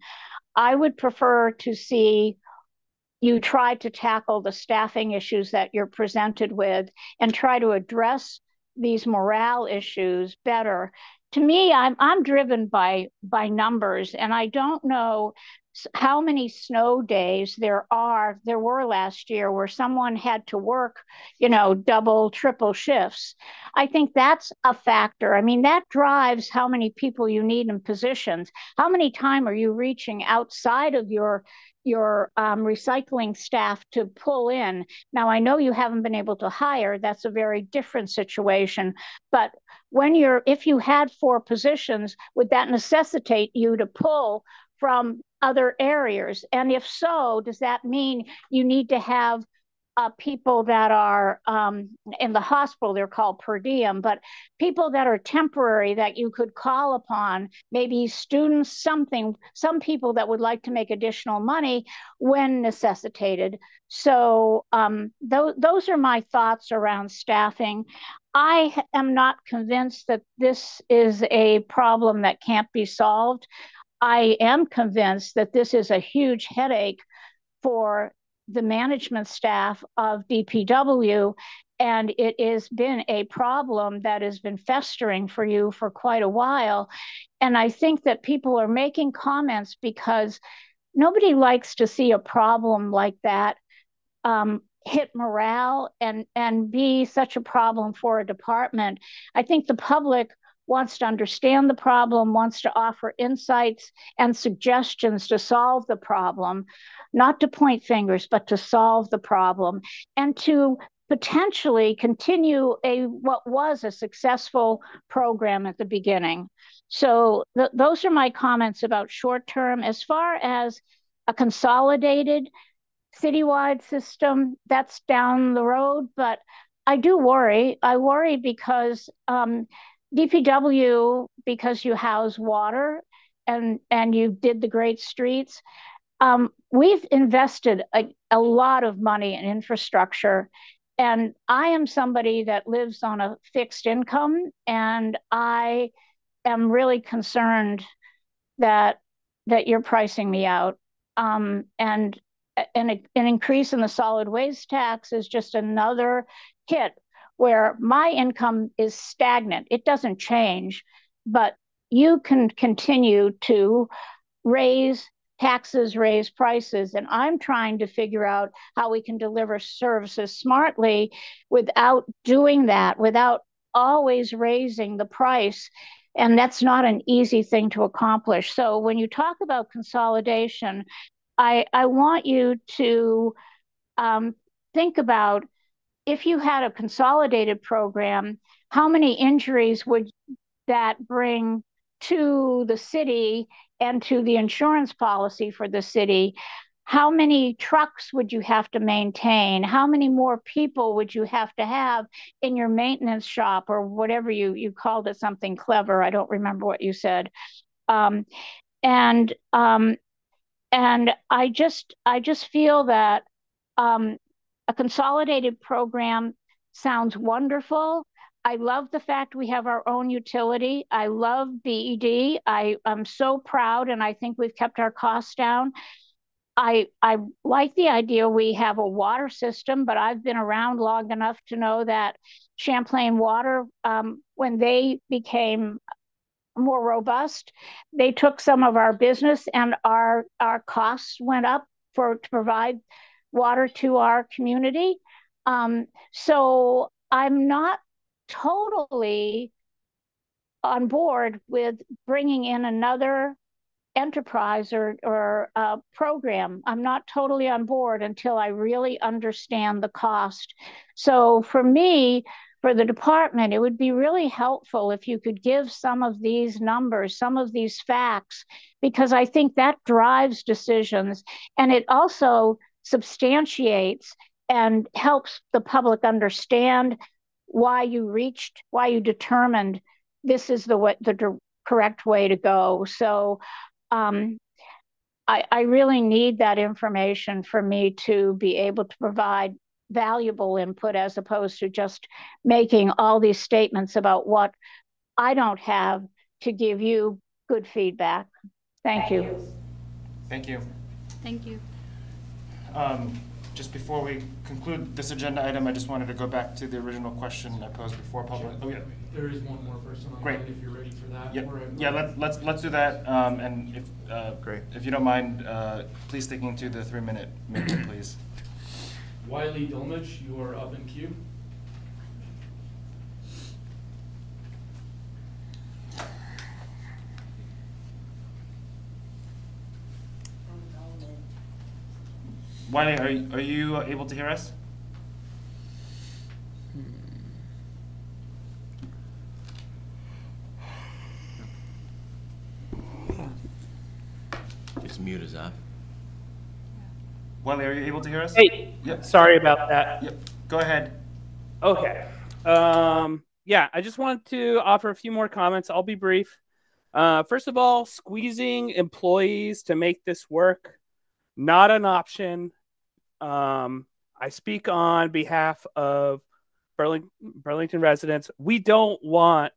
I would prefer to see you try to tackle the staffing issues that you're presented with and try to address these morale issues better. To me, I'm driven by numbers, and I don't know how many snow days there were last year where someone had to work, double, triple shifts. I think that's a factor. I mean, that drives how many people you need in positions. How many times are you reaching outside of your recycling staff to pull in? Now, I know you haven't been able to hire. That's a very different situation. But if you had 4 positions, would that necessitate you to pull from other areas? And if so, does that mean you need to have people that are in the hospital, they're called per diem, but people that are temporary that you could call upon, maybe students, some people that would like to make additional money when necessitated. So those are my thoughts around staffing. I am not convinced that this is a problem that can't be solved. I am convinced that this is a huge headache for the management staff of DPW, and it has been a problem that has been festering for you for quite a while. And I think that people are making comments because nobody likes to see a problem like that hit morale and be such a problem for a department. I think the public wants to understand the problem, wants to offer insights and suggestions to solve the problem, not to point fingers, but to solve the problem and to potentially continue what was a successful program at the beginning. So those are my comments about short term. As far as a consolidated citywide system, that's down the road, but I do worry. I worry because DPW, because you house water and you did the great streets, we've invested a lot of money in infrastructure. And I am somebody that lives on a fixed income, and I am really concerned that you're pricing me out. And an increase in the solid waste tax is just another hit where my income is stagnant. It doesn't change, but you can continue to raise taxes, raise prices, and I'm trying to figure out how we can deliver services smartly without doing that, without always raising the price. And that's not an easy thing to accomplish. So when you talk about consolidation, I want you to think about, if you had a consolidated program, how many injuries would that bring to the city and to the insurance policy for the city? How many trucks would you have to maintain? How many more people would you have to have in your maintenance shop, or whatever you called it, something clever. I don't remember what you said. And I just feel that a consolidated program sounds wonderful. I love the fact we have our own utility. I love BED. I'm so proud, and I think we've kept our costs down. I like the idea we have a water system, but I've been around long enough to know that Champlain Water, when they became more robust, they took some of our business, and our costs went up to provide water to our community. So I'm not totally on board with bringing in another enterprise or program. I'm not totally on board until I really understand the cost. So for me, for the department, it would be really helpful if you could give some of these numbers, some of these facts, because I think that drives decisions, and it also substantiates and helps the public understand why you determined this is the correct way to go. So I really need that information for me to be able to provide valuable input, as opposed to just making all these statements about what I don't have to give you good feedback. Thank you. Thank you. Thank you. Just before we conclude this agenda item, I just wanted to go back to the original question I posed before public. Oh yeah. There is one more person on Great. line if you're ready for that. Yep. Yeah, let's do that. And if you don't mind, please sticking to the 3-minute minimum, please. Wiley Dolmich, you are up in queue. Wiley, are you able to hear us? His mute is off. Wally, are you able to hear us? Hey, Yep. sorry about that. Yep. Go ahead. Okay. Yeah, I just wanted to offer a few more comments. I'll be brief. First of all, squeezing employees to make this work, not an option. I speak on behalf of Burlington residents. We don't want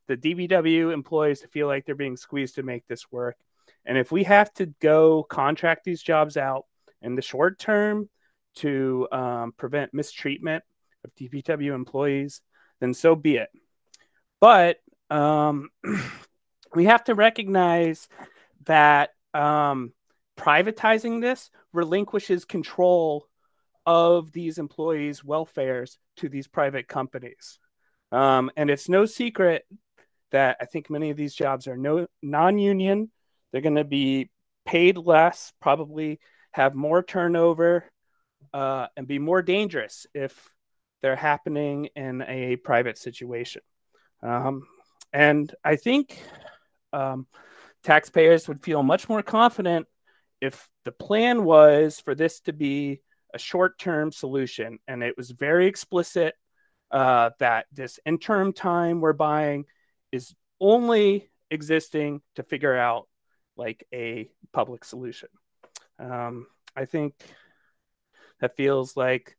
the DBW employees to feel like they're being squeezed to make this work. And if we have to go contract these jobs out in the short term to prevent mistreatment of DPW employees, then so be it. But we have to recognize that privatizing this relinquishes control of these employees' welfares to these private companies. And it's no secret that I think many of these jobs are non-union. They're going to be paid less, probably have more turnover, and be more dangerous if they're happening in a private situation. And I think taxpayers would feel much more confident if the plan was for this to be a short-term solution, and it was very explicit that this interim time we're buying is only existing to figure out like a public solution. I think that feels like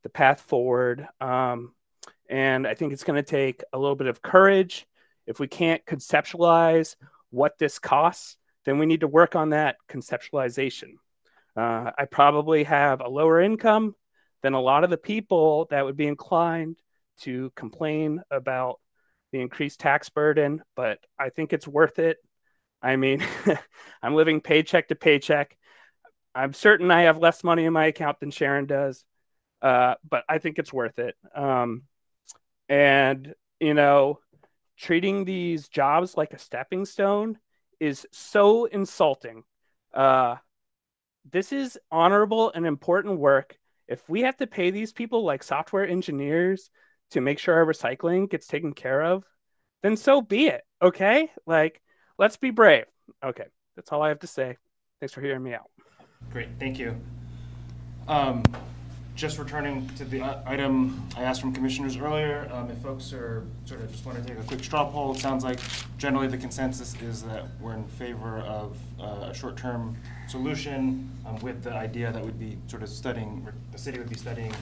the path forward. And I think it's going to take a little bit of courage. If we can't conceptualize what this costs, then we need to work on that conceptualization. I probably have a lower income than a lot of the people that would be inclined to complain about the increased tax burden, but I think it's worth it. I mean, I'm living paycheck to paycheck. I'm certain I have less money in my account than Sharon does, but I think it's worth it. And, you know, treating these jobs like a stepping stone is so insulting. This is honorable and important work. If we have to pay these people like software engineers to make sure our recycling gets taken care of, then so be it. Okay? Like, let's be brave. Okay. That's all I have to say. Thanks for hearing me out. Great. Thank you. Just returning to the item I asked from commissioners earlier, if folks are sort of just want to take a quick straw poll, it sounds like generally the consensus is that we're in favor of a short-term solution with the idea that we'd be sort of studying, the city would be studying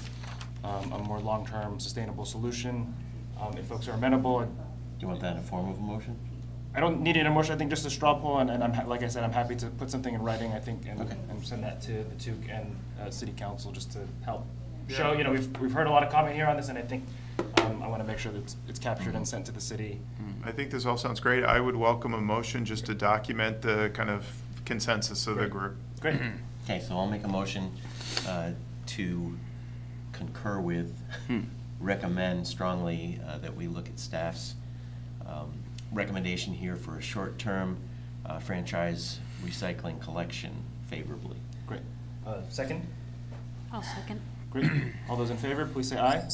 a more long-term sustainable solution. If folks are amenable. Do you want that in a form of a motion? I don't need it in a motion. I think just a straw poll, and I'm like I said, I'm happy to put something in writing. I think, and send that to the TUC and City Council just to help show. You know, we've heard a lot of comment here on this, and I think I want to make sure that it's captured and sent to the city. I think this all sounds great. I would welcome a motion just to document the kind of consensus of the group. Great. Okay, so I'll make a motion to concur with, recommend strongly that we look at staff's recommendation here for a short-term franchise recycling collection favorably. Great. Second? I'll second. Great. All those in favor, please say aye.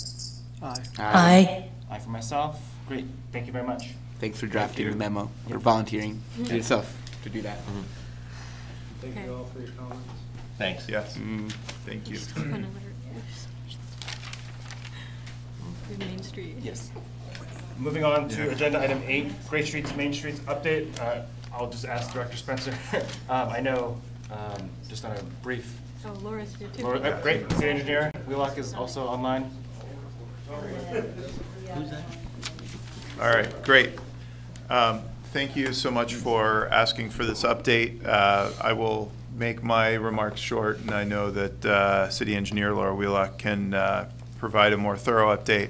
Aye. Aye. Aye for myself. Great. Thank you very much. Thanks for drafting the memo or volunteering yourself to do that. Thank you all for your comments. Thanks. Yes. Thank you. Main Street. Yes. Moving on to agenda item 8, Great Streets, Main Streets update. I'll just ask Director Spencer. I know, just on a brief. Oh, Laura's here too. Laura, great. City Engineer Wheelock is also online. Who's that? All right, great. Thank you so much for asking for this update. I will make my remarks short, and I know that City Engineer Laura Wheelock can provide a more thorough update.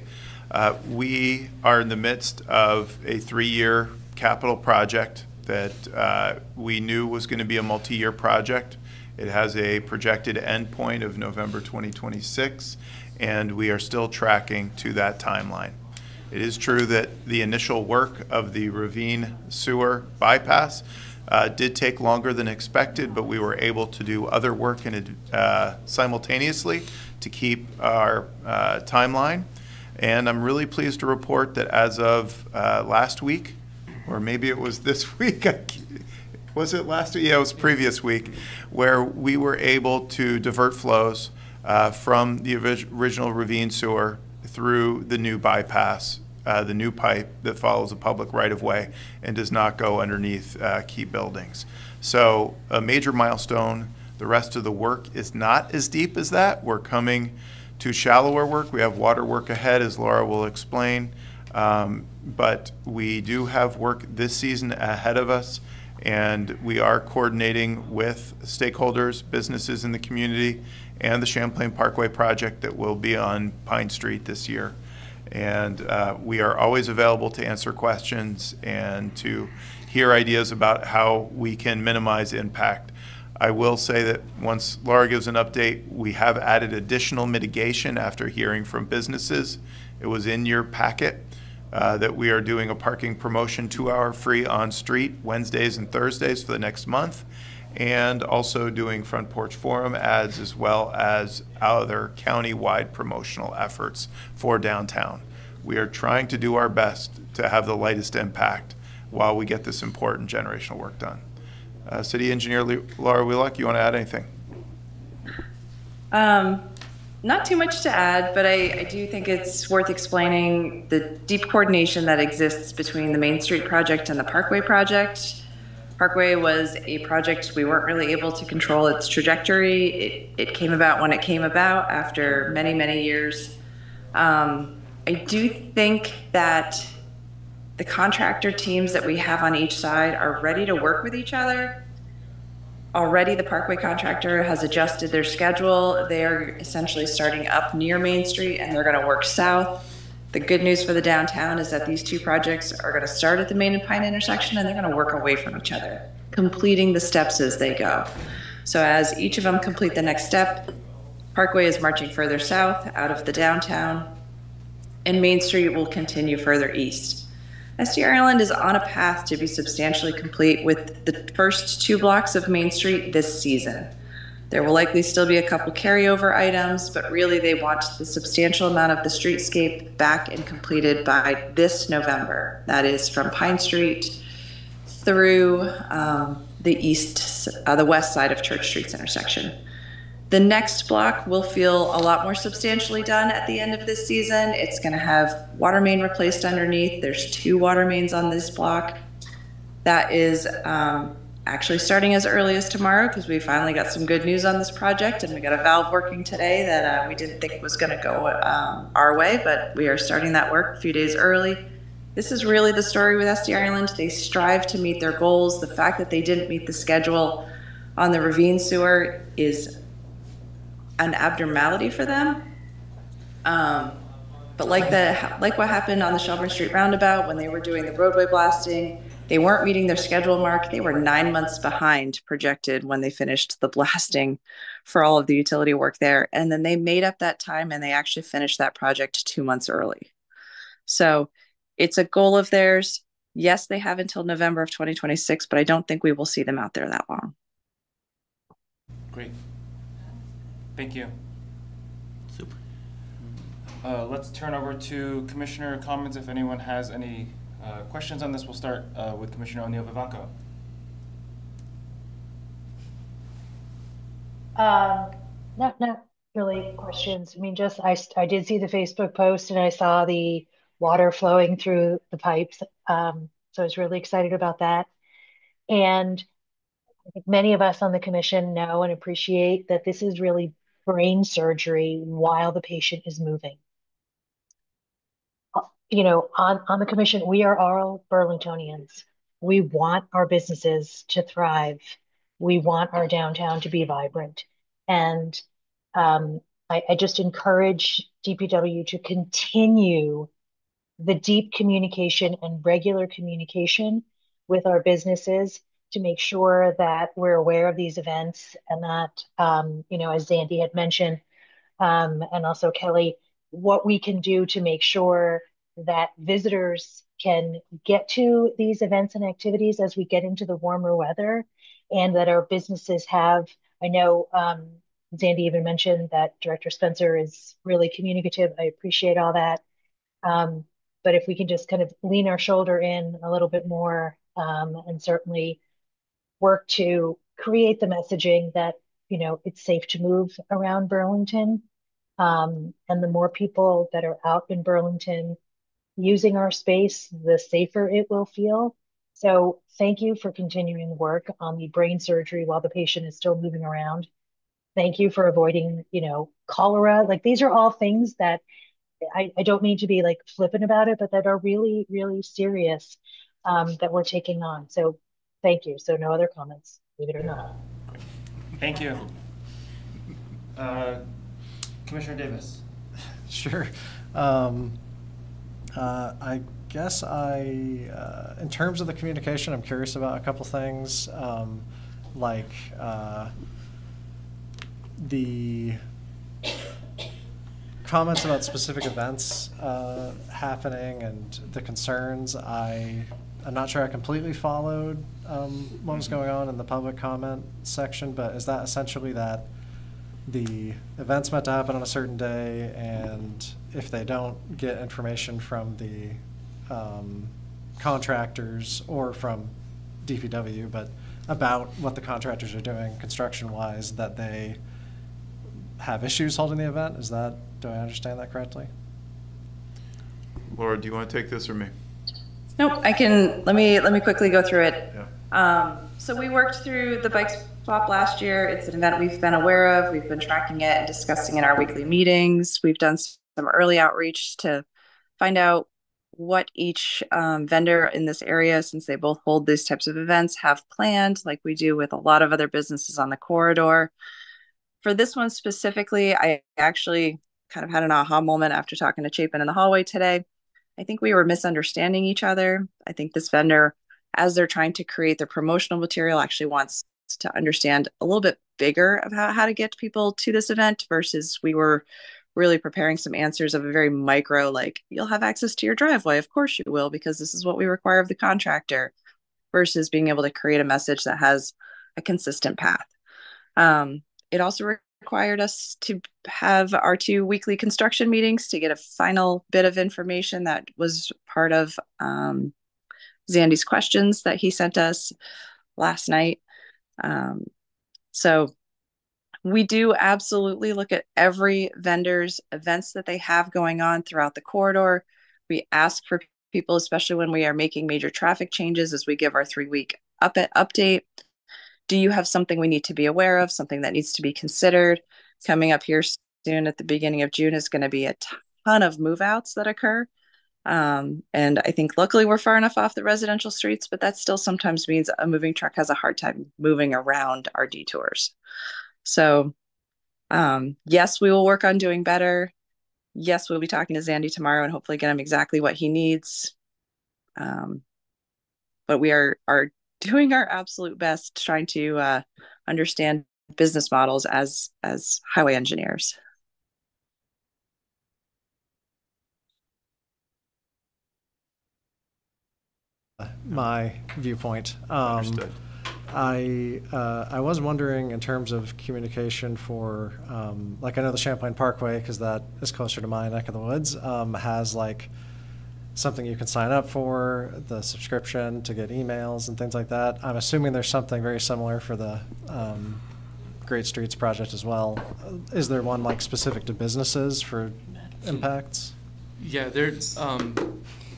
We are in the midst of a 3-year capital project that we knew was going to be a multi-year project. It has a projected end point of November 2026, and we are still tracking to that timeline. It is true that the initial work of the Ravine Sewer bypass did take longer than expected, but we were able to do other work simultaneously to keep our timeline. And I'm really pleased to report that as of last week, or maybe it was this week, Was it last week? Yeah, it was previous week, where we were able to divert flows from the original ravine sewer through the new bypass, the new pipe that follows a public right-of-way and does not go underneath key buildings. So a major milestone. The rest of the work is not as deep as that. We're coming to shallower work. We have water work ahead, as Laura will explain. But we do have work this season ahead of us, and we are coordinating with stakeholders, businesses in the community, and the Champlain Parkway project that will be on Pine Street this year. And we are always available to answer questions and to hear ideas about how we can minimize impact. I will say that once Laura gives an update, we have added additional mitigation after hearing from businesses. It was in your packet that we are doing a parking promotion, 2-hour free on street Wednesdays and Thursdays for the next month, and also doing front porch forum ads as well as other county-wide promotional efforts for downtown. We are trying to do our best to have the lightest impact while we get this important generational work done. City Engineer Laura Wheelock, you want to add anything? Not too much to add, but I do think it's worth explaining the deep coordination that exists between the Main Street project and the Parkway project. Parkway was a project we weren't really able to control its trajectory. It came about when it came about after many, many years. I do think that the contractor teams that we have on each side are ready to work with each other. Already the Parkway contractor has adjusted their schedule. They are essentially starting up near Main Street and they're going to work south. The good news for the downtown is that these two projects are going to start at the Main and Pine intersection and they're going to work away from each other, completing the steps as they go. So as each of them complete the next step, Parkway is marching further south out of the downtown and Main Street will continue further east. SDR Island is on a path to be substantially complete with the first 2 blocks of Main Street this season. There will likely still be a couple carryover items, but really they want the substantial amount of the streetscape back and completed by this November. That is from Pine Street through the west side of Church Street's intersection. The next block will feel a lot more substantially done at the end of this season. It's going to have water main replaced underneath. There's 2 water mains on this block. That is actually starting as early as tomorrow because we finally got some good news on this project and we got a valve working today that we didn't think was going to go our way, but we are starting that work a few days early. This is really the story with SDR Island. They strive to meet their goals. The fact that they didn't meet the schedule on the ravine sewer is an abnormality for them. But like what happened on the Shelburne Street roundabout when they were doing the roadway blasting, they weren't meeting their schedule mark. They were 9 months behind projected when they finished the blasting for all of the utility work there. And then they made up that time and they actually finished that project 2 months early. So it's a goal of theirs. Yes, they have until November of 2026, but I don't think we will see them out there that long. Great. Thank you. Super. Let's turn over to Commissioner comments. If anyone has any questions on this, we'll start with Commissioner O'Neill Vivanco. Not really questions. I mean, just I did see the Facebook post and I saw the water flowing through the pipes. So I was really excited about that. And I think many of us on the commission know and appreciate that this is really brain surgery while the patient is moving. You know, on the commission, we are all Burlingtonians. We want our businesses to thrive. We want our downtown to be vibrant. And I just encourage DPW to continue the deep communication and regular communication with our businesses to make sure that we're aware of these events and that, you know, as Zandy had mentioned, and also Kelly, what we can do to make sure that visitors can get to these events and activities as we get into the warmer weather, and that our businesses have, I know Zandy even mentioned that Director Spencer is really communicative. I appreciate all that. But if we can just kind of lean our shoulder in a little bit more, and certainly work to create the messaging that, it's safe to move around Burlington. And the more people that are out in Burlington using our space, the safer it will feel. So thank you for continuing the work on the brain surgery while the patient is still moving around. Thank you for avoiding, cholera. Like, these are all things that I don't mean to be like flippant about it, but that are really, really serious, that we're taking on. So thank you. So no other comments, believe it or not. Thank you. Commissioner Davis. Sure. I guess in terms of the communication, I'm curious about a couple things, like the comments about specific events happening and the concerns. I'm not sure I completely followed what was going on in the public comment section, but is that essentially that the event's meant to happen on a certain day, and if they don't get information from the contractors or from DPW, but about what the contractors are doing construction-wise, that they have issues holding the event? Do I understand that correctly? Laura, do you want to take this or me? Nope, I can, let me quickly go through it. Yeah. So we worked through the bike swap last year. It's an event we've been aware of. We've been tracking it and discussing in our weekly meetings. We've done some early outreach to find out what each vendor in this area, since they both hold these types of events, have planned, like we do with a lot of other businesses on the corridor. For this one specifically, I actually kind of had an aha moment after talking to Chapin in the hallway today. I think we were misunderstanding each other. I think this vendor, as they're trying to create their promotional material, actually wants to understand a little bit bigger of how to get people to this event, versus we were really preparing some answers of a very micro, like, you'll have access to your driveway. Of course you will, because this is what we require of the contractor, versus being able to create a message that has a consistent path. It also required us to have our 2 weekly construction meetings to get a final bit of information that was part of Zandy's questions that he sent us last night. So we do absolutely look at every vendor's events that they have going on throughout the corridor. We ask for people, especially when we are making major traffic changes, as we give our 3-week update. Do you have something we need to be aware of, something that needs to be considered? Coming up here soon at the beginning of June is going to be a ton of move-outs that occur. And I think luckily we're far enough off the residential streets, but that still sometimes means a moving truck has a hard time moving around our detours. So yes, we will work on doing better. Yes, we'll be talking to Zandy tomorrow and hopefully get him exactly what he needs. But we are doing our absolute best trying to understand business models as highway engineers. My viewpoint. Understood. I was wondering, in terms of communication for, like, I know the Champlain Parkway, because that is closer to my neck of the woods, has like something you can sign up for, the subscription to get emails and things like that. I'm assuming there's something very similar for the Great Streets project as well. Is there one like specific to businesses for impacts? Yeah, there's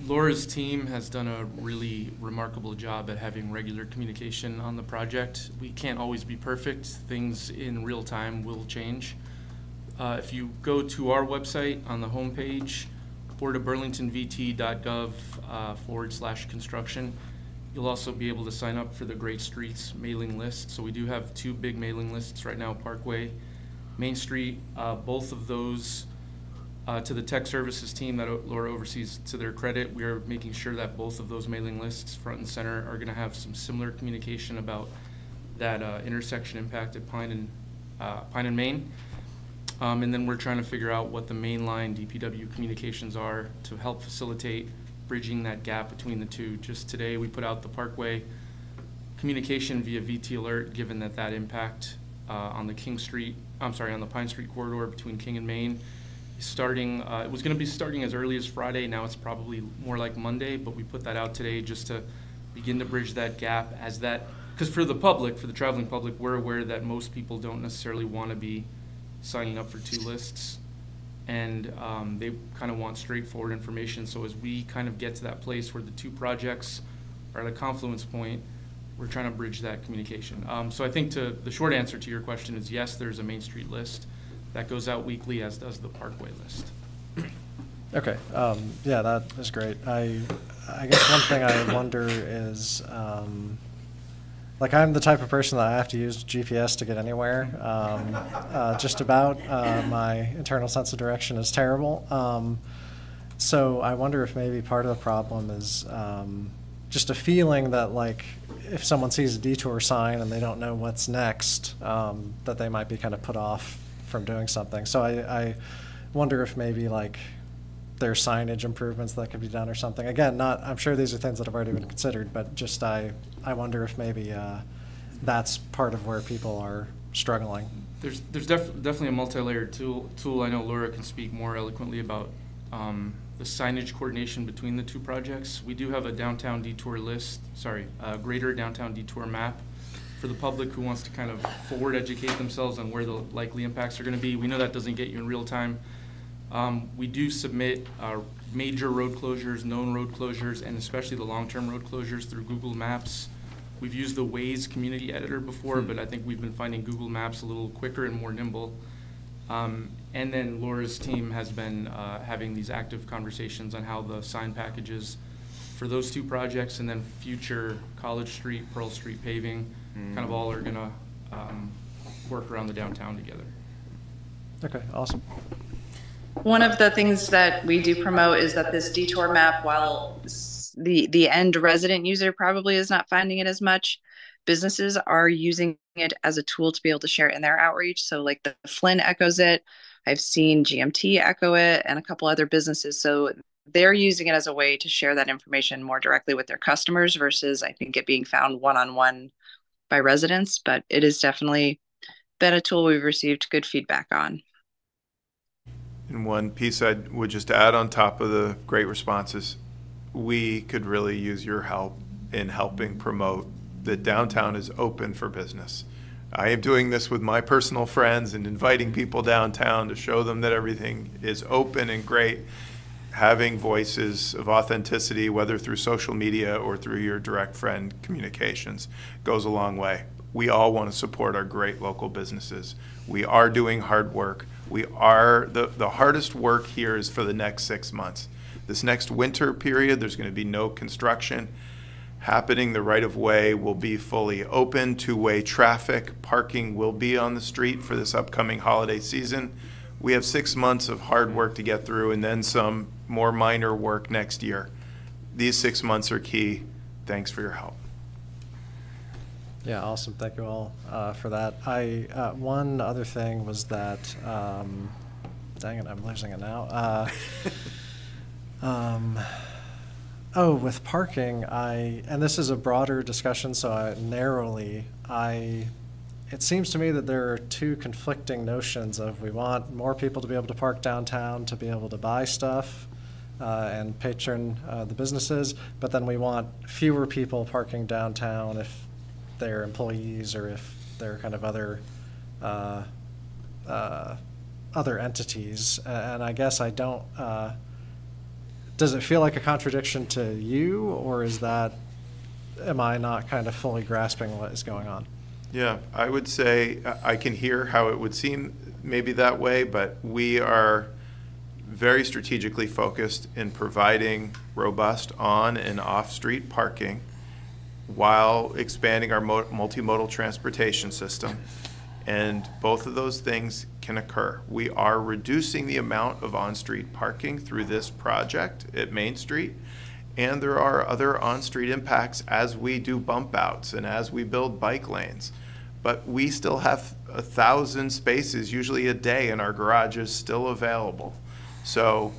Laura's team has done a really remarkable job at having regular communication on the project. We can't always be perfect. Things in real time will change. If you go to our website on the homepage, boardofburlingtonvt.gov/construction, you'll also be able to sign up for the Great Streets mailing list. So we do have 2 big mailing lists right now, Parkway, Main Street. Both of those, to the tech services team that Laura oversees, to their credit, we are making sure that both of those mailing lists, front and center, are going to have some similar communication about that intersection impact at Pine and Main. And then we're trying to figure out what the mainline DPW communications are to help facilitate bridging that gap between the two. Just today, we put out the Parkway communication via VT Alert, given that impact on the Pine Street corridor between King and Main is starting. It was going to be starting as early as Friday. Now it's probably more like Monday, but we put that out today just to begin to bridge that gap as that because for the public, for the traveling public, we're aware that most people don't necessarily want to be signing up for 2 lists. And they kind of want straightforward information. So as we kind of get to that place where the 2 projects are at a confluence point, we're trying to bridge that communication. So I think the short answer to your question is yes, there's a Main Street list that goes out weekly, as does the Parkway list. Okay, yeah, that is great. I guess one thing I wonder is, like, I'm the type of person that I have to use GPS to get anywhere. Just about. My internal sense of direction is terrible. So I wonder if maybe part of the problem is just a feeling that, like, if someone sees a detour sign and they don't know what's next, that they might be kind of put off from doing something. So I wonder if maybe, like, there's signage improvements that could be done or something. Again, I'm sure these are things that have already been considered, but just I wonder if maybe that's part of where people are struggling. There's definitely a multi-layered tool. I know Laura can speak more eloquently about the signage coordination between the 2 projects. We do have a downtown detour list, greater downtown detour map for the public who wants to kind of forward educate themselves on where the likely impacts are going to be. We know that doesn't get you in real time. We do submit major road closures, known road closures, and especially the long-term road closures through Google Maps. We've used the Waze community editor before, but I think we've been finding Google Maps a little quicker and more nimble. And then Laura's team has been having these active conversations on how the sign packages for those 2 projects and then future College Street, Pearl Street paving, kind of all are gonna work around the downtown together. Okay, awesome. One of the things that we do promote is that this detour map, while the end resident user probably is not finding it as much, businesses are using it as a tool to be able to share it in their outreach. So like the Flynn echoes it. I've seen GMT echo it and a couple other businesses. So they're using it as a way to share that information more directly with their customers versus I think it being found one-on-one by residents, but it has definitely been a tool we've received good feedback on. And one piece I would just add on top of the great responses, we could really use your help in helping promote that downtown is open for business. I am doing this with my personal friends and inviting people downtown to show them that everything is open and great. Having voices of authenticity, whether through social media or through your direct friend communications, goes a long way. We all want to support our great local businesses. We are doing hard work. We are, the hardest work here is for the next 6 months. This next winter period, there's going to be no construction happening. The right-of-way will be fully open, 2-way traffic, parking will be on the street for this upcoming holiday season. We have 6 months of hard work to get through and then some more minor work next year. These 6 months are key. Thanks for your help. Yeah, awesome. Thank you all for that. One other thing was that, dang it, I'm losing it now. Oh, with parking, and this is a broader discussion, so it seems to me that there are 2 conflicting notions of we want more people to be able to park downtown to be able to buy stuff and patron the businesses, but then we want fewer people parking downtown if they're employees or if they're kind of other entities. And I guess I don't, does it feel like a contradiction to you, or am I not kind of fully grasping what is going on? Yeah, I would say I can hear how it would seem maybe that way, but we are very strategically focused in providing robust on and off-street parking while expanding our multimodal transportation system. And both of those things can occur. We are reducing the amount of on-street parking through this project at Main Street, and there are other on-street impacts as we do bump outs and as we build bike lanes. But we still have 1,000 spaces, usually a day, in our garages still available. So,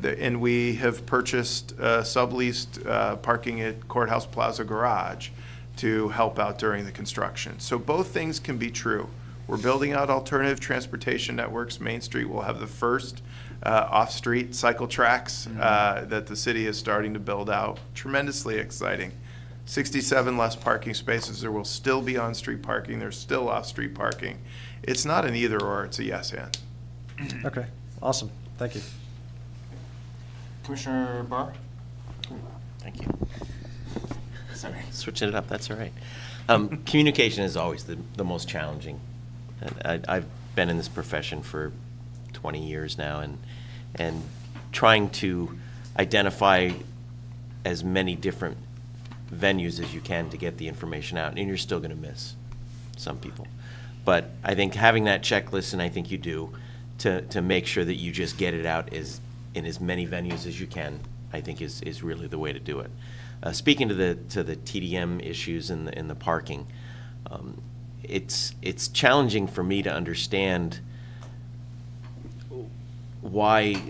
and we have purchased subleased parking at Courthouse Plaza Garage to help out during the construction. So both things can be true. We're building out alternative transportation networks. Main Street will have the first off-street cycle tracks that the city is starting to build out. Tremendously exciting. 67 less parking spaces. There will still be on-street parking. There's still off-street parking. It's not an either or, it's a yes and. Okay, awesome. Thank you. Commissioner Barr? Thank you. Sorry, switching it up, that's all right. Communication is always the most challenging. I've been in this profession for 20 years now, and trying to identify as many different venues as you can to get the information out, and you're still going to miss some people. But I think having that checklist, and I think you do, to make sure that you just get it out in as many venues as you can, I think is really the way to do it. Speaking to the TDM issues and the parking, it's challenging for me to understand why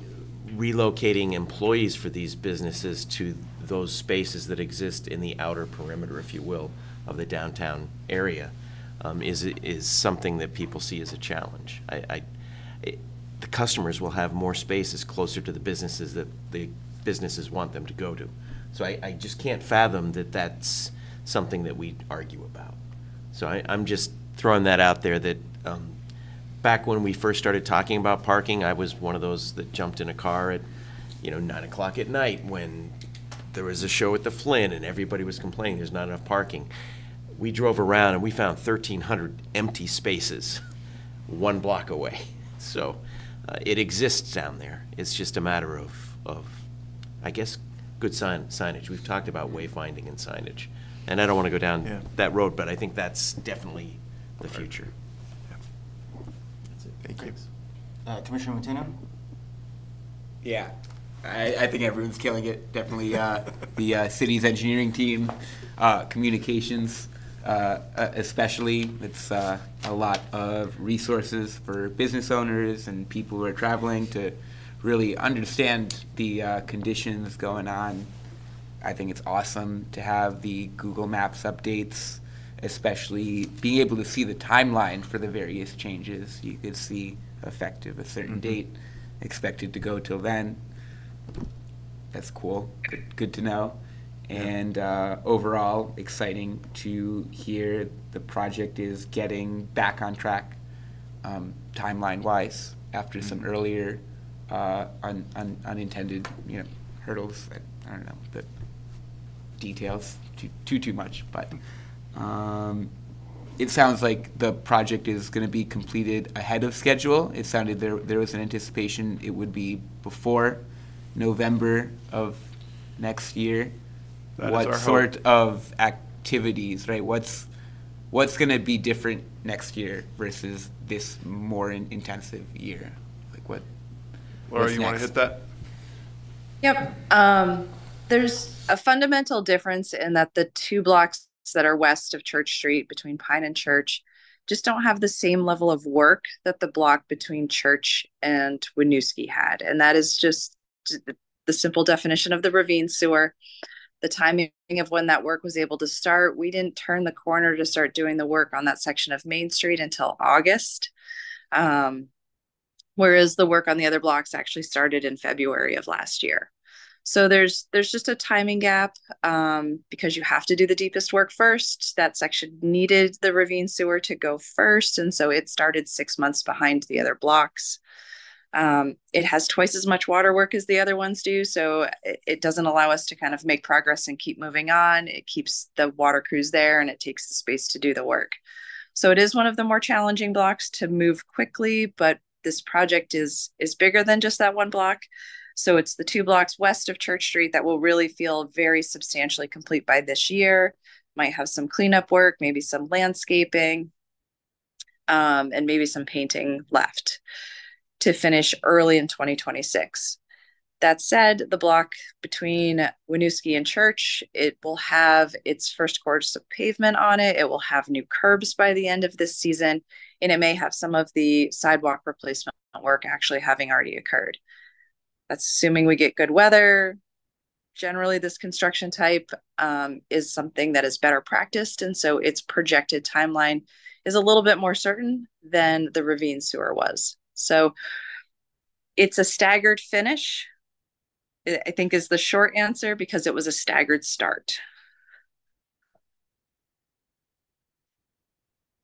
relocating employees for these businesses to those spaces that exist in the outer perimeter, if you will, of the downtown area is something that people see as a challenge. The customers will have more spaces closer to the businesses that the businesses want them to go to. So I just can't fathom that that's something that we argue about. So I'm just throwing that out there that back when we first started talking about parking, I was one of those that jumped in a car at 9 o'clock at night when there was a show at the Flynn and everybody was complaining there's not enough parking. We drove around and we found 1,300 empty spaces 1 block away. So it exists down there. It's just a matter of I guess, good signage. We've talked about wayfinding and signage. And I don't want to go down that road, but I think that's definitely the future. That's it. Thank you. Commissioner Matino? Yeah, I think everyone's killing it. Definitely the city's engineering team, communications, especially. It's a lot of resources for business owners and people who are traveling to really understand the conditions going on. I think it's awesome to have the Google Maps updates, especially being able to see the timeline for the various changes. You could see effective a certain date, expected to go till then. That's cool, good to know. And overall, exciting to hear the project is getting back on track timeline-wise after some earlier unintended hurdles. I don't know the details too much, but it sounds like the project is going to be completed ahead of schedule. It sounded there was an anticipation it would be before November of next year. What sort of activities, right? What's going to be different next year versus this more intensive year? Like what? Laura, you want to hit that? Yep. There's a fundamental difference in that the 2 blocks that are west of Church Street between Pine and Church just don't have the same level of work that the block between Church and Winooski had. And that is just the simple definition of the ravine sewer. The timing of when that work was able to start, we didn't turn the corner to start doing the work on that section of Main Street until August. Whereas the work on the other blocks actually started in February of last year. So there's just a timing gap because you have to do the deepest work first. That section needed the ravine sewer to go first, and so it started 6 months behind the other blocks. It has twice as much water work as the other ones do, so it doesn't allow us to kind of make progress and keep moving on. It keeps the water crews there, and it takes the space to do the work. So it is one of the more challenging blocks to move quickly, but this project is bigger than just that 1 block. So it's the 2 blocks west of Church Street that will really feel very substantially complete by this year. Might have some cleanup work, maybe some landscaping, and maybe some painting left to finish early in 2026. That said, the block between Winooski and Church, it will have its first course of pavement on it. It will have new curbs by the end of this season, and it may have some of the sidewalk replacement work actually having already occurred. That's assuming we get good weather. Generally, this construction type is something that is better practiced, and so its projected timeline is a little bit more certain than the ravine sewer was. So it's a staggered finish, I think, is the short answer, because it was a staggered start.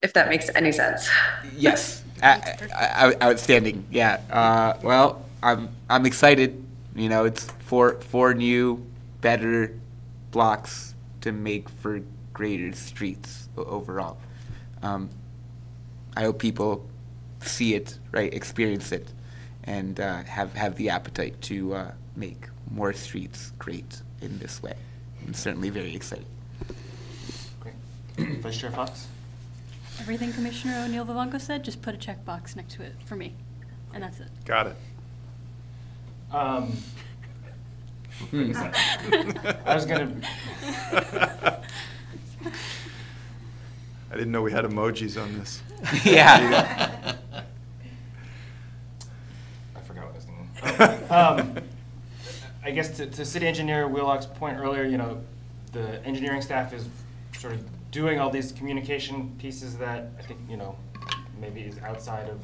if that makes any sense. Yes, outstanding. Yeah. Well, I'm excited. You know, it's four new, better blocks to make for greater streets overall. I hope people see it, right, experience it, and have the appetite to make more streets great in this way. I'm certainly very excited. Great. Vice Chair Fox? Everything Commissioner O'Neill Vivanco said, just put a checkbox next to it for me, and that's it. Got it. I was gonna. I didn't know we had emojis on this. Yeah. I forgot what I was doing. I guess to City Engineer Wheelock's point earlier, you know, the engineering staff is sort of doing all these communication pieces that I think, you know, maybe is outside of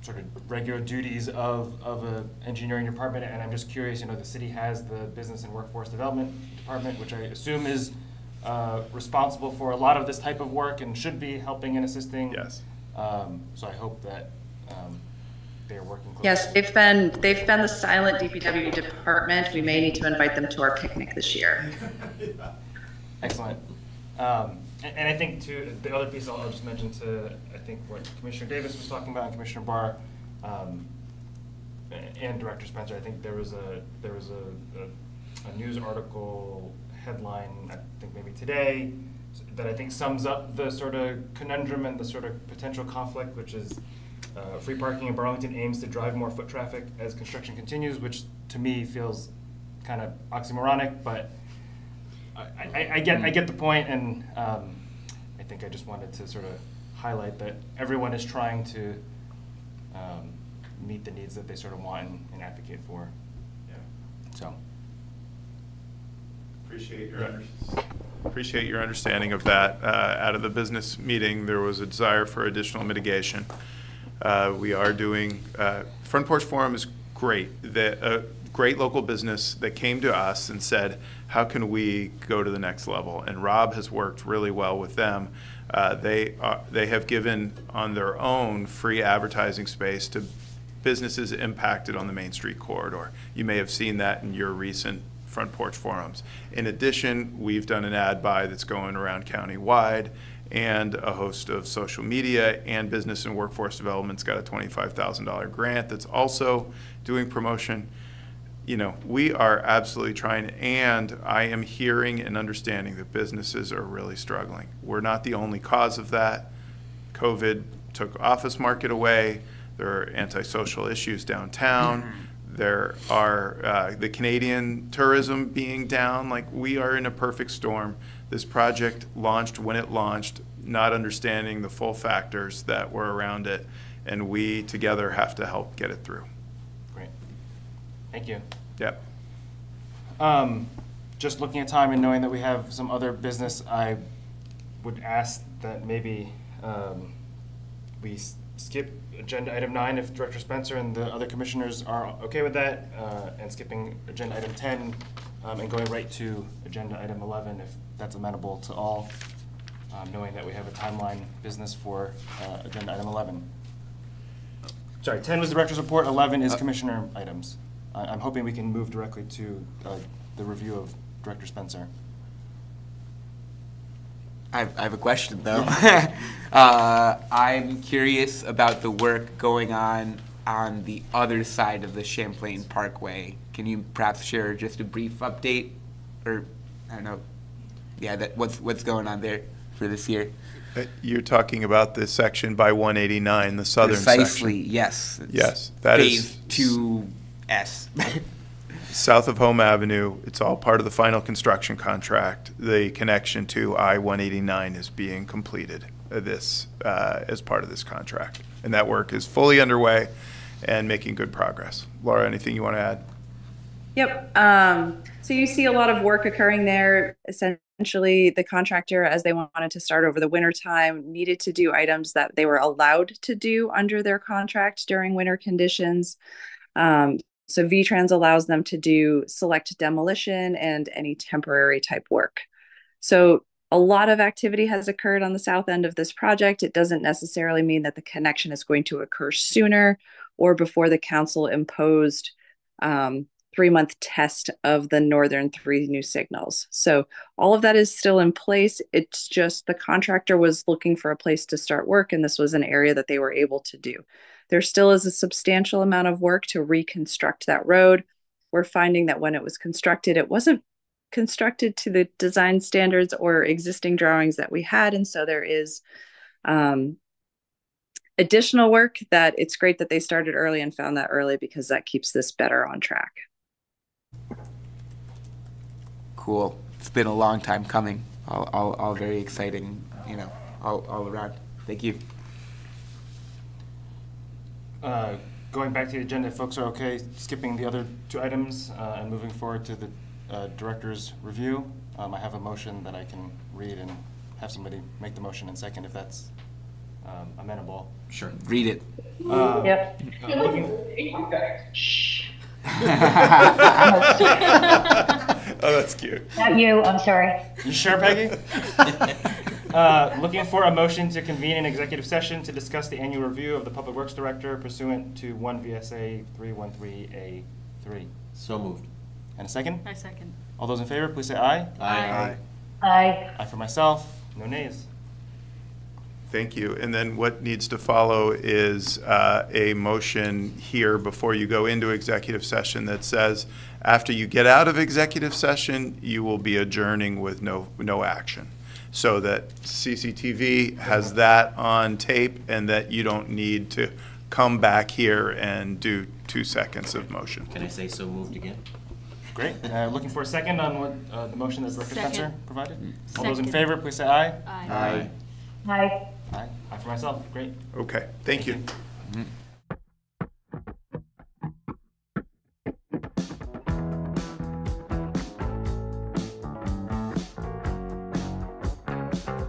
sort of regular duties of a engineering department. And I'm just curious, you know, the city has the Business and Workforce Development Department, which I assume is responsible for a lot of this type of work and should be helping and assisting. Yes. So I hope that they're working closely. Yes, they've been the silent DPW department. We may need to invite them to our picnic this year. Excellent. And I think too, the other piece I'll just mention to, I think what Commissioner Davis was talking about and Commissioner Barr and Director Spencer, I think there was a news article headline, I think maybe today, that I think sums up the sort of conundrum and the sort of potential conflict, which is free parking in Burlington aims to drive more foot traffic as construction continues, which to me feels kind of oxymoronic, but I get the point, and I think I just wanted to sort of highlight that everyone is trying to meet the needs that they sort of want and advocate for. Yeah. So. Appreciate your understanding of that. Out of the business meeting, there was a desire for additional mitigation. We are doing, Front Porch Forum is great. Great local business that came to us and said, how can we go to the next level? And Rob has worked really well with them. They have given on their own free advertising space to businesses impacted on the Main Street corridor. You may have seen that in your recent Front Porch Forums. In addition, we've done an ad buy that's going around county-wide, and a host of social media, and Business and Workforce Development's got a $25,000 grant that's also doing promotion. You know, we are absolutely trying, and I am hearing and understanding that businesses are really struggling. We're not the only cause of that. COVID took office market away. There are antisocial issues downtown. There are the Canadian tourism being down. Like, we are in a perfect storm. This project launched when it launched, not understanding the full factors that were around it, and we together have to help get it through. Great. Thank you. Yep. Just looking at time and knowing that we have some other business, I would ask that maybe we skip agenda item 9 if Director Spencer and the other commissioners are okay with that, and skipping agenda item 10 and going right to agenda item 11 if that's amenable to all, knowing that we have a timeline business for agenda item 11. Sorry, 10 was the Director's report, 11 is commissioner items. I'm hoping we can move directly to the review of Director Spencer. I have a question, though. I'm curious about the work going on the other side of the Champlain Parkway. Can you perhaps share just a brief update, or I don't know, yeah, what's going on there for this year? You're talking about the section by 189, the southern section. Precisely, yes. Yes, that is Phase 2S. South of Home Avenue. It's all part of the final construction contract. The connection to I-189 is being completed as part of this contract. And that work is fully underway and making good progress. Laura, anything you want to add? Yep. So you see a lot of work occurring there. Essentially, the contractor, as they wanted to start over the winter time, needed to do items that they were allowed to do under their contract during winter conditions. So V-Trans allows them to do select demolition and any temporary type work. So A lot of activity has occurred on the south end of this project. It doesn't necessarily mean that the connection is going to occur sooner or before the council imposed 3-month test of the northern 3 new signals. So all of that is still in place. It's just the contractor was looking for a place to start work, and this was an area that they were able to do. There still is a substantial amount of work to reconstruct that road. We're finding that when it was constructed, it wasn't constructed to the design standards or existing drawings that we had. And so there is additional work that it's great that they started early and found that early, because that keeps this better on track. Cool. It's been a long time coming. All very exciting, all around. Thank you. Going back to the agenda, if folks are okay skipping the other 2 items and moving forward to the director's review. I have a motion that I can read and have somebody make the motion and second if that's amenable. Sure. Read it. Yep. Oh, that's cute. Not you, I'm sorry. You sure, Peggy? Looking for a motion to convene an executive session to discuss the annual review of the Public Works Director pursuant to 1 VSA 313A3. So moved. And a second? I second. All those in favor, please say aye. Aye. Aye. Aye for myself. No nays. Thank you. And then what needs to follow is a motion here before you go into executive session that says, after you get out of executive session, you will be adjourning with no action. So that CCTV has that on tape and that you don't need to come back here and do 2 seconds of motion. Can I say so moved again? Great. Looking for a second on what the motion that Director Second. Spencer provided. All Second. those in favor, please say aye. Aye. Aye. Aye. Aye. Aye for myself. Great. Okay. Thank you. you.